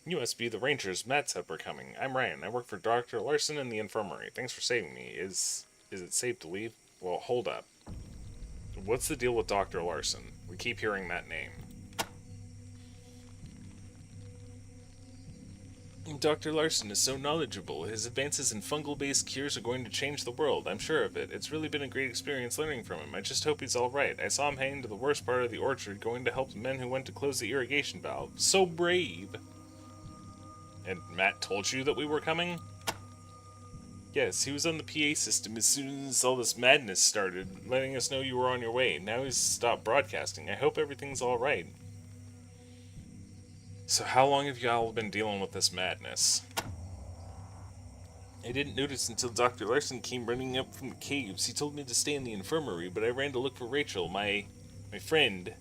USB, the Rangers, Matt said we're coming. I'm Ryan. I work for Dr. Larson in the infirmary. Thanks for saving me. Is it safe to leave? Well, hold up. What's the deal with Dr. Larson? We keep hearing that name. Dr. Larson is so knowledgeable. His advances in fungal-based cures are going to change the world. I'm sure of it. It's really been a great experience learning from him. I just hope he's alright. I saw him heading to the worst part of the orchard, going to help the men who went to close the irrigation valve. So brave! And Matt told you that we were coming? Yes, he was on the PA system as soon as all this madness started, letting us know you were on your way. Now he's stopped broadcasting. I hope everything's alright. So how long have y'all been dealing with this madness? I didn't notice until Dr. Larson came running up from the caves. He told me to stay in the infirmary, but I ran to look for Rachel, my friend.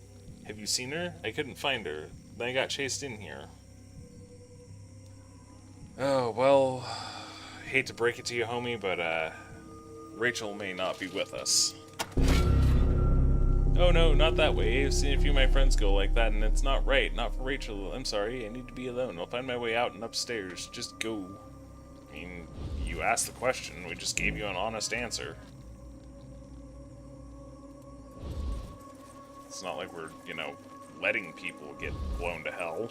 Have you seen her? I couldn't find her. Then I got chased in here. Oh, well, hate to break it to you, homie, but Rachel may not be with us. Oh no, not that way. I've seen a few of my friends go like that, and it's not right. Not for Rachel. I'm sorry, I need to be alone. I'll find my way out and upstairs. Just go. I mean, you asked the question. We just gave you an honest answer. It's not like we're, you know, letting people get blown to hell.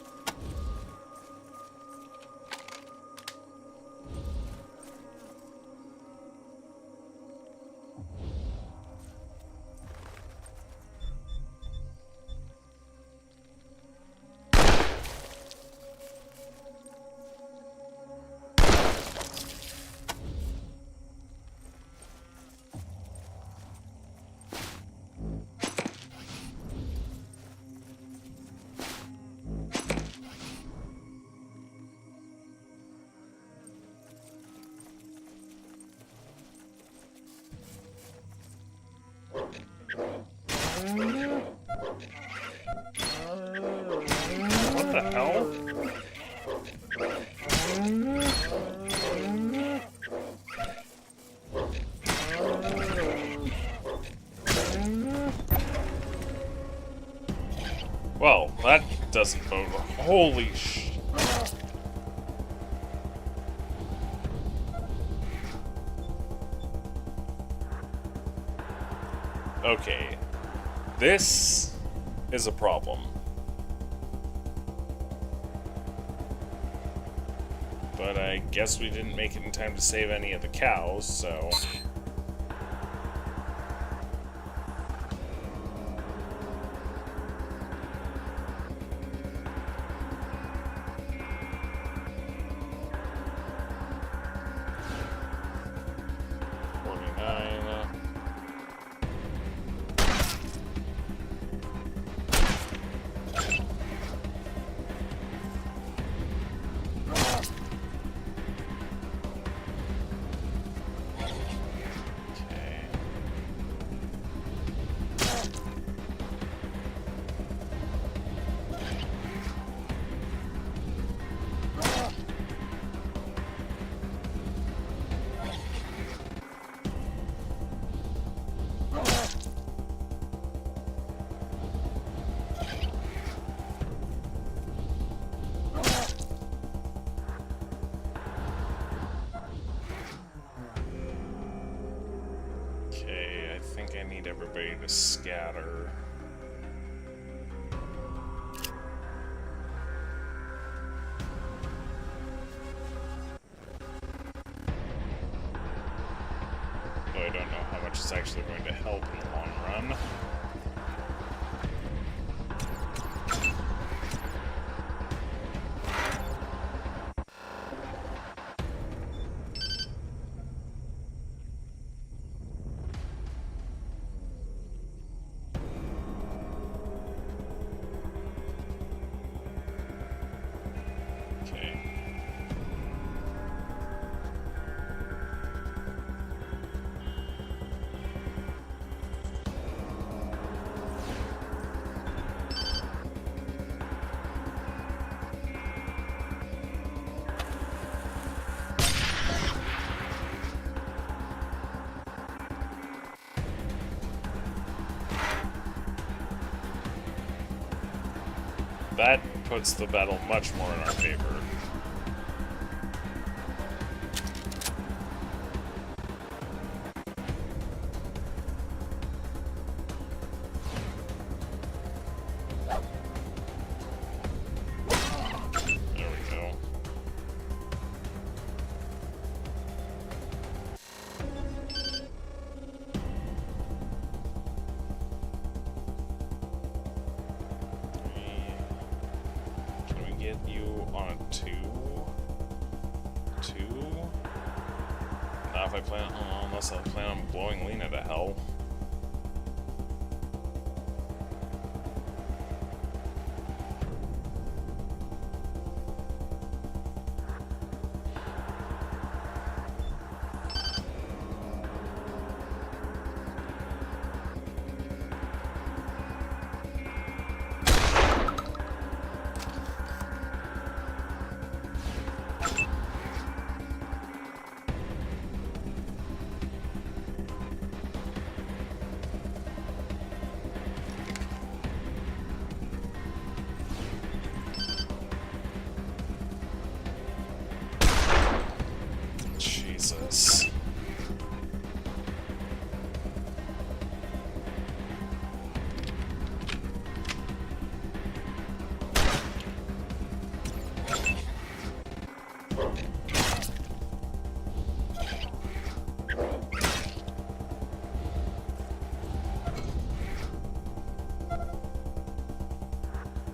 What the hell? Well, that doesn't bode well. Holy sh... Okay. This is a problem. But I guess we didn't make it in time to save any of the cows, so... I think I need everybody to scatter. Though I don't know how much it's actually going to help in the long run. That puts the battle much more in our favor. get you on a 2. 2? Not if I plan, unless I plan on blowing Lena to hell. Jesus.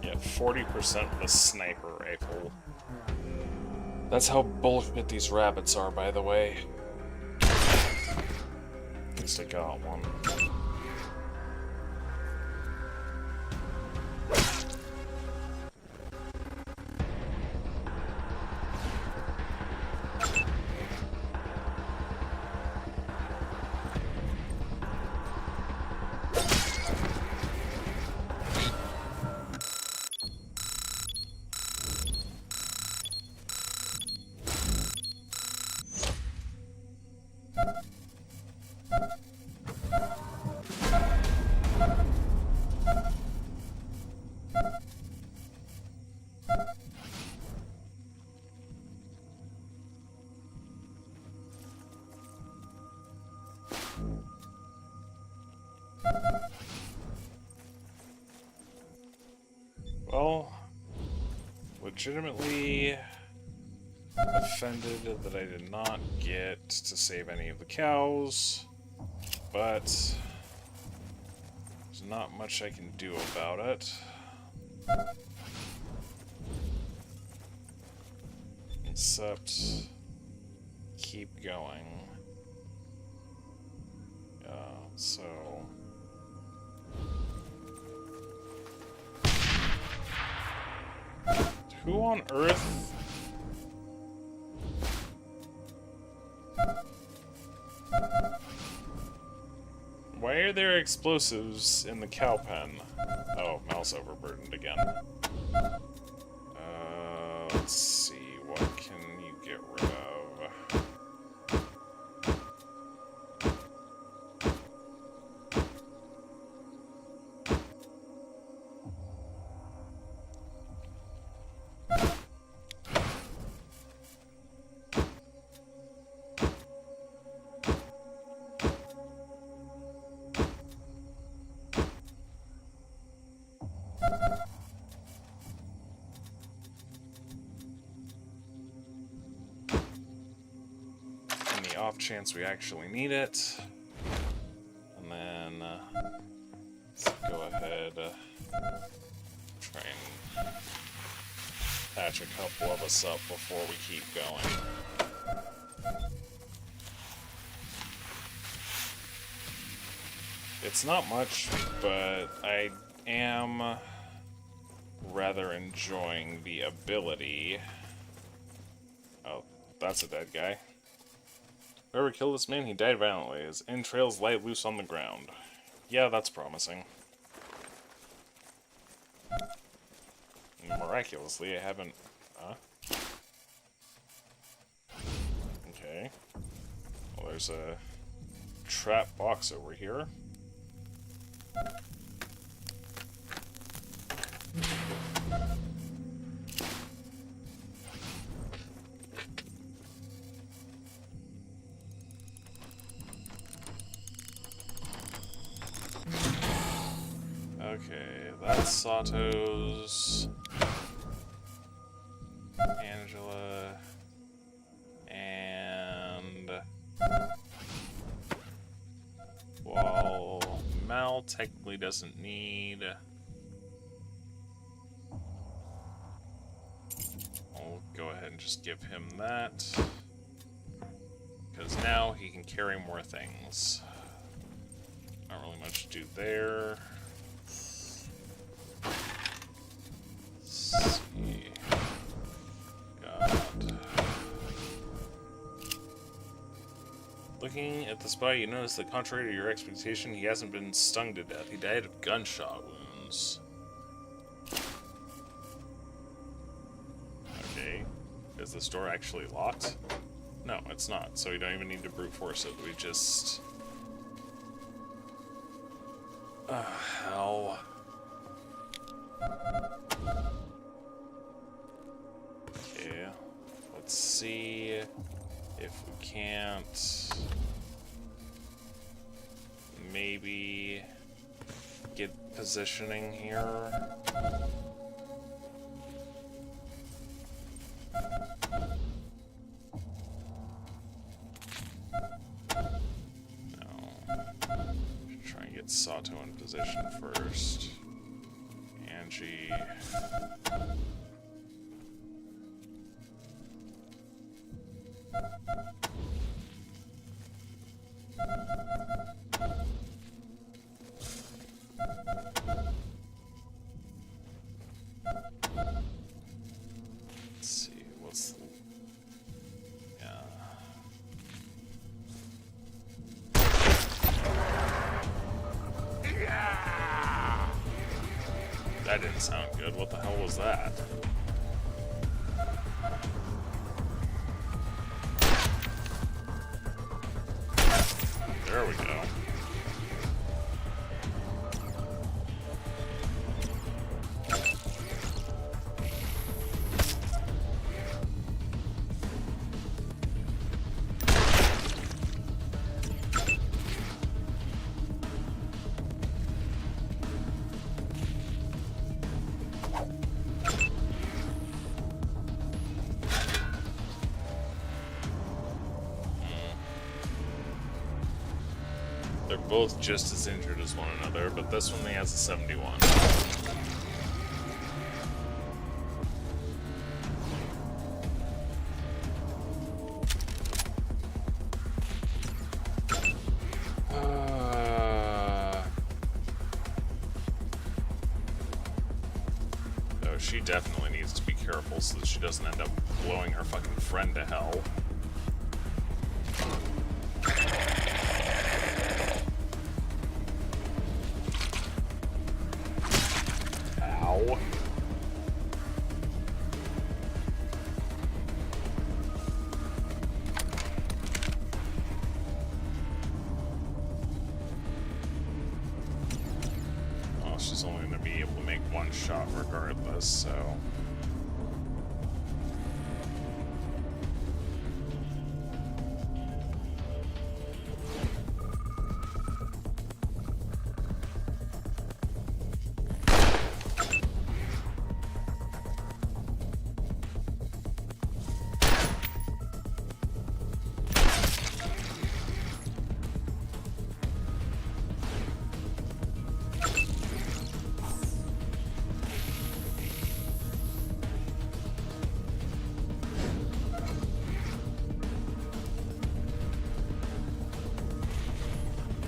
Yeah, 40% with a sniper rifle. That's how bullshit these rabbits are, by the way. At least I got one. Well, legitimately offended that I did not get to save any of the cows, but there's not much I can do about it. Except keep going. So... Who on earth? Why are there explosives in the cow pen? Oh, mouse overburdened again. Let's see, what can you get rid of? Off chance we actually need it, and then let's go ahead, try and patch a couple of us up before we keep going. It's not much, but I am rather enjoying the ability. Oh, that's a dead guy. Whoever killed this man, he died violently. His entrails lie loose on the ground. Yeah, that's promising. Miraculously, I haven't... Huh? Okay. Well, there's a trap box over here. Okay, that's Sato's, Angela, and while Mal technically doesn't need go ahead and just give him that. Because now he can carry more things. Not really much to do there. Let's see. God. Looking at this body, you notice that contrary to your expectation, he hasn't been stung to death. He died of gunshot wounds. Okay. Is this door actually locked? No, it's not, so we don't even need to brute force it. We just... hell. Okay, let's see if we can't maybe get positioning here. Sato in position first. Angie. Let's see, what's the... That didn't sound good. What the hell was that? There we go. They're both just as injured as one another, but this one only has a 71. Oh, she definitely needs to be careful so that she doesn't end up blowing her fucking friend to hell. She's only going to be able to make one shot regardless, so...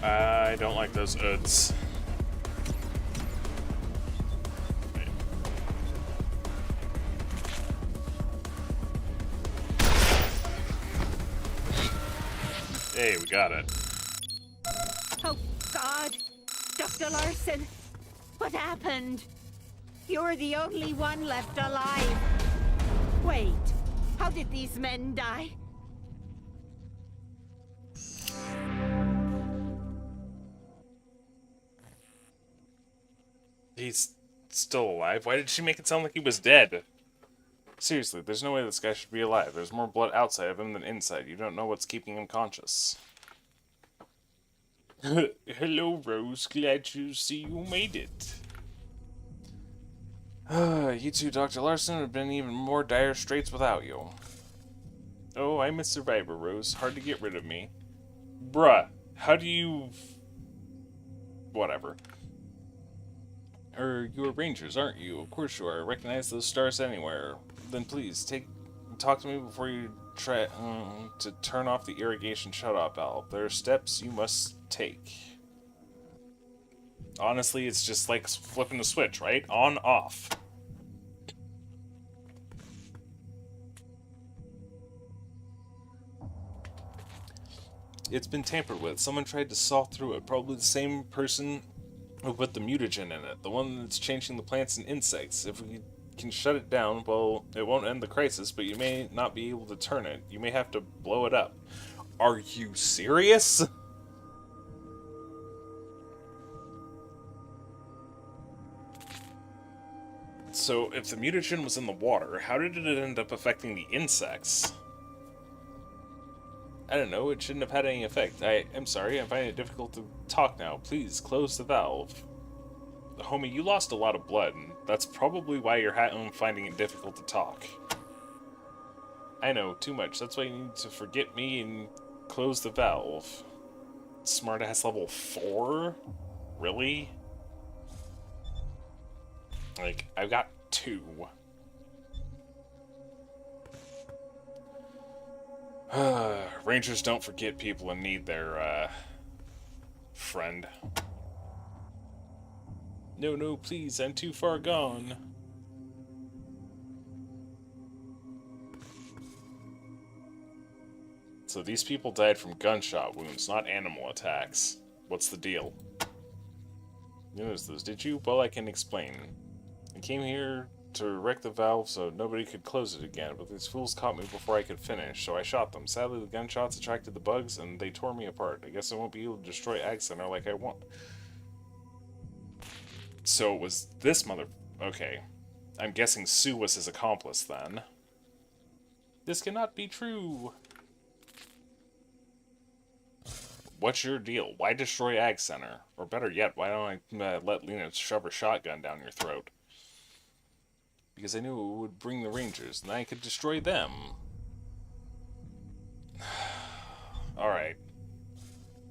I don't like those UDs. Hey, we got it. Oh, God! Dr. Larson! What happened? You're the only one left alive. Wait, how did these men die? He's still alive? Why did she make it sound like he was dead? Seriously, there's no way this guy should be alive. There's more blood outside of him than inside. You don't know what's keeping him conscious. Hello, Rose. Glad to see you made it. You two, Dr. Larson, have been even more dire straits without you. Oh, I'm a survivor, Rose. Hard to get rid of me. Bruh, how do you... Whatever. You're rangers, aren't you? Of course you are. Recognize those stars anywhere. Then please, take Talk to me before you try to turn off the irrigation shutoff valve. There are steps you must take. Honestly, it's just like flipping the switch, right? On, off. It's been tampered with. Someone tried to saw through it. Probably the same person who put the mutagen in it. The one that's changing the plants and insects. If we can shut it down, well, it won't end the crisis, but you may not be able to turn it. You may have to blow it up. Are you serious? So, if the mutagen was in the water, how did it end up affecting the insects? I don't know, it shouldn't have had any effect. I'm sorry, I'm finding it difficult to talk now. Please, close the valve. Homie, you lost a lot of blood, and that's probably why you're finding it difficult to talk. I know, too much. That's why you need to forget me and close the valve. Smartass level 4? Really? Like, I've got 2. Rangers don't forget people in need their, friend. No, no, please, I'm too far gone. So these people died from gunshot wounds, not animal attacks. What's the deal? You noticed those, did you? Well, I can explain. I came here to wreck the valve so nobody could close it again, but these fools caught me before I could finish, so I shot them. Sadly, the gunshots attracted the bugs, and they tore me apart. I guess I won't be able to destroy Ag Center like I want. So it was this mother... Okay. I'm guessing Sue was his accomplice, then. This cannot be true. What's your deal? Why destroy Ag Center? Or better yet, why don't I let Lena shove her shotgun down your throat? Because I knew it would bring the Rangers, and I could destroy them. Alright.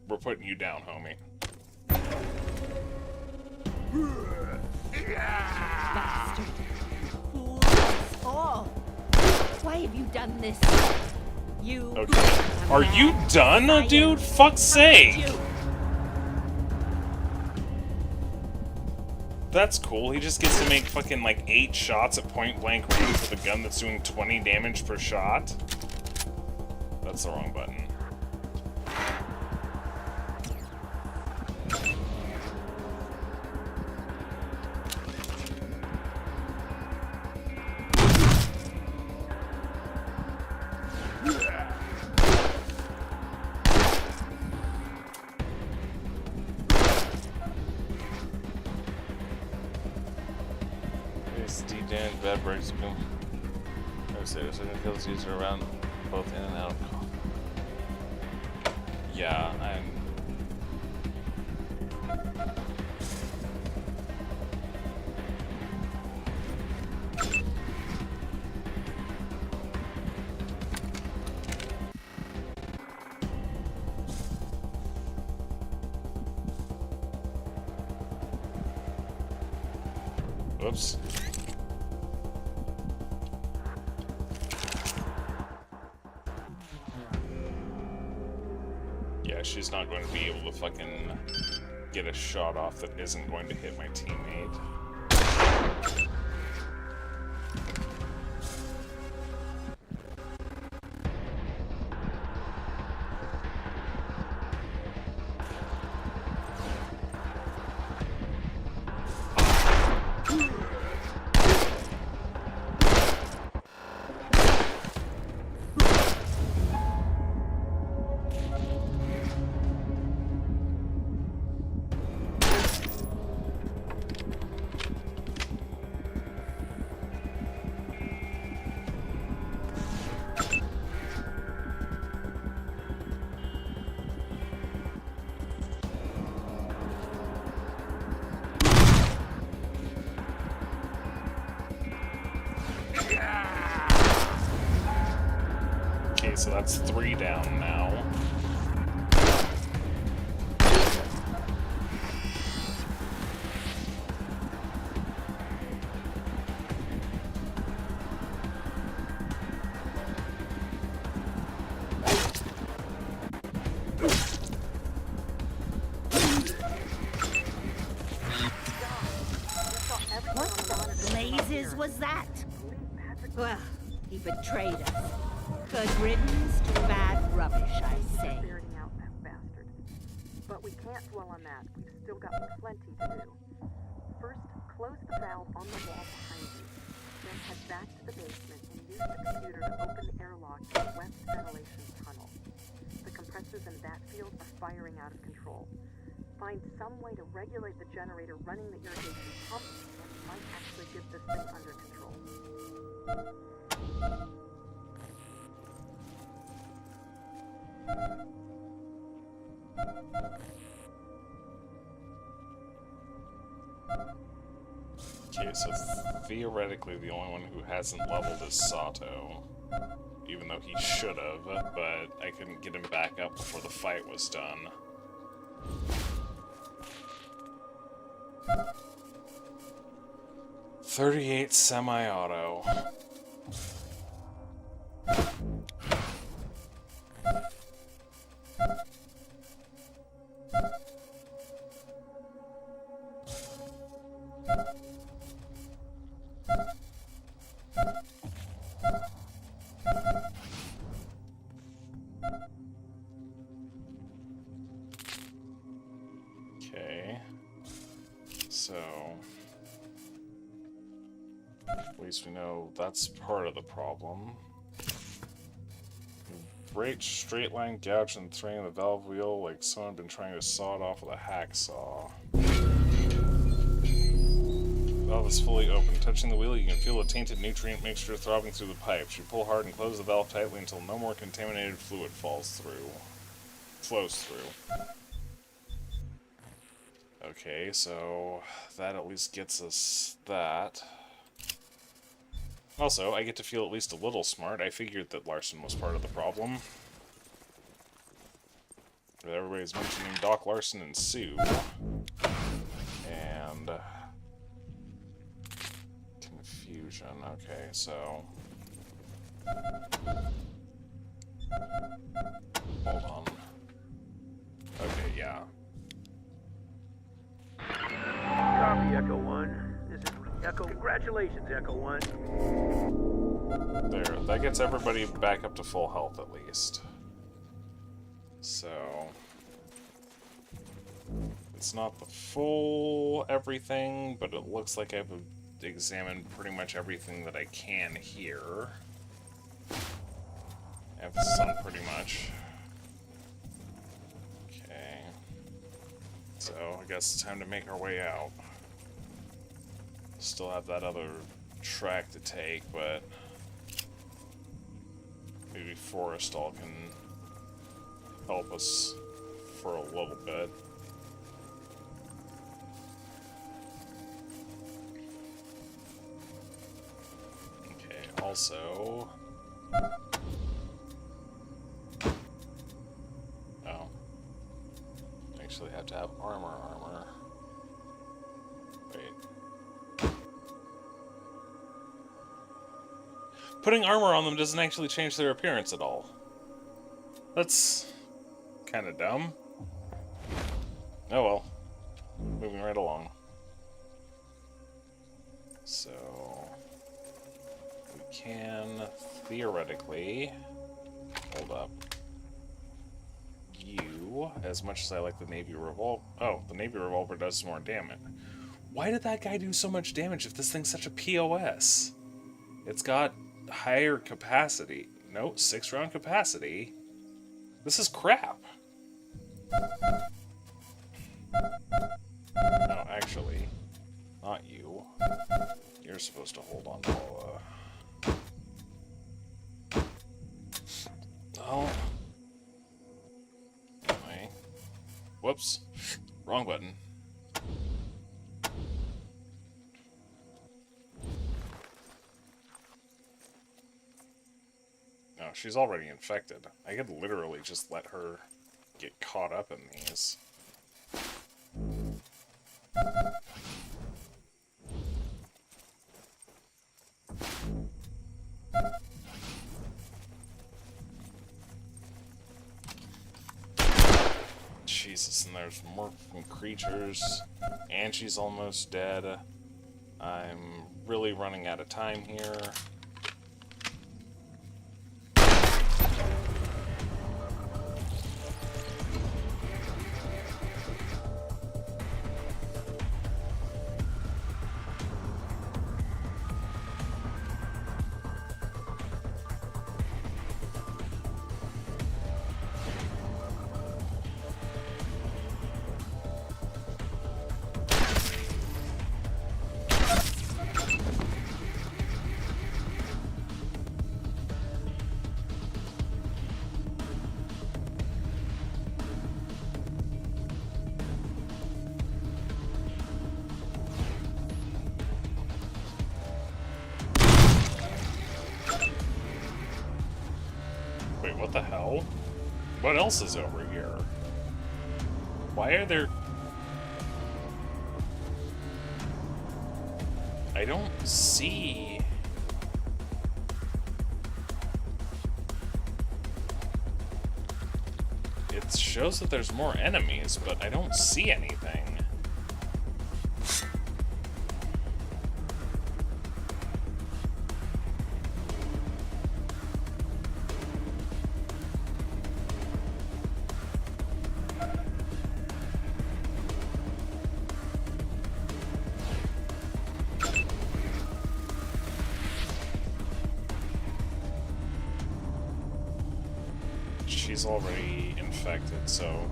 We're putting you down, homie. Bastard. All. Why have you done this? You... Okay. Are you done, dude? Fuck's sake! That's cool. He just gets to make fucking like 8 shots at point blank range with a gun that's doing 20 damage per shot. That's the wrong button. Bad breaks boom. I say this kills user around both in and out of call. Yeah, I'm... Whoops. Yeah, she's not going to be able to fucking get a shot off that isn't going to hit my teammate. Okay, so that's 3 down now. blazes was that? Well, he betrayed us. Good riddance to bad rubbish, I say. Ferreting out that bastard. But we can't dwell on that. We've still got plenty to do. First, close the valve on the wall behind you. Then head back to the basement and use the computer to open the airlock to the west ventilation tunnel. The compressors in that field are firing out of control. Find some way to regulate the generator running the irrigation pump, and you might actually get this thing under control. Okay, so theoretically the only one who hasn't leveled is Sato. Even though he should have, but I couldn't get him back up before the fight was done. .38 semi-auto. Okay, so at least we know that's part of the problem. Great straight line gouge and threading the valve wheel like someone had been trying to saw it off with a hacksaw. The valve is fully open. Touching the wheel, you can feel a tainted nutrient mixture throbbing through the pipes. You pull hard and close the valve tightly until no more contaminated fluid flows through. Okay, so that at least gets us that. Also, I get to feel at least a little smart. I figured that Larson was part of the problem. Everybody's mentioning Doc Larson and Sue. And confusion. Okay, so hold on. Okay, yeah. Copy, Echo 1. This is Echo. Congratulations, Echo 1. There, that gets everybody back up to full health at least. So it's not the full everything, but it looks like I've examined pretty much everything that I can here. I've done pretty much. Okay. So I guess it's time to make our way out. Still have that other track to take, but maybe Forrestal can help us for a little bit. Okay, also oh, actually have to have armor. Wait. Putting armor on them doesn't actually change their appearance at all. That's kind of dumb. Oh well. Moving right along. So we can theoretically hold up. You, as much as I like the Navy revolver. Oh, the Navy revolver does more damage. Why did that guy do so much damage if this thing's such a POS? It's got higher capacity. No, 6-round capacity. This is crap. No, actually, not you. You're supposed to hold on to all, oh. Anyway. Whoops. Wrong button. No, she's already infected. I could literally just let her get caught up in these. Jesus, and there's more creatures, and she's almost dead. I'm really running out of time here. Wait, what the hell? What else is over here? Why are there... I don't see... It shows that there's more enemies, but I don't see anything. She's already infected, so...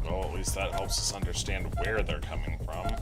Well, at least that helps us understand where they're coming from.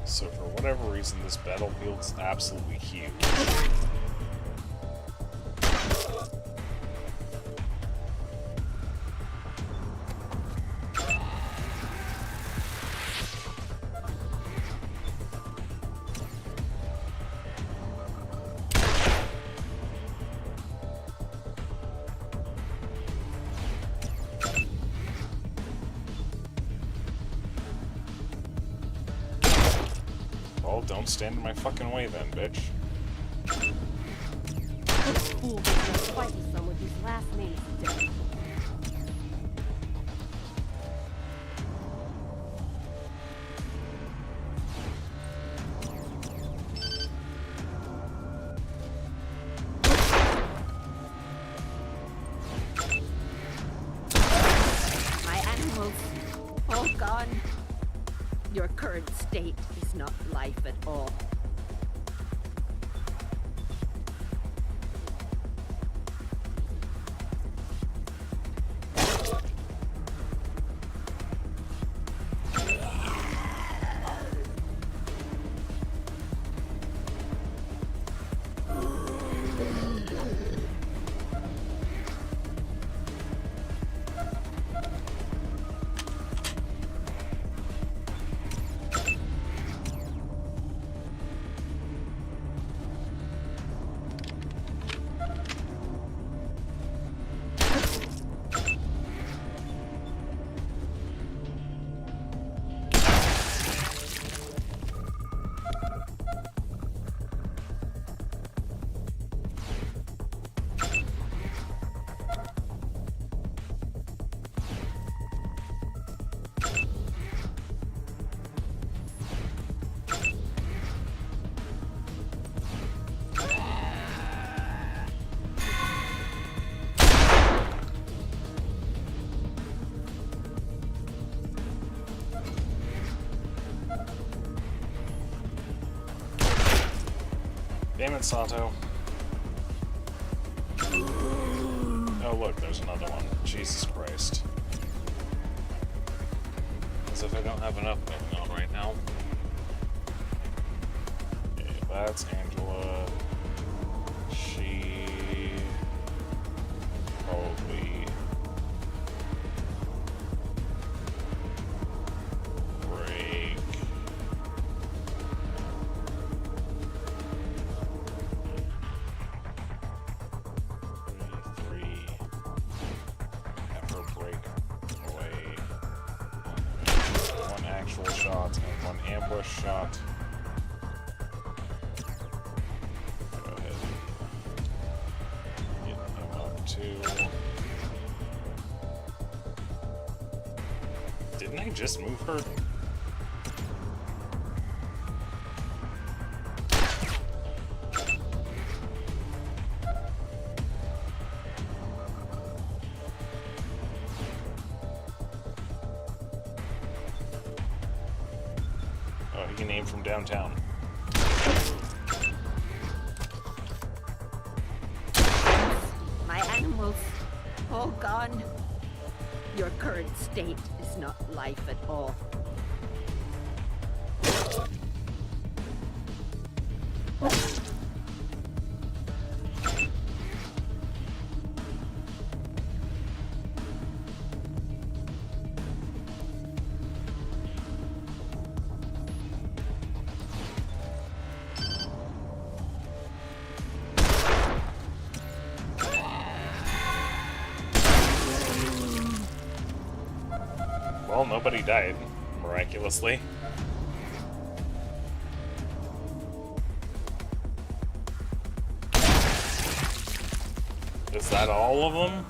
So for whatever reason, this battlefield's absolutely huge. Well, don't stand in my fucking way then, bitch. This fool was gonna fight with someone whose last name is dead. My animals, all gone. Your current state is not life at all. Damn it, Sato. Oh look, there's another one. Jesus Christ. As if I don't have enough going on right now. Okay, that's Angela. She... probably... break... 3. Have her break away. One actual shot and one ambush shot. Go ahead and get him up too. Didn't I just move her? Oh, he can aim from downtown. My animals, all gone. Your current state is not life at all. Well, nobody died, miraculously. Is that all of them?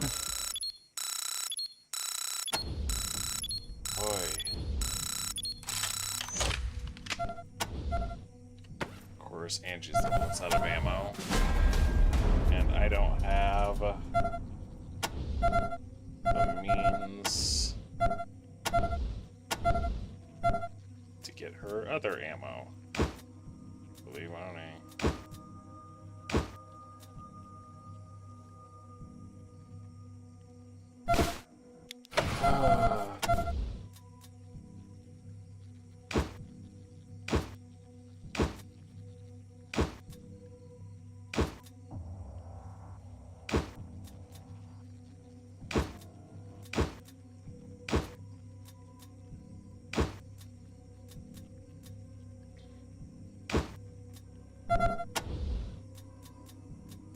Boy. Of course, Angie's the one that's out of ammo. And I don't have the means to get her other ammo. Believe on me.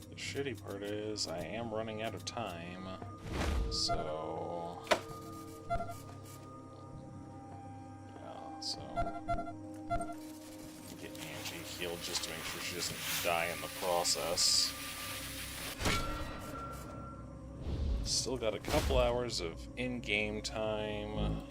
The shitty part is I am running out of time, so yeah, so get Angie healed just to make sure she doesn't die in the process. Still got a couple hours of in-game time.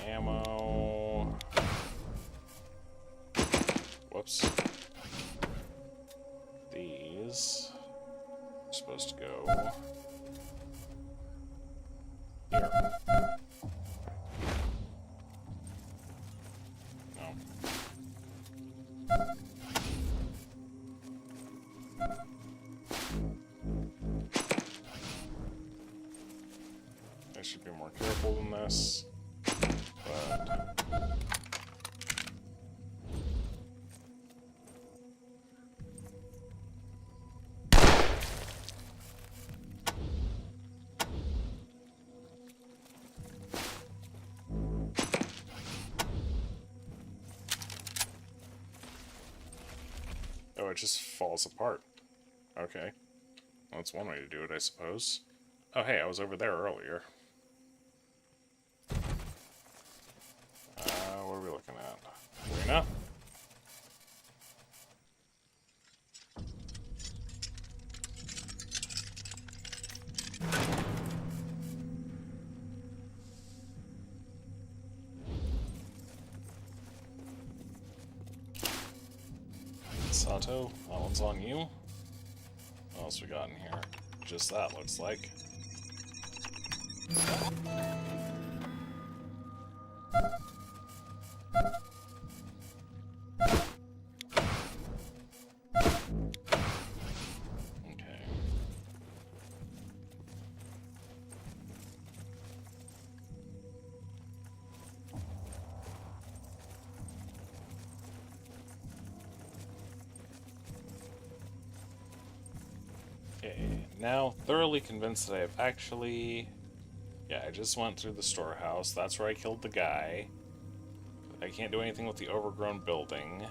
Ammo. Whoops. These are supposed to go here. No. I should be more careful than this. But oh, it just falls apart. Okay. Well, that's one way to do it, I suppose. Oh, hey, I was over there earlier. What are we looking at? Arena? Sato, that one's on you. What else we got in here? Just that, looks like. Okay, now thoroughly convinced that I have actually... Yeah, I just went through the storehouse. That's where I killed the guy. I can't do anything with the overgrown building.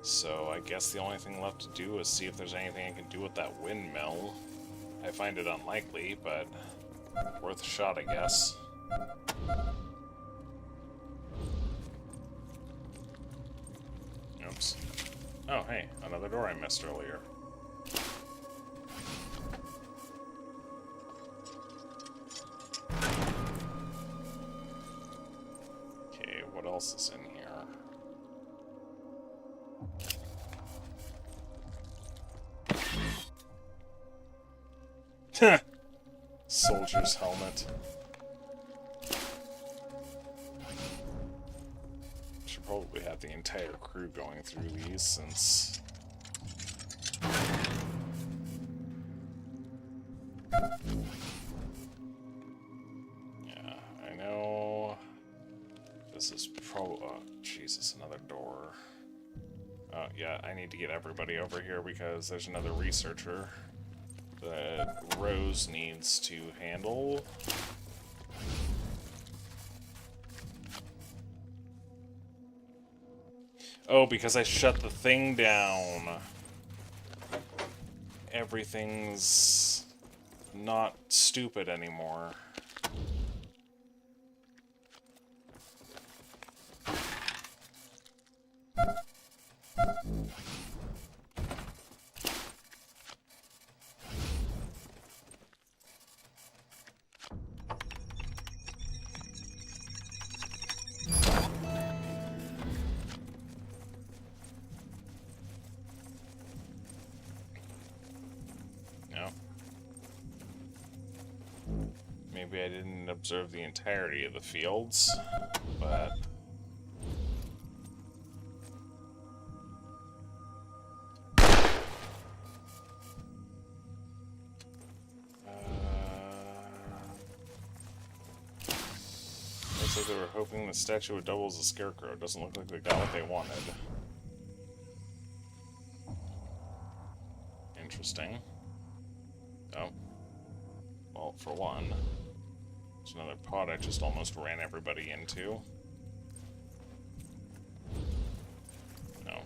So I guess the only thing left to do is see if there's anything I can do with that windmill. I find it unlikely, but worth a shot, I guess. Oops. Oh, hey, another door I missed earlier. Okay, what else is in here? Soldier's helmet. Should probably have the entire crew going through these since... Yeah, I know... This is probably... Oh, Jesus, another door. Oh, yeah, I need to get everybody over here because there's another researcher that Rose needs to handle. Oh, because I shut the thing down. Everything's not stupid anymore. Maybe I didn't observe the entirety of the fields, but... Looks like they were hoping the statue would double as a scarecrow. Doesn't look like they got what they wanted. Interesting. Oh. Well, for one... There's another pod I just almost ran everybody into. No.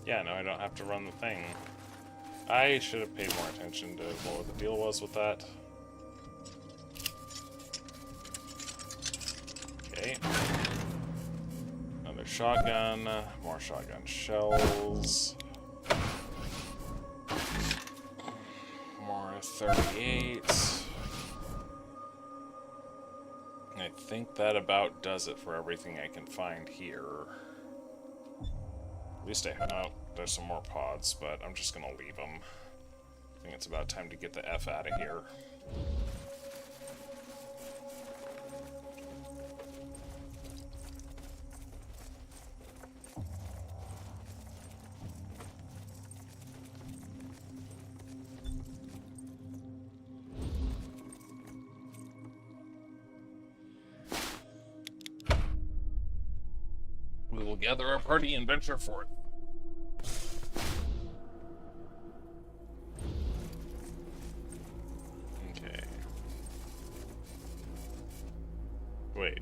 Yeah, no, I don't have to run the thing. I should have paid more attention to what the deal was with that. Okay. Another shotgun, more shotgun shells. More 38. I think that about does it for everything I can find here. At least oh, there's some more pods, but I'm just gonna leave them. I think it's about time to get the F out of here. We will gather our party and venture forth. Okay. Wait.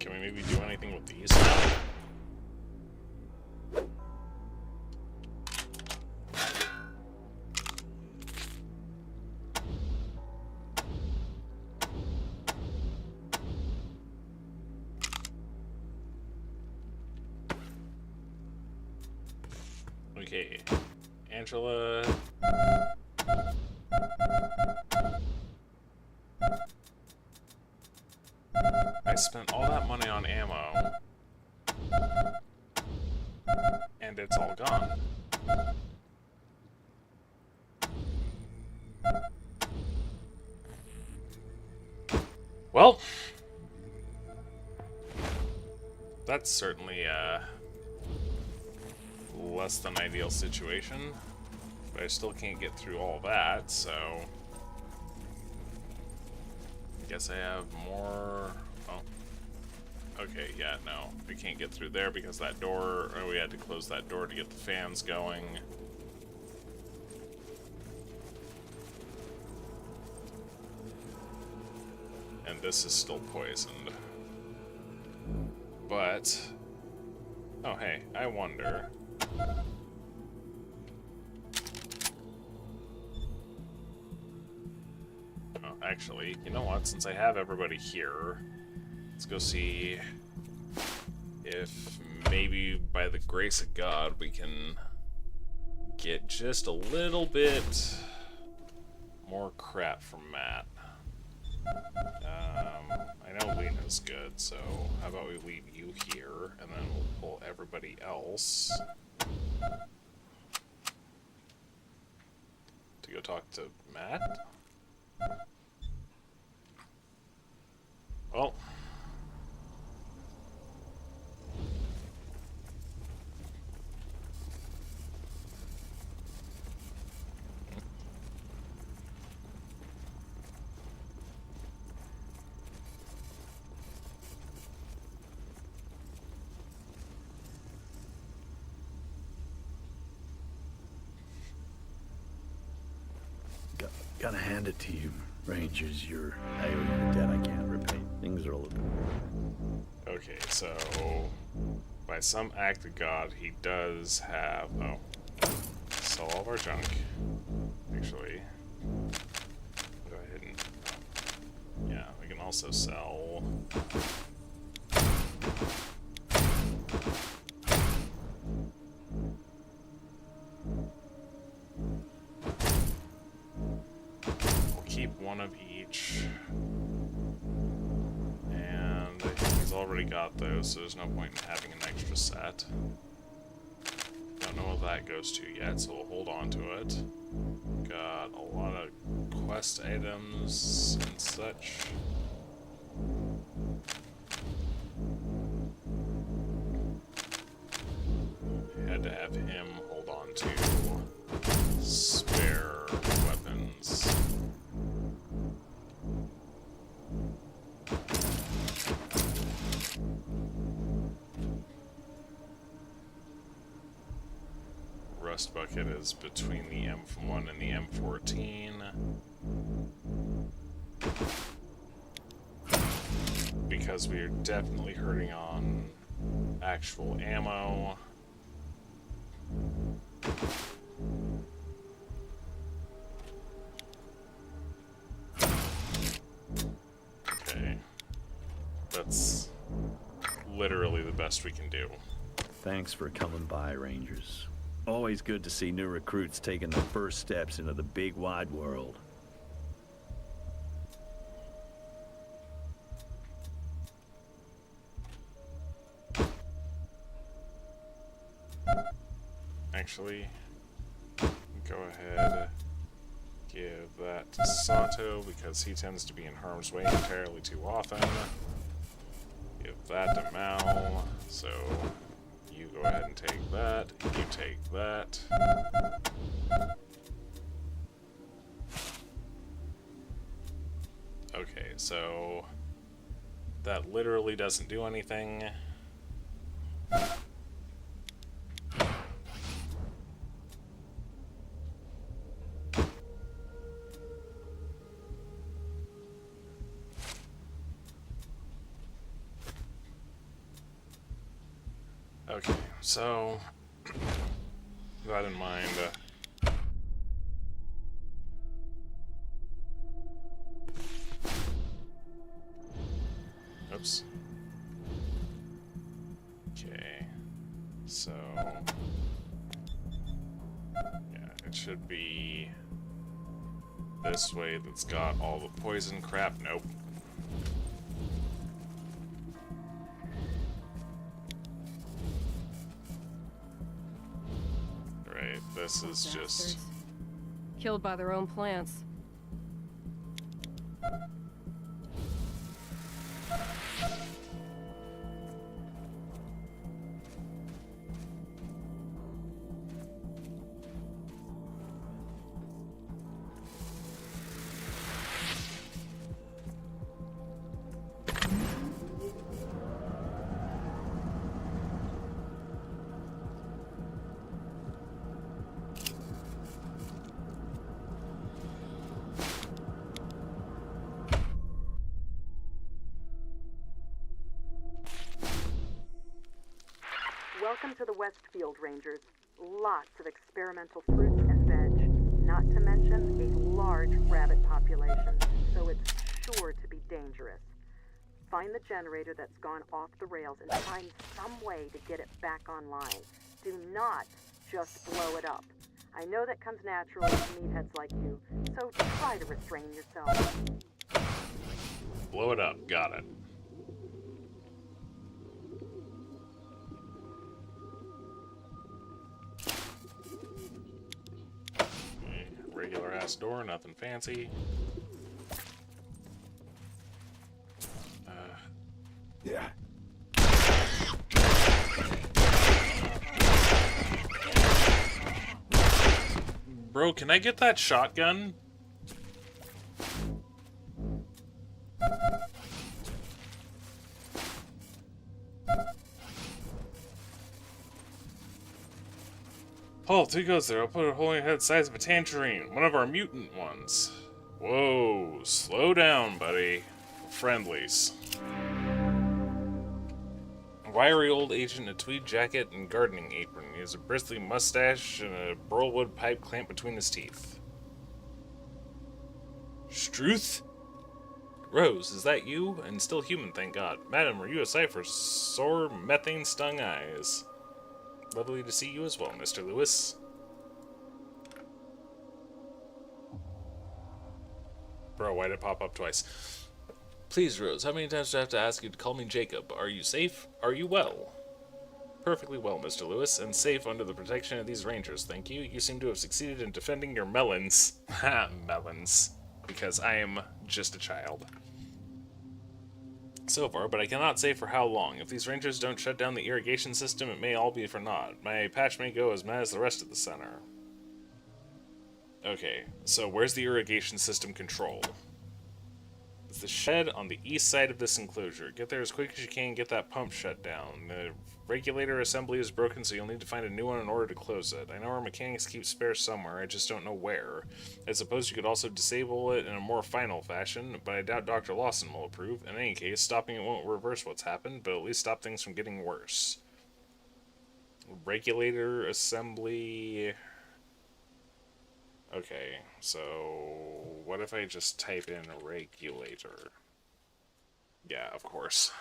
Can we maybe do anything with these now? Okay, Angela. I spent all that money on ammo, and it's all gone. Well, that's certainly a less than ideal situation, but I still can't get through all that, so I guess I have more. Oh, okay, yeah, no, we can't get through there because that door, or we had to close that door to get the fans going. And this is still poisoned. But, oh hey, I wonder. Oh, actually, you know what? Since I have everybody here, let's go see if maybe by the grace of God we can get just a little bit more crap from Matt. I know Lena's good, so how about we leave you here, and then we'll pull everybody else to go talk to Matt? Well, Gotta hand it to you, Rangers. I owe you a debt I can't repay. Things are a little bit... okay, so by some act of God, he does have... Oh, sell all of our junk. Actually, go ahead and... yeah, we can also sell... one of each, and I think he's already got those, so there's no point in having an extra set. Don't know what that goes to yet, so we'll hold on to it. Got a lot of quest items and such. Had to have him hold on to spare weapons. Rust bucket is between the M1 and the M14. Because we are definitely hurting on actual ammo. Okay. That's literally the best we can do. Thanks for coming by, Rangers. Always good to see new recruits taking the first steps into the big wide world. Actually, go ahead, give that to Sato because he tends to be in harm's way entirely too often. Give that to Mal, so you go ahead and take that, you take that. Okay, so that literally doesn't do anything. Okay, so with that in mind, oops. Okay, so yeah, it should be this way that's got all the poison crap. Nope. This is just... Killed by their own plants. Welcome to the Westfield, Rangers. Lots of experimental fruits and veg, not to mention a large rabbit population, so it's sure to be dangerous. Find the generator that's gone off the rails and find some way to get it back online. Do not just blow it up. I know that comes naturally to meatheads like you, so try to restrain yourself. Blow it up. Got it. Regular ass door, nothing fancy. Yeah. Bro, can I get that shotgun? Paul, two goes there. I'll put a hole in your head the size of a tangerine. One of our mutant ones. Whoa, slow down, buddy. Friendlies. A wiry old agent in a tweed jacket and gardening apron. He has a bristly mustache and a burlwood pipe clamped between his teeth. Struth? Rose, is that you? And still human, thank God. Madam, are you a sight for sore, methane-stung eyes? Lovely to see you as well, Mr. Lewis. Bro, why did it pop up twice? Please, Rose, how many times do I have to ask you to call me Jacob? Are you safe? Are you well? Perfectly well, Mr. Lewis, and safe under the protection of these rangers, thank you. You seem to have succeeded in defending your melons. Ha, melons. Because I am just a child. So far, but I cannot say for how long. If these rangers don't shut down the irrigation system, it may all be for naught. My patch may go as mad as the rest of the center. Okay, so where's the irrigation system control? It's the shed on the east side of this enclosure. Get there as quick as you can and get that pump shut down. The regulator assembly is broken, so you'll need to find a new one in order to close it. I know our mechanics keep spares somewhere, I just don't know where. I suppose you could also disable it in a more final fashion, but I doubt Dr. Lawson will approve. In any case, stopping it won't reverse what's happened, but at least stop things from getting worse. Regulator assembly... Okay, so what if I just type in regulator? Yeah, of course.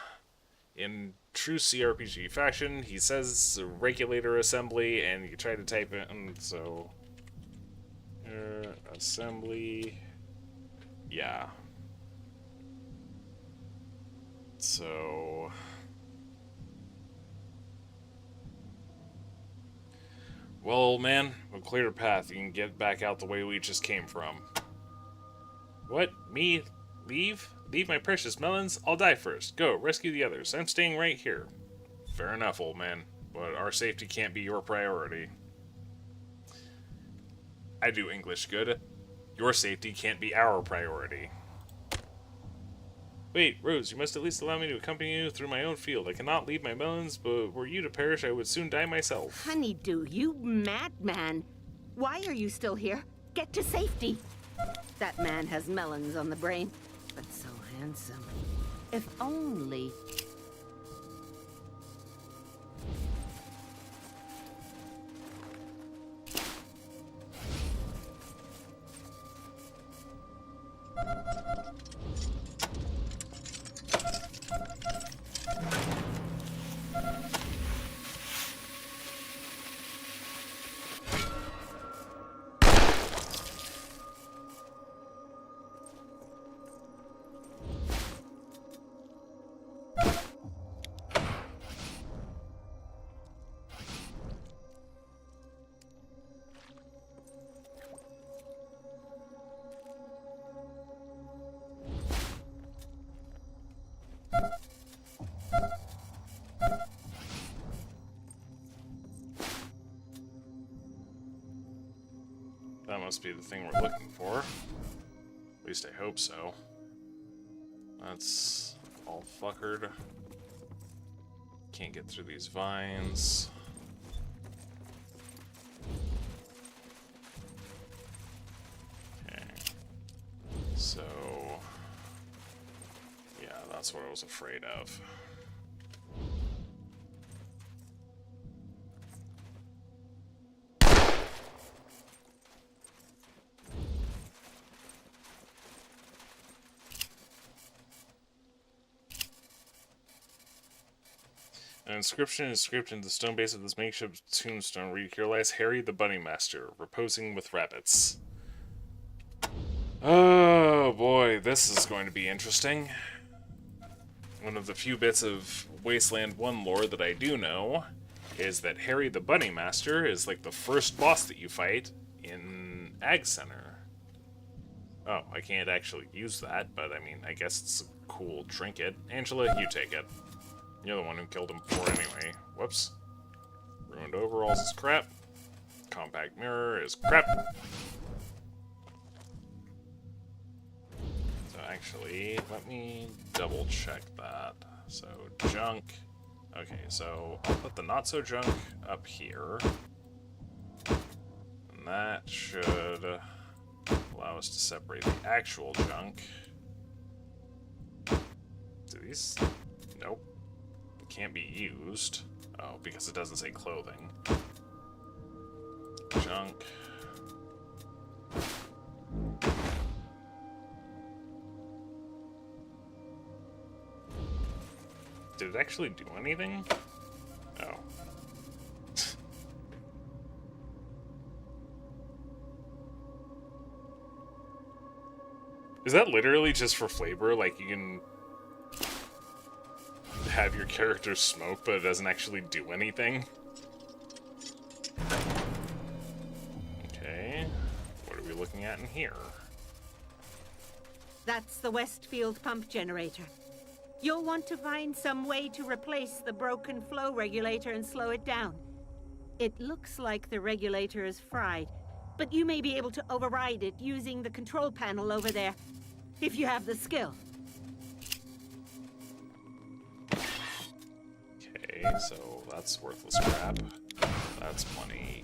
In true CRPG fashion, he says regulator assembly, and you try to type it, and so... assembly... Yeah. So... Well, old man, we've cleared a path. You can get back out the way we just came from. What? Me? Leave? Leave my precious melons? I'll die first. Go, rescue the others. I'm staying right here. Fair enough, old man. But our safety can't be your priority. I do English good. Your safety can't be our priority. Wait, Rose, you must at least allow me to accompany you through my own field. I cannot leave my melons, but were you to perish, I would soon die myself. Honeydew, you madman. Why are you still here? Get to safety. That man has melons on the brain, but so handsome. If only... must be the thing we're looking for. At least I hope so. That's all fuckered. Can't get through these vines. Okay. So... yeah, that's what I was afraid of. An inscription is scripted into the stone base of this makeshift tombstone. Read, here lies Harry the Bunny Master, reposing with rabbits. Oh boy, this is going to be interesting. One of the few bits of Wasteland 1 lore that I do know is that Harry the Bunny Master is like the first boss that you fight in Ag Center. Oh, I can't actually use that, but I mean, I guess it's a cool trinket. Angela, you take it. You're the one who killed him before anyway. Whoops. Ruined overalls is crap. Compact mirror is crap. So actually, let me double check that. So, junk. Okay, so I'll put the not so junk up here. And that should allow us to separate the actual junk. Do these? Nope. Can't be used. Oh, because it doesn't say clothing. Junk. Did it actually do anything? Oh. Is that literally just for flavor? Like, you can have your character smoke, but it doesn't actually do anything? Okay. What are we looking at in here? That's the Westfield pump generator. You'll want to find some way to replace the broken flow regulator and slow it down. It looks like the regulator is fried, but you may be able to override it using the control panel over there, if you have the skill. Okay, so that's worthless crap. That's plenty.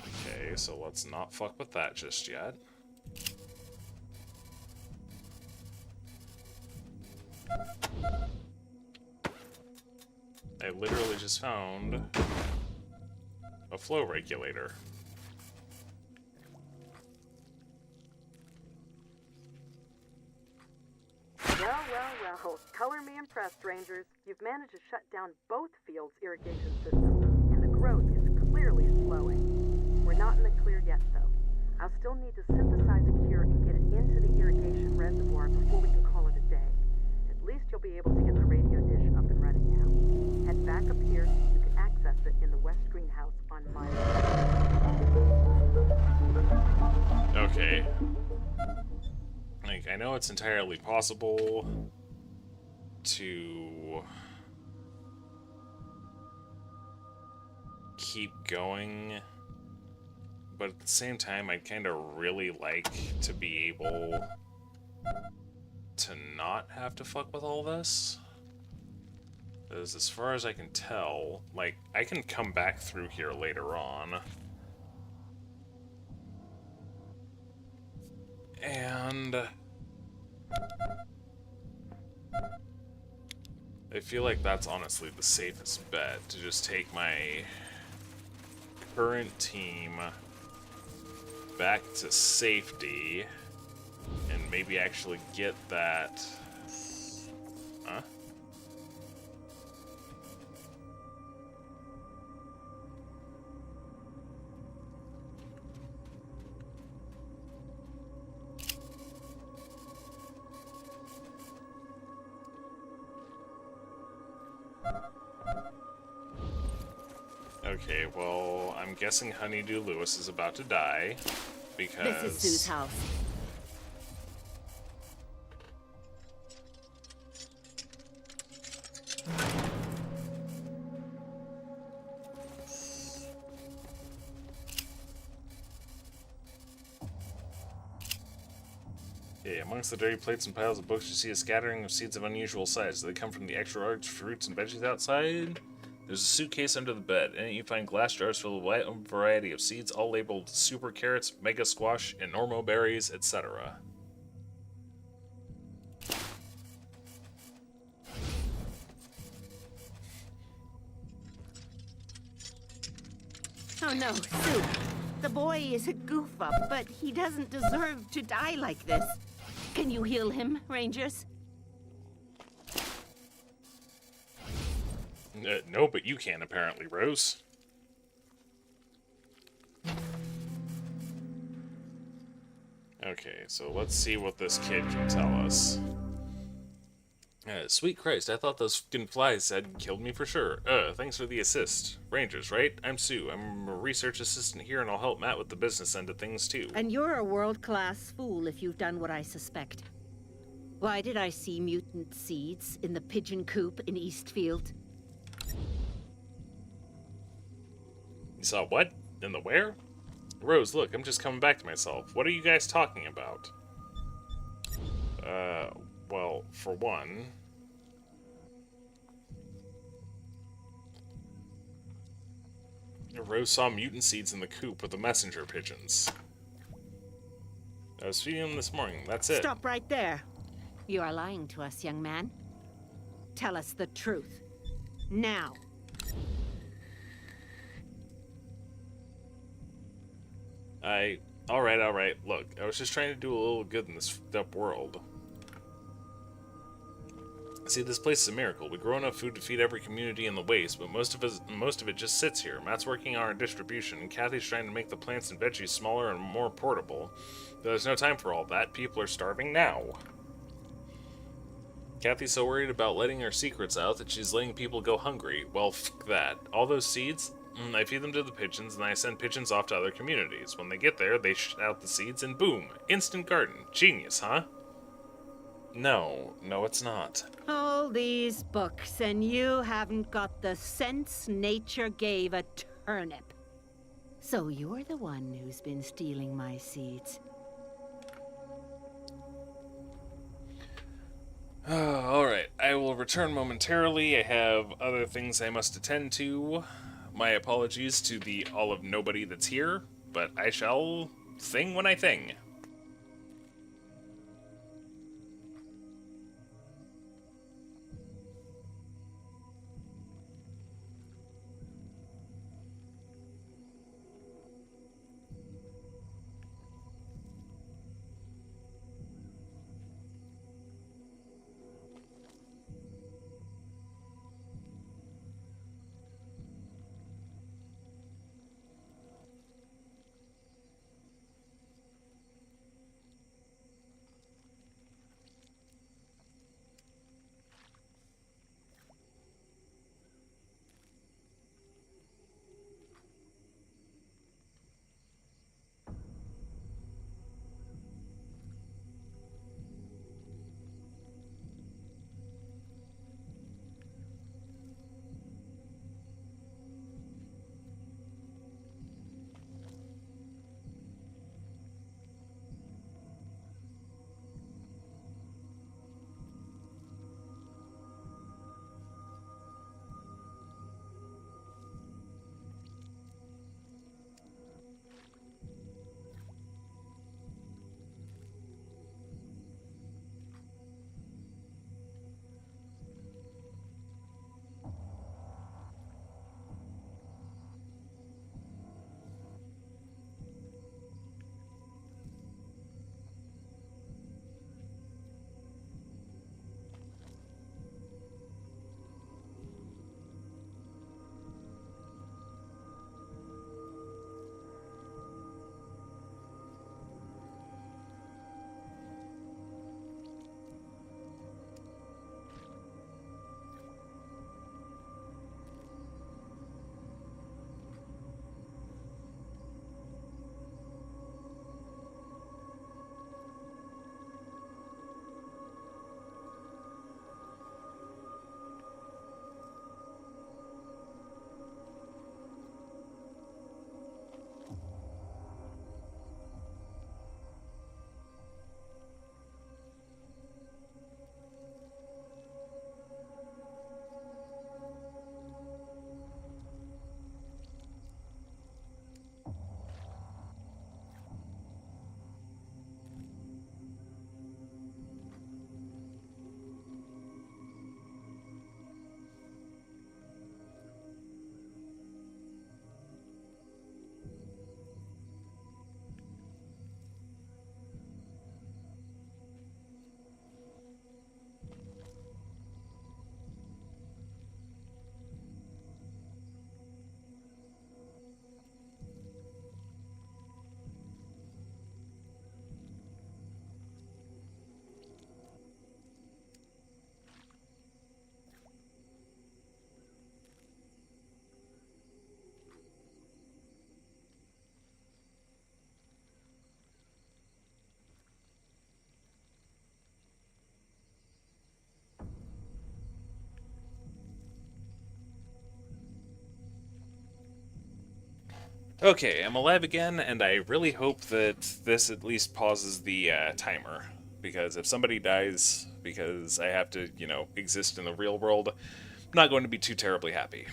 Okay, so let's not fuck with that just yet. I literally just found a flow regulator. Well, color me impressed, Rangers. You've managed to shut down both fields' irrigation systems, and the growth is clearly slowing. We're not in the clear yet, though. I'll still need to synthesize a cure and get it into the irrigation reservoir before we can call it a day. At least you'll be able to get the radio dish up and running now. Head back up here. You can access it in the west greenhouse on my left. Okay. Like, I know it's entirely possible to keep going, but at the same time, I'd kind of really like to be able to not have to fuck with all this. Because as far as I can tell, like, I can come back through here later on. And I feel like that's honestly the safest bet, to just take my current team back to safety and maybe actually get that... Huh? Okay, well, I'm guessing Honeydew Lewis is about to die, because... This is Sue's house. Okay, amongst the dirty plates and piles of books, you see a scattering of seeds of unusual size. They come from the extra large fruits and veggies outside. There's a suitcase under the bed. In it you find glass jars filled with a wide variety of seeds, all labeled super carrots, mega squash, enormo berries, etc. Oh no, Sue. The boy is a goof up, but he doesn't deserve to die like this. Can you heal him, Rangers? No, but you can apparently, Rose. Okay, so let's see what this kid can tell us. Sweet Christ, I thought those fucking flies had killed me for sure. Thanks for the assist. Rangers, right? I'm Sue. I'm a research assistant here, and I'll help Matt with the business end of things, too. And you're a world-class fool if you've done what I suspect. Why did I see mutant seeds in the pigeon coop in Eastfield? You saw what? In the where? Rose, look, I'm just coming back to myself. What are you guys talking about? Well, for one... Rose saw mutant seeds in the coop with the messenger pigeons. I was feeding them this morning, that's it. Stop right there. You are lying to us, young man. Tell us the truth. Now. Alright. Look, I was just trying to do a little good in this fucked up world. See, this place is a miracle. We grow enough food to feed every community in the Waste, but most of it just sits here. Matt's working on our distribution, and Kathy's trying to make the plants and veggies smaller and more portable. There's no time for all that. People are starving now. Kathy's so worried about letting her secrets out that she's letting people go hungry. Well, fuck that. All those seeds, I feed them to the pigeons, and I send pigeons off to other communities. When they get there, they shit out the seeds, and boom! Instant garden. Genius, huh? No, it's not. All these books, and you haven't got the sense nature gave a turnip. So you're the one who's been stealing my seeds. Alright, I will return momentarily. I have other things I must attend to. My apologies to all of nobody that's here, but I shall thing when I thing. Okay, I'm alive again, and I really hope that this at least pauses the timer. Because if somebody dies because I have to, exist in the real world, I'm not going to be too terribly happy.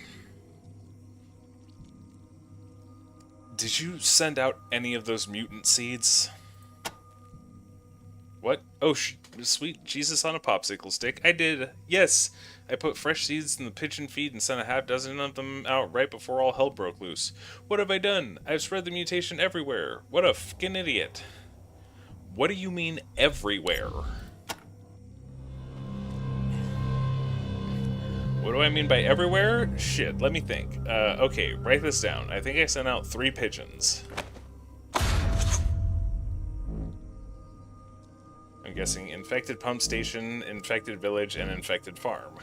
Did you send out any of those mutant seeds? What? Oh, sweet Jesus on a popsicle stick. I did. Yes. I put fresh seeds in the pigeon feed and sent a half dozen of them out right before all hell broke loose. What have I done? I've spread the mutation everywhere. What a f'kin' idiot. What do you mean everywhere? What do I mean by everywhere? Shit, let me think. Okay, write this down. I think I sent out 3 pigeons. I'm guessing infected pump station, infected village, and infected farm.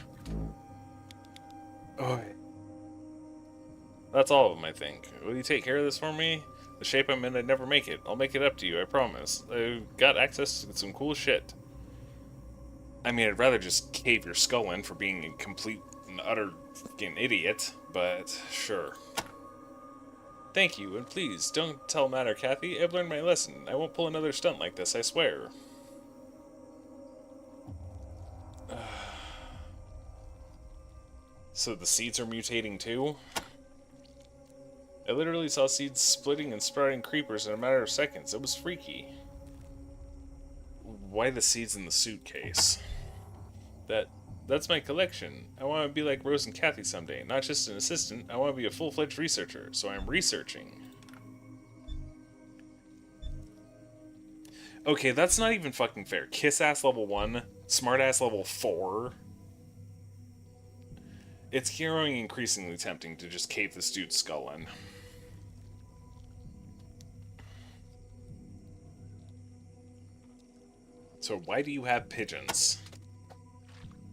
Oh, that's all of them, I think. Will you take care of this for me? The shape I'm in, I'd never make it. I'll make it up to you, I promise. I've got access to some cool shit. I mean, I'd rather just cave your skull in for being a complete and utter fucking idiot, but sure. Thank you, and please, don't tell Matt or Kathy. I've learned my lesson. I won't pull another stunt like this, I swear. So the seeds are mutating too? I literally saw seeds splitting and sprouting creepers in a matter of seconds. It was freaky. Why the seeds in the suitcase? That's my collection. I want to be like Rose and Kathy someday. Not just an assistant, I want to be a full-fledged researcher, so I'm researching. Okay, that's not even fucking fair. Kiss-ass level 1, smart-ass level 4. It's growing increasingly tempting to just cave this dude's skull in. So why do you have pigeons?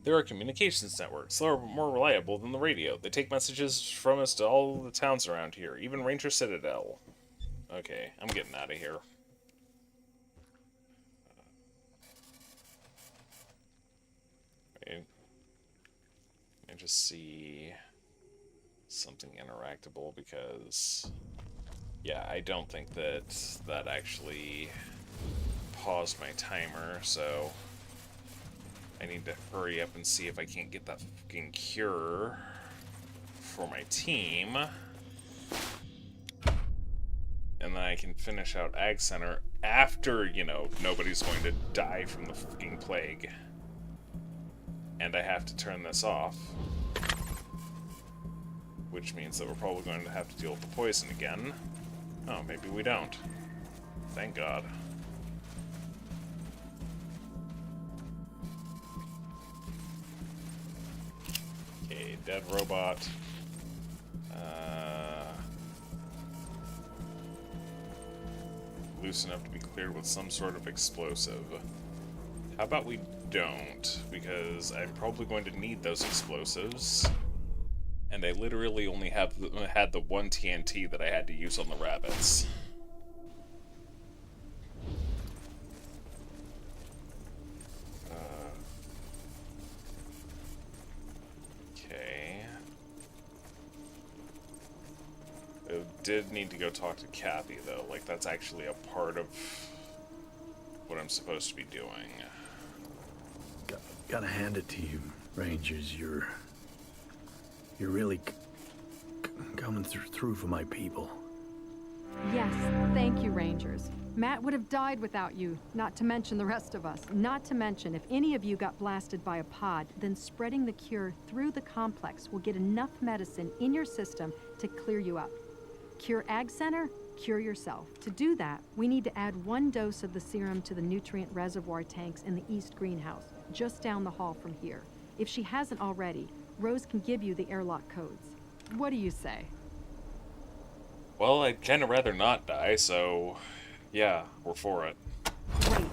There are communications networks. They're more reliable than the radio. They take messages from us to all the towns around here, even Ranger Citadel. Okay, I'm getting out of here. Wait. Let me just see something interactable, because yeah, I don't think that actually paused my timer, so I need to hurry up and see if I can't get that fucking cure for my team. And then I can finish out Ag Center after, nobody's going to die from the fucking plague. And I have to turn this off. Which means that we're probably going to have to deal with the poison again. Oh, maybe we don't. Thank God. Okay, dead robot. Loose enough to be cleared with some sort of explosive. How about we don't? Because I'm probably going to need those explosives. And I literally only had the one TNT that I had to use on the rabbits. Okay. I did need to go talk to Kathy, though. Like, that's actually a part of what I'm supposed to be doing. Gotta hand it to you, Rangers. You're really coming through for my people. Yes, thank you, Rangers. Matt would have died without you, not to mention the rest of us. Not to mention, if any of you got blasted by a pod, then spreading the cure through the complex will get enough medicine in your system to clear you up. Cure Ag Center, cure yourself. To do that, we need to add 1 dose of the serum to the nutrient reservoir tanks in the East Greenhouse, just down the hall from here. If she hasn't already, Rose can give you the airlock codes. What do you say? Well, I'd kind of rather not die, so yeah, we're for it. Great.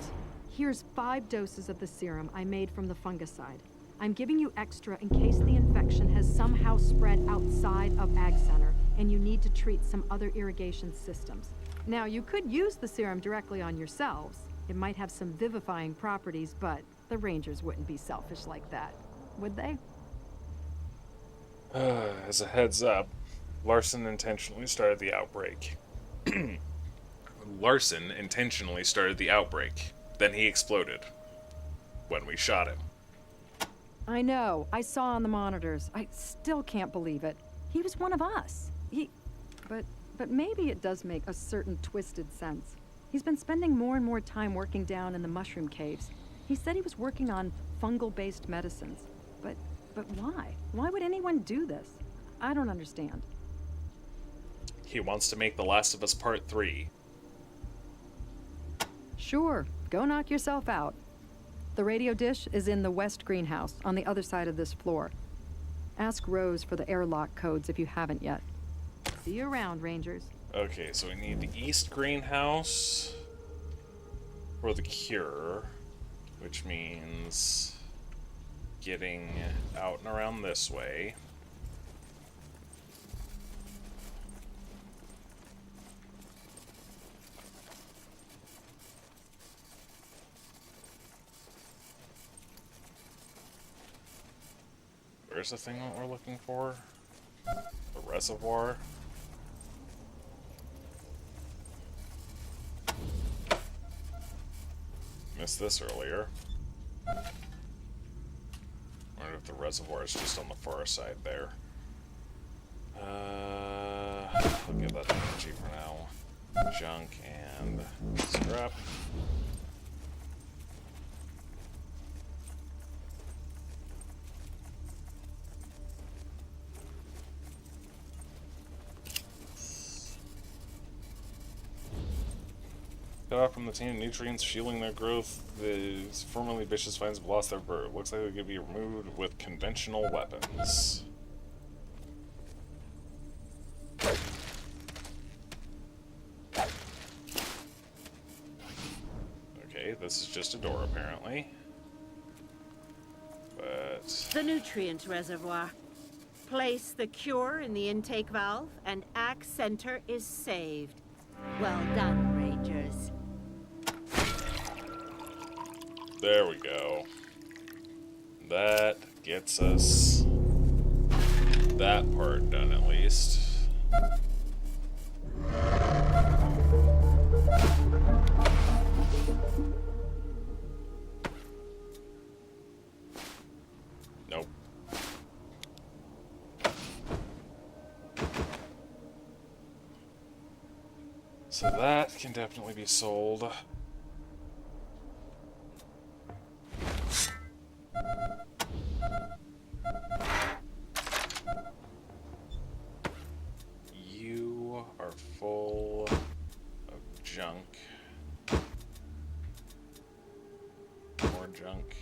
Here's 5 doses of the serum I made from the fungicide. I'm giving you extra in case the infection has somehow spread outside of Ag Center and you need to treat some other irrigation systems. Now, you could use the serum directly on yourselves. It might have some vivifying properties, but the Rangers wouldn't be selfish like that, would they? As a heads up, Larson intentionally started the outbreak. Larson intentionally started the outbreak. Then he exploded. When we shot him. I know. I saw on the monitors. I still can't believe it. He was one of us. But maybe it does make a certain twisted sense. He's been spending more and more time working down in the mushroom caves. He said he was working on fungal-based medicines. But why? Why would anyone do this? I don't understand. He wants to make The Last of Us Part 3. Sure, go knock yourself out. The radio dish is in the west greenhouse, on the other side of this floor. Ask Rose for the airlock codes if you haven't yet. See you around, Rangers. Okay, so we need the east greenhouse for the cure, which means getting out and around this way. Where's the thing that we're looking for? The reservoir? Missed this earlier. Wonder if the reservoir is just on the far side there. I'll give that energy for now. Junk and scrap. Cut off from the tainted nutrients fueling their growth, these formerly vicious vines have lost their verve. Looks like they could be removed with conventional weapons. Okay, this is just a door apparently. But... The nutrient reservoir. Place the cure in the intake valve, and Axe Center is saved. Well done, Rangers. There we go. That gets us that part done at least. Nope. So that can definitely be sold. You are full of junk. More junk.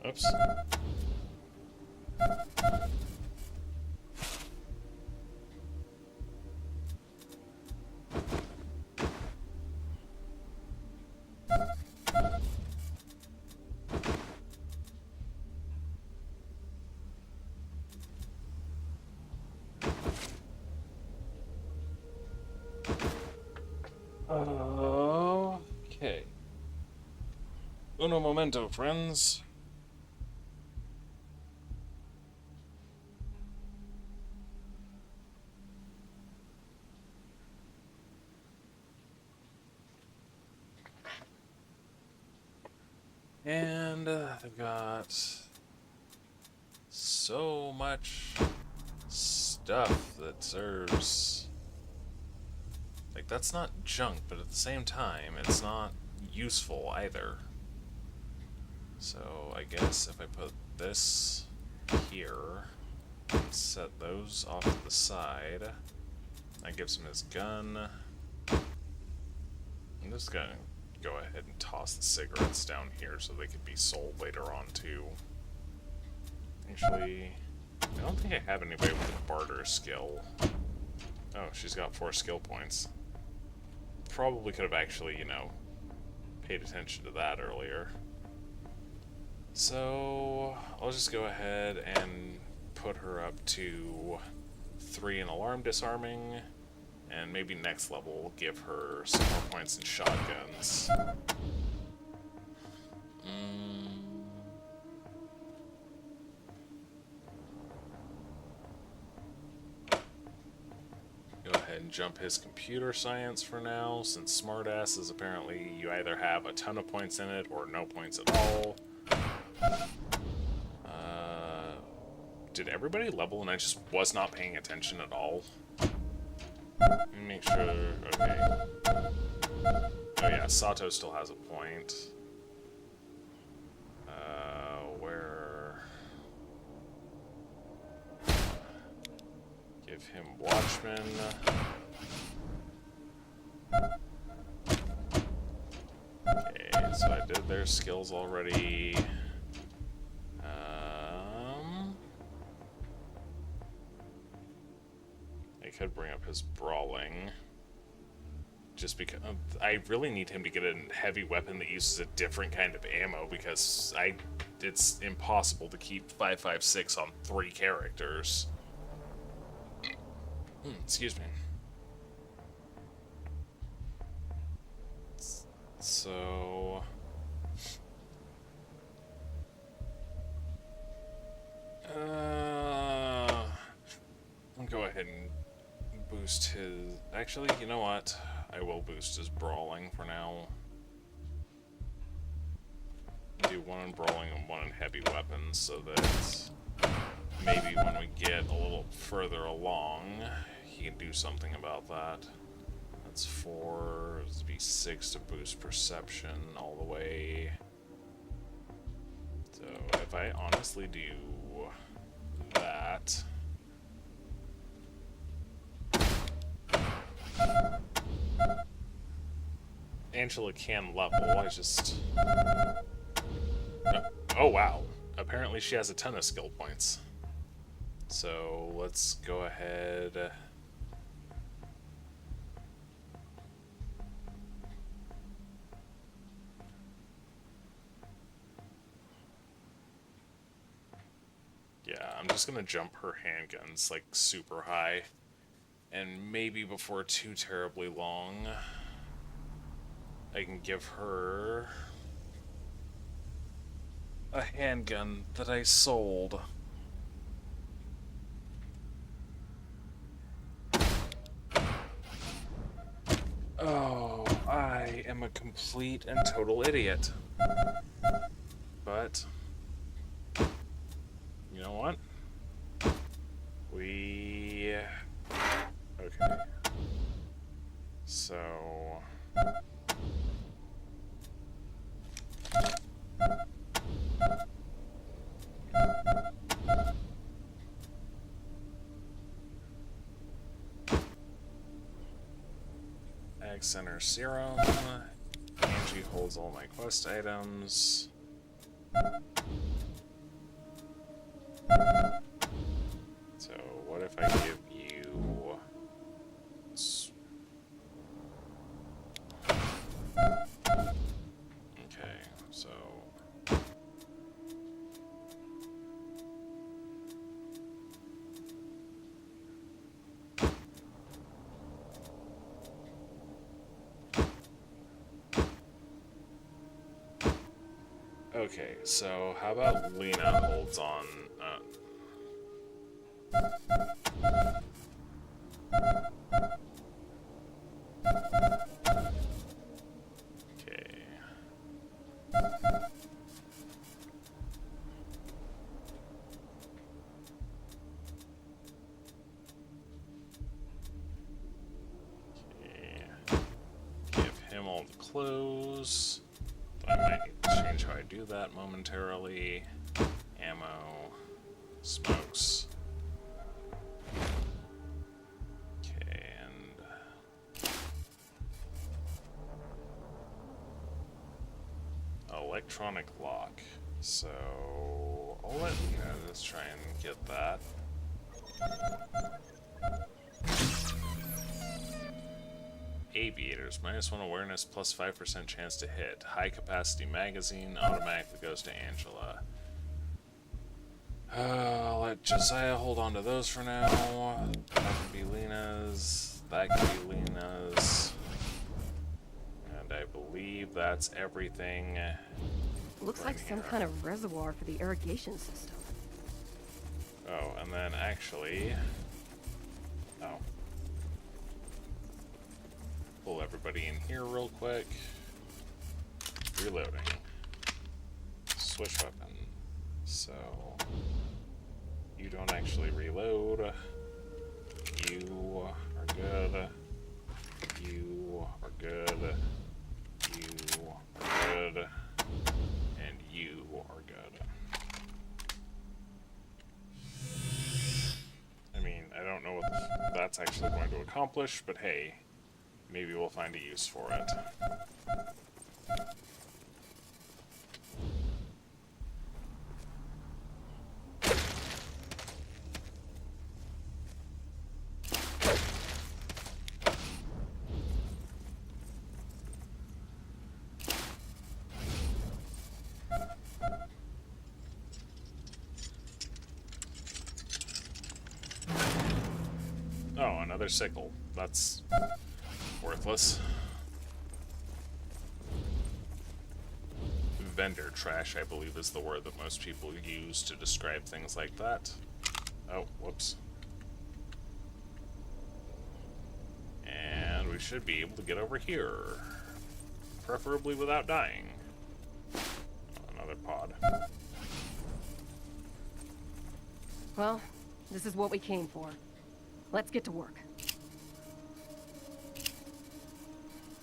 Oops. Okay. Uno momento, friends. And they've got so much stuff that serves... Like, that's not junk, but at the same time, it's not useful either. So, I guess if I put this here, and set those off to the side, that gives him his gun. I'm just gonna go ahead and toss the cigarettes down here so they could be sold later on too. Actually, I don't think I have anybody with a barter skill. Oh, she's got 4 skill points. Probably could have actually, you know, paid attention to that earlier. So, I'll just go ahead and put her up to 3 in alarm disarming, and maybe next level we'll give her some more points in shotguns. Go ahead and jump his computer science for now, since smartass is apparently you either have a ton of points in it or no points at all. Did everybody level and I just was not paying attention at all? Let me make sure. Okay. Oh yeah, Sato still has a point. Where? Give him Watchman. Okay, so I did their skills already. I could bring up his brawling. Just because I really need him to get a heavy weapon that uses a different kind of ammo, because it's impossible to keep 5.56 on 3 characters. Excuse me. So I'll go ahead and boost his... Actually, you know what? I will boost his brawling for now. Do 1 in brawling and 1 in heavy weapons, so that maybe when we get a little further along, he can do something about that. That's 4, this would be 6 to boost perception all the way. So if I honestly do that... Angela can level, I just... Oh wow, apparently she has a ton of skill points. So let's go ahead... Yeah, I'm just gonna jump her handguns like super high. And maybe before too terribly long, I can give her a handgun that I sold. Oh, I am a complete and total idiot. But, you know what? Okay. So... Ag Center Serum. Angie holds all my quest items. So, what if I give you... Okay, so... Okay, so how about Lena holds on... Okay. Okay. Give him all the clothes. I might need to change how I do that momentarily. Ammo. Smokes. Okay, and... electronic lock. So I'll let Lena just try and get that. Aviators, -1 awareness, plus 5% chance to hit. High capacity magazine automatically goes to Angela. I'll let Josiah hold on to those for now. That can be Lena's. That can be Lena's. And I believe that's everything. Looks like some kind of reservoir for the irrigation system. Oh, and then actually... Oh. Pull everybody in here real quick. Reloading. Switch weapon. So... You don't actually reload. You are good. You are good. You are good. And you are good. I mean, I don't know what that's actually going to accomplish, but hey, maybe we'll find a use for it. Oh, another sickle. That's worthless. Vendor trash, I believe, is the word that most people use to describe things like that. Oh, whoops. And we should be able to get over here. Preferably without dying. Another pod. Well, this is what we came for. Let's get to work.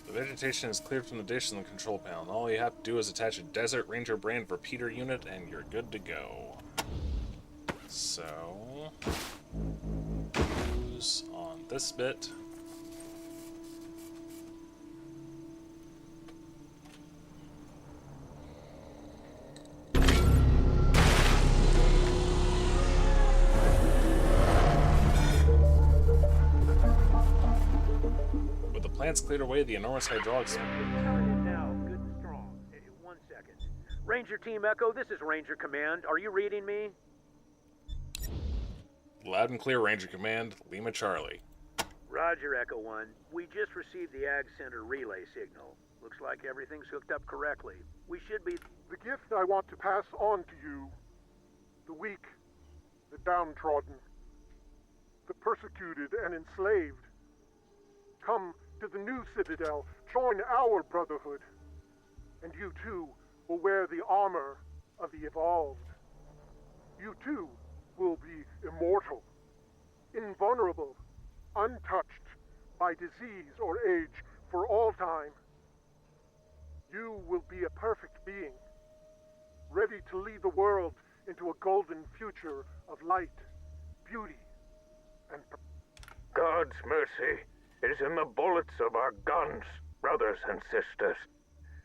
The vegetation is cleared from the dish in the control panel, and all you have to do is attach a Desert Ranger brand repeater unit, and you're good to go. So, use on this bit. Plants cleared away the enormous hydraulics. Coming in now, good and strong. 1 second. Ranger Team Echo, this is Ranger Command. Are you reading me? Loud and clear, Ranger Command. Lima Charlie. Roger, Echo 1. We just received the Ag Center relay signal. Looks like everything's hooked up correctly. We should be... The gift I want to pass on to you, the weak, the downtrodden, the persecuted and enslaved. Come to the new Citadel, join our brotherhood, and you too will wear the armor of the evolved. You too will be immortal, invulnerable, untouched by disease or age for all time. You will be a perfect being, ready to lead the world into a golden future of light, beauty, and God's mercy is in the bullets of our guns, brothers and sisters.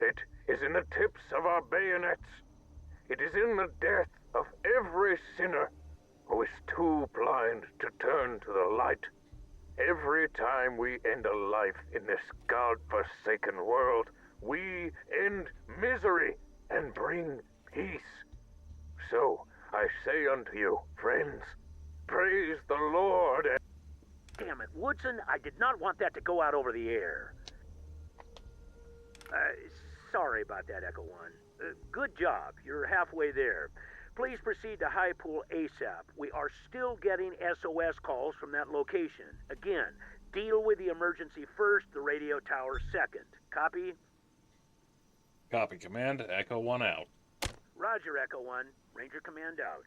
It is in the tips of our bayonets. It is in the death of every sinner who is too blind to turn to the light. Every time we end a life in this God-forsaken world, we end misery and bring peace. So I say unto you, friends, praise the Lord and... Damn it, Woodson, I did not want that to go out over the air. Sorry about that, Echo 1. Good job, you're halfway there. Please proceed to High Pool ASAP. We are still getting SOS calls from that location. Again, deal with the emergency first, the radio tower second. Copy? Copy, Command. Echo 1 out. Roger, Echo 1. Ranger Command out.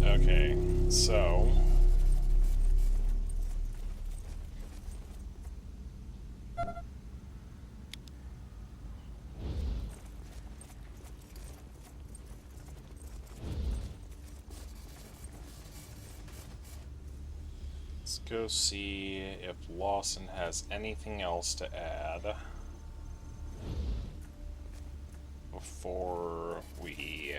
Okay, so... Let's go see if Lawson has anything else to add before we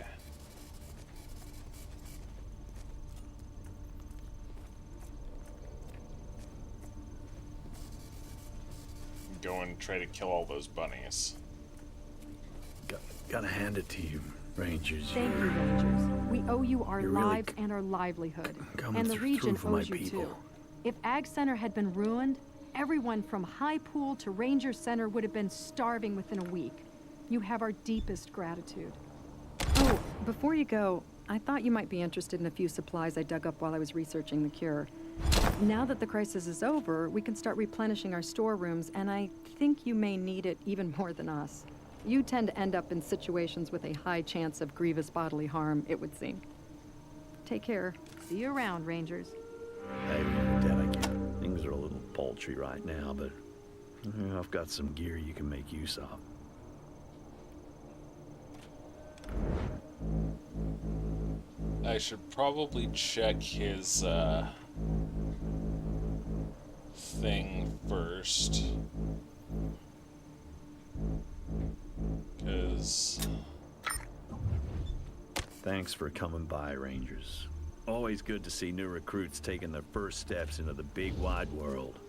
go and try to kill all those bunnies. Gotta hand it to you, Rangers. Thank you, Rangers. We owe you our lives and our livelihood. And the region owes you too. If Ag Center had been ruined, everyone from High Pool to Ranger Center would have been starving within a week. You have our deepest gratitude. Oh, before you go, I thought you might be interested in a few supplies I dug up while I was researching the cure. Now that the crisis is over, we can start replenishing our storerooms, and I think you may need it even more than us. You tend to end up in situations with a high chance of grievous bodily harm, it would seem. Take care. See you around, Rangers. Hey, Dad, I get it. Things are a little paltry right now, but I've got some gear you can make use of. I should probably check his thing first. Thanks for coming by, Rangers. Always good to see new recruits taking their first steps into the big wide world.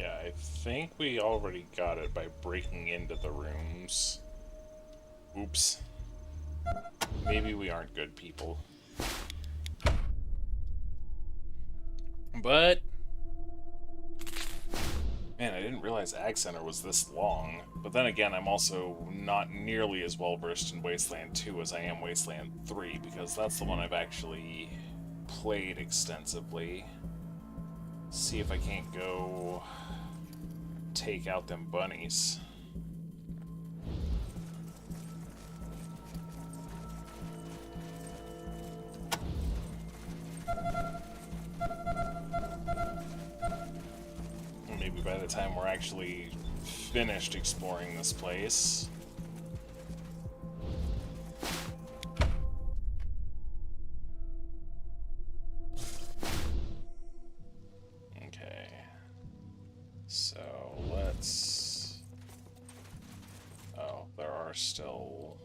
I think we already got it by breaking into the rooms. Oops. Maybe we aren't good people. But man, I didn't realize Ag Center was this long. But then again, I'm also not nearly as well versed in Wasteland 2 as I am Wasteland 3, because that's the one I've actually played extensively. See if I can't go take out them bunnies. Maybe by the time we're actually finished exploring this place. Still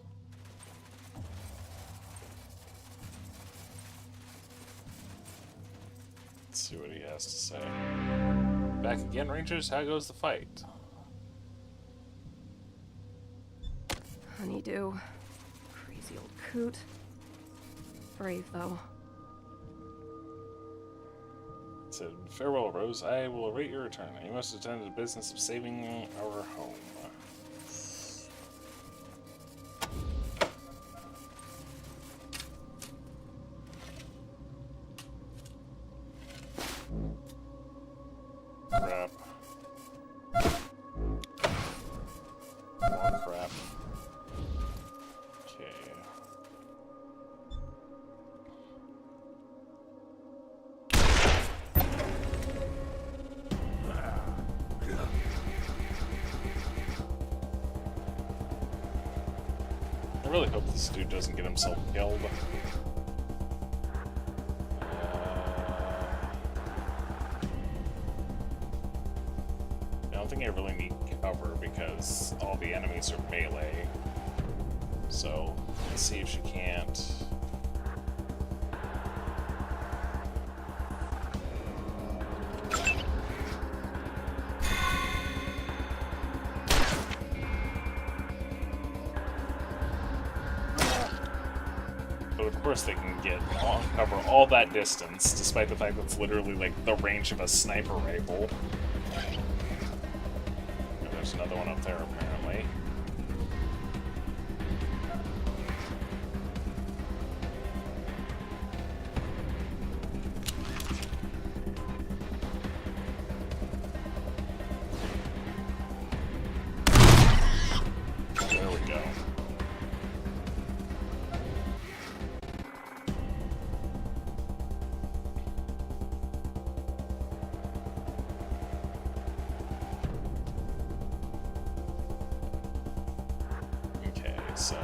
let's see what he has to say. Back again, Rangers. How goes the fight? Honeydew. Crazy old coot. Brave, though. It said, farewell, Rose. I will await your return. You must attend to the business of saving our home. Crap. More crap. Okay. I really hope this dude doesn't get himself killed. I don't think I really need cover because all the enemies are melee. So, let's see if she can't. But of course they can cover all that distance, despite the fact that it's literally like the range of a sniper rifle. There's another one up there, apparently. There we go. so...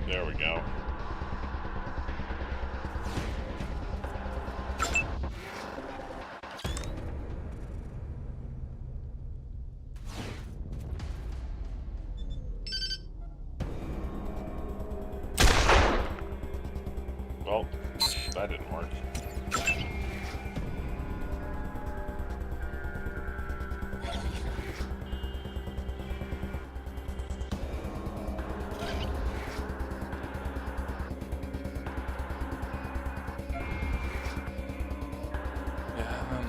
There we go. Well, that didn't work.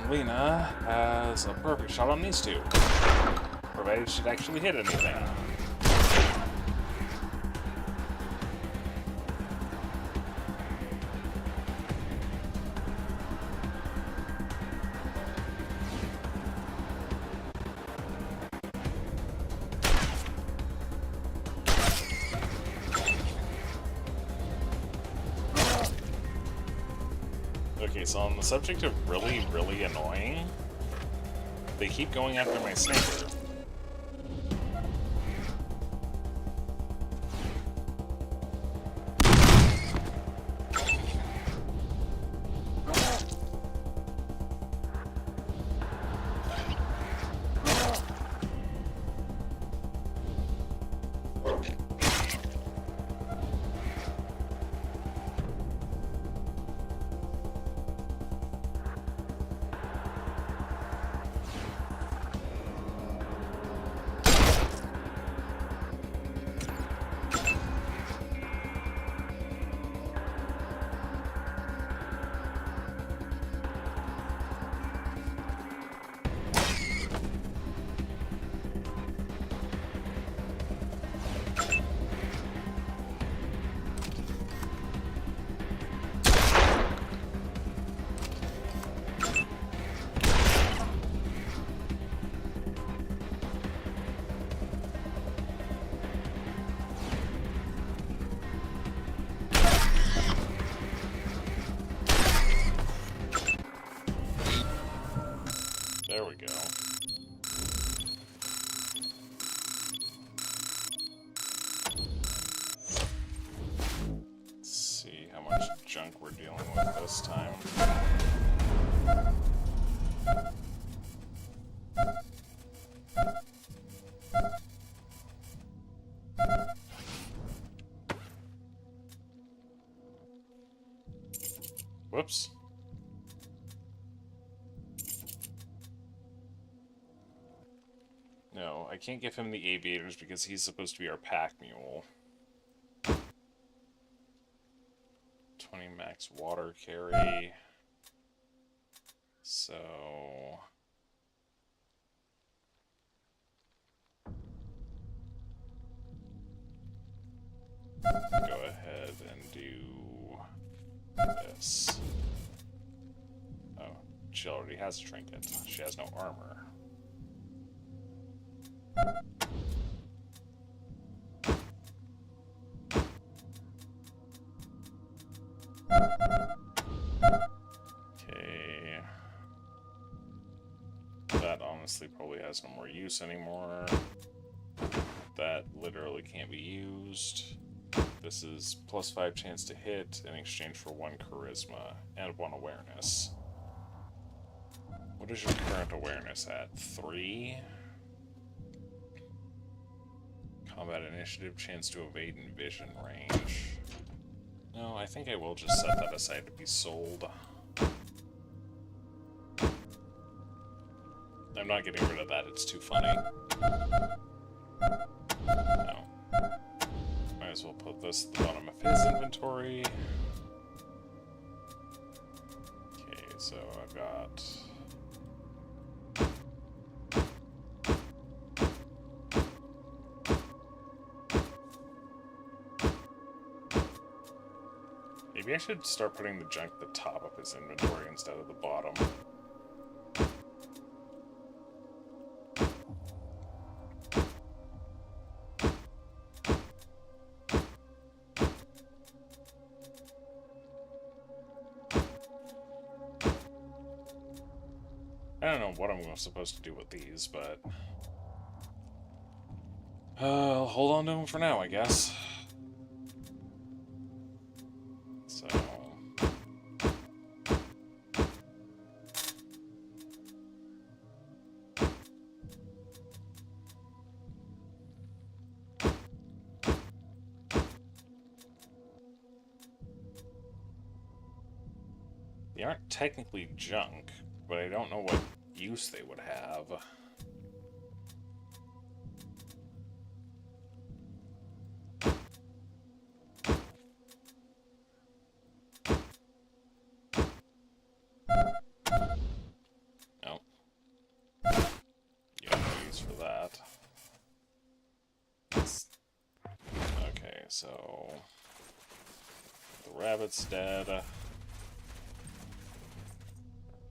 Lena has a perfect shot on these two, provided she'd actually hit anything. Okay, so on the subject of really, really annoying, they keep going after my sniper. There we go. Let's see how much junk we're dealing with this time. Whoops. No, I can't give him the aviators because he's supposed to be our pack mule. 20 max water carry. So... go ahead and do this. Oh, she already has a trinket. She has no armor. Okay. That honestly probably has no more use anymore. That literally can't be used. This is +5 chance to hit in exchange for 1 charisma and 1 awareness. What is your current awareness at? 3? Combat initiative, chance to evade in vision range. No, I think I will just set that aside to be sold. I'm not getting rid of that, it's too funny. No. Might as well put this at the bottom of his inventory. Okay, so I've got... maybe I should start putting the junk at the top of his inventory instead of the bottom. I don't know what I'm supposed to do with these, but I'll hold on to them for now, I guess. So they aren't technically junk, but I don't know what use they would have. No. You have no use for that. Okay, so the rabbit's dead.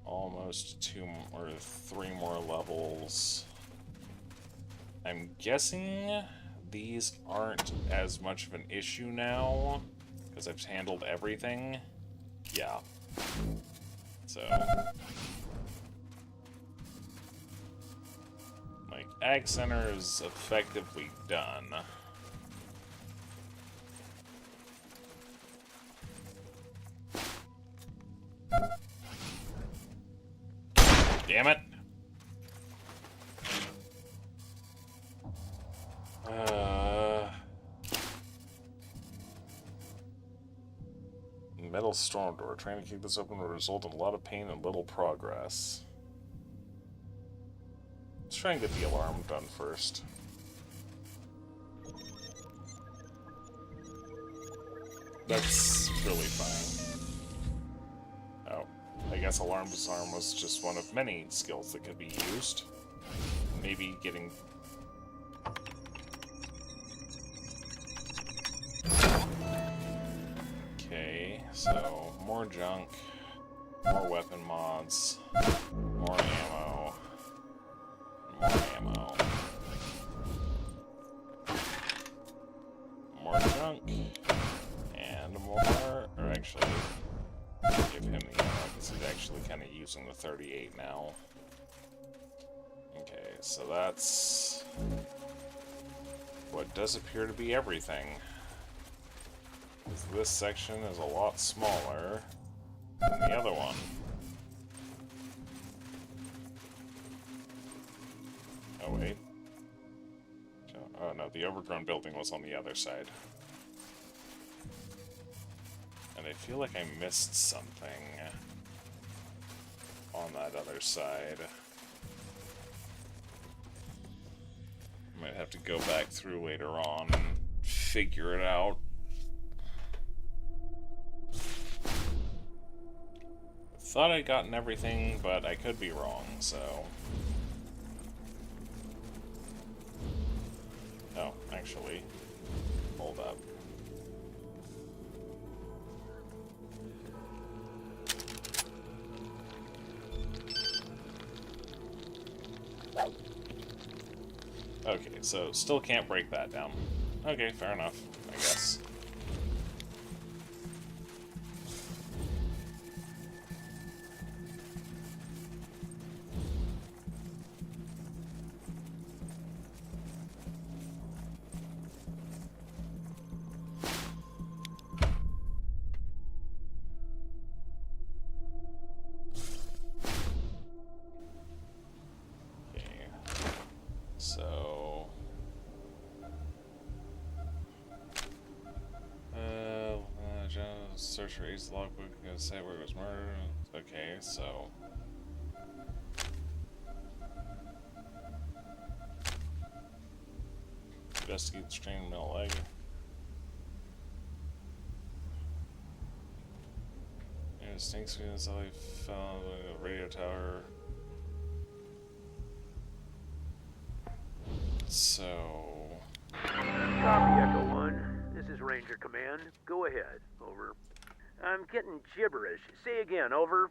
Almost 2 or 3 more levels. I'm guessing these aren't as much of an issue now because I've handled everything. Yeah. So, like, Ag Center is effectively done. Damn it! Metal storm door. Trying to keep this open will result in a lot of pain and little progress. Let's try and get the alarm done first. That's really fine. Oh, I guess alarm disarm was just one of many skills that could be used. Maybe getting... Okay, so more junk, more weapon mods, more ammo, more ammo, more junk, and more, or actually, give him the ammo because he's actually kind of using the 38 now. Okay, so that's what does appear to be everything. This section is a lot smaller than the other one. Oh, wait. Oh, no, the overgrown building was on the other side. And I feel like I missed something on that other side. Might have to go back through later on and figure it out. Thought I'd gotten everything, but I could be wrong, so... Oh, actually, hold up. Okay, so still can't break that down. Okay, fair enough, I guess. Search for Ace logbook and say where it was murdered. Okay, so investigate the strained metal leg. And stinks because I found a radio tower. So Copy, Echo 1. This is Ranger Command. Go ahead. Over. I'm getting gibberish. Say again, over.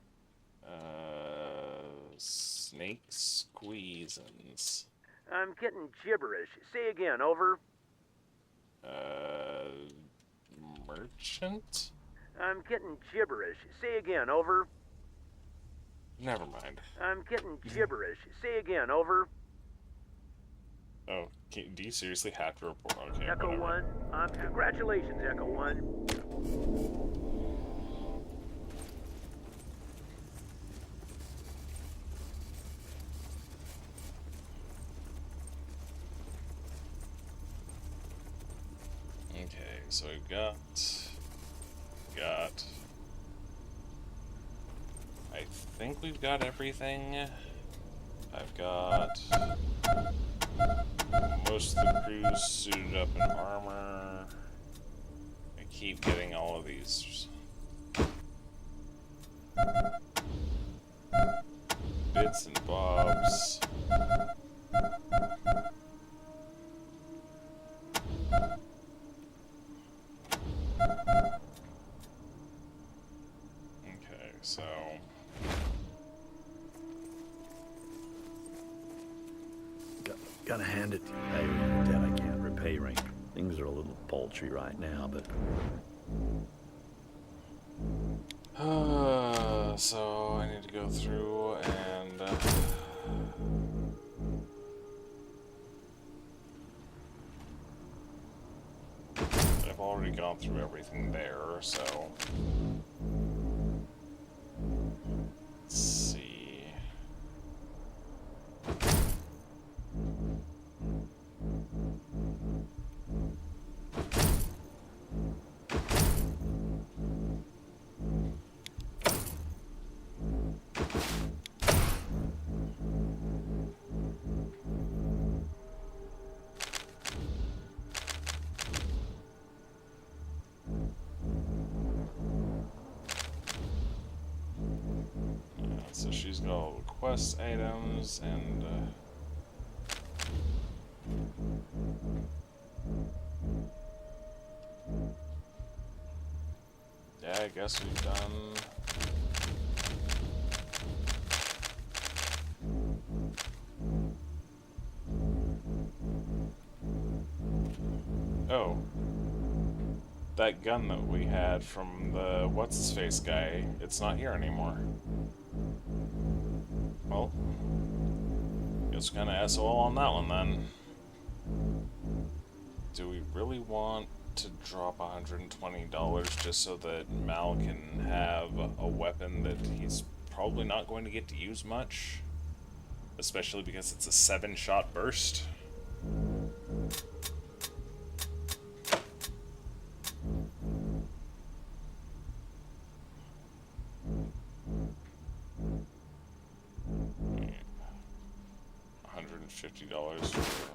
Snake squeezins. I'm getting gibberish. Say again, over. Merchant? I'm getting gibberish. Say again, over. Never mind. I'm getting gibberish. Say again, over. Oh, do you seriously have to report? Okay, Echo whatever. 1. Congratulations, Echo 1. Okay, so we've got. I think we've got everything. I've got most of the crew suited up in armor. I keep getting all of these bits and bobs. Okay, so Gotta hand it to you. Hey, your debt I can't repay, Ranger. Things are a little paltry right now, but... so I need to go through and... I've already gone through everything there, so... Let's see... So she's got all the quest items and yeah, I guess we've done oh, that gun that we had from the what's-his-face guy, it's not here anymore. Well, guess we're kinda SOL on that one then. Do we really want to drop $120 just so that Mal can have a weapon that he's probably not going to get to use much? Especially because it's a 7-shot burst. $150 for,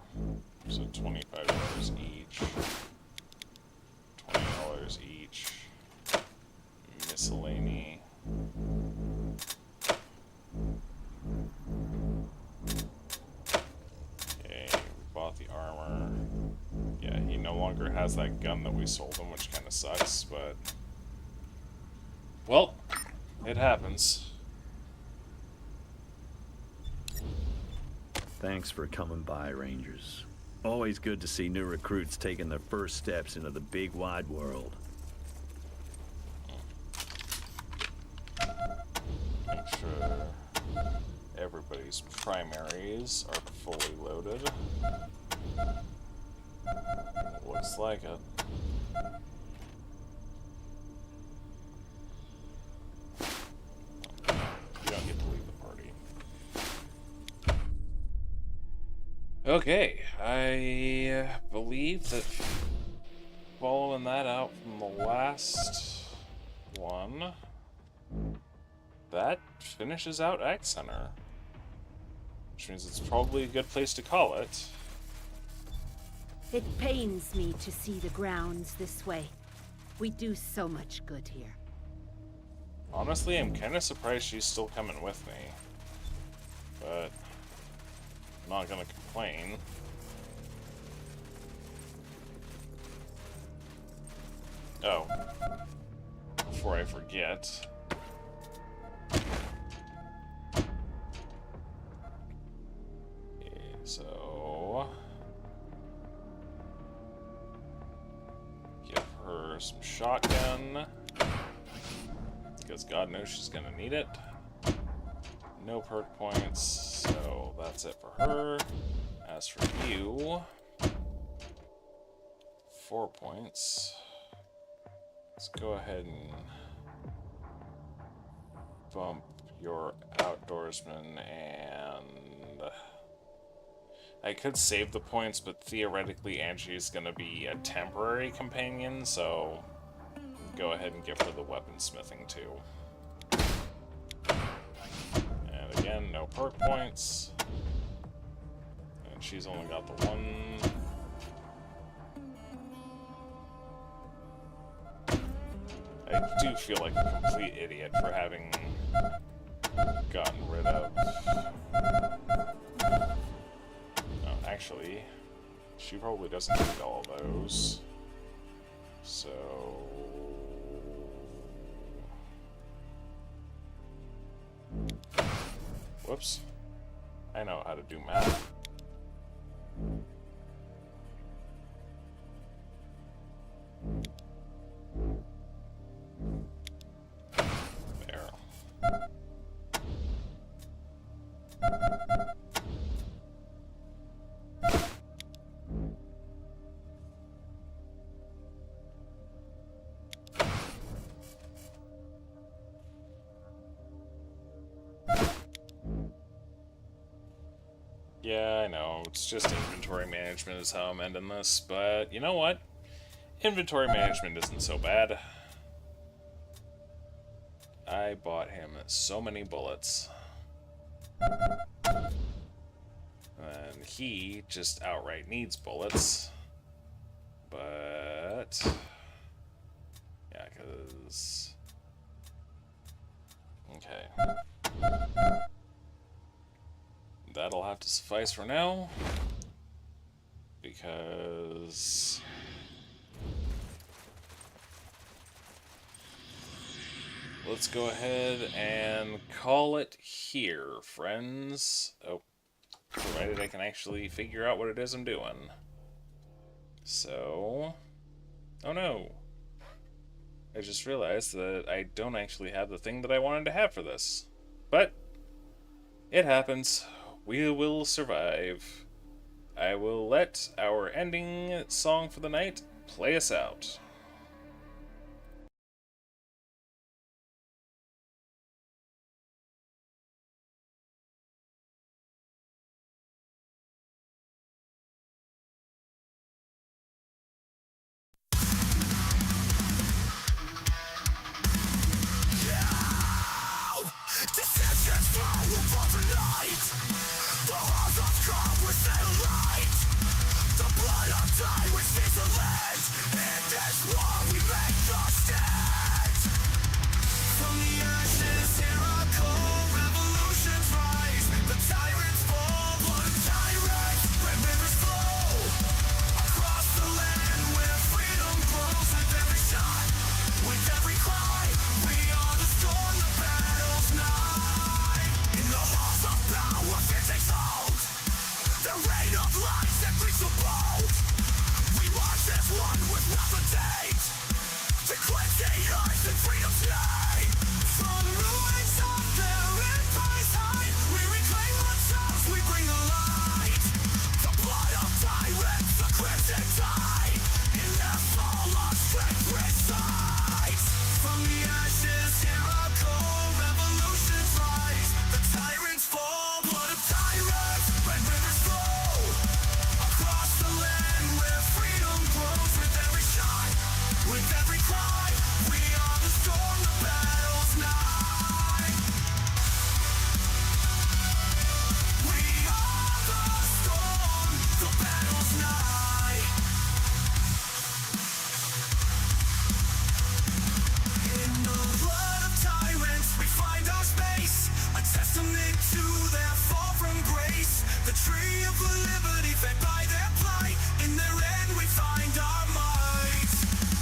so $25 each. $20 each. Miscellany. Okay, we bought the armor. Yeah, he no longer has that gun that we sold him, which kind of sucks, but... Well, it happens. Thanks for coming by, Rangers. Always good to see new recruits taking their first steps into the big wide world. Make sure everybody's primaries are fully loaded. Looks like it. You don't get to leave the party. Okay, I believe that following that out from the last one, that finishes out Ag Center. Which means it's probably a good place to call it. It pains me to see the grounds this way. We do so much good here. Honestly, I'm kind of surprised she's still coming with me. But I'm not gonna complain. Oh. Before I forget. Okay, so... give her some shotgun. Because God knows she's gonna need it. No perk points, so that's it for her. As for you, 4 points. Let's go ahead and bump your outdoorsman, and I could save the points, but theoretically Angie is going to be a temporary companion, so go ahead and give her the weaponsmithing too. And again, no perk points. And she's only got the one. I do feel like a complete idiot for having gotten rid of... No, actually, she probably doesn't need all of those. So... Whoops. I know how to do math. There. Yeah, I know, it's just inventory management is how I'm ending this, but you know what? Inventory management isn't so bad. I bought him so many bullets. And he just outright needs bullets. But... yeah, because... okay. That'll have to suffice for now. Because... let's go ahead and call it here, friends. Oh, provided I can actually figure out what it is I'm doing. So... oh no. I just realized that I don't actually have the thing that I wanted to have for this. But, it happens. We will survive. I will let our ending song for the night play us out. From the ashes, here I come, revolutions rise. The tyrants fall, blood of tyrants, red rivers flow. Across the land where freedom grows with every shot, with every cry. We are the storm, the battle's nigh. In the halls of power, fear takes hold. The rain of light that breaks the bold. We march as one with nothing takes. To cleanse the earth and freedom's name. From the ruins of their empire's height, we reclaim ourselves, we bring the light. The blood of tyrants, the crimson tide. In their fall, our strength resides. From the ashes, here I come, revolutions rise. The tyrants fall, blood of tyrants, red rivers flow. Across the land where freedom grows with every shot, with every cry. We are the storm, the battle's nigh. We are the storm, the battle's nigh. In the blood of tyrants, we find our space, a testament to their fall from grace. The tree of liberty fed by their plight. In their end, we find our might.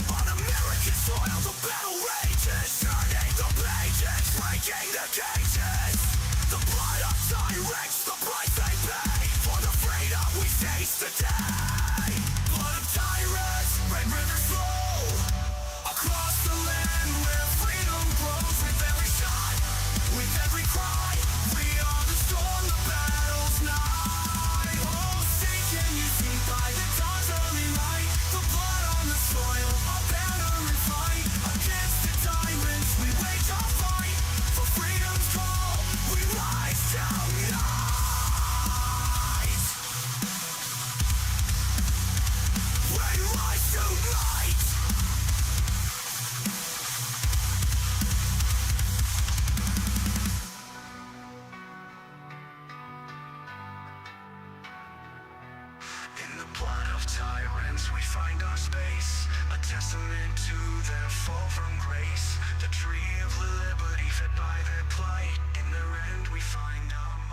On American soil, the battle rages, turning the pages, breaking the cages. The blood of tyrants, the price they pay for the freedom we face today. Blood of tyrants, red rivers flow. Across the land where freedom grows with every shot, with every cry. We testament to their fall from grace.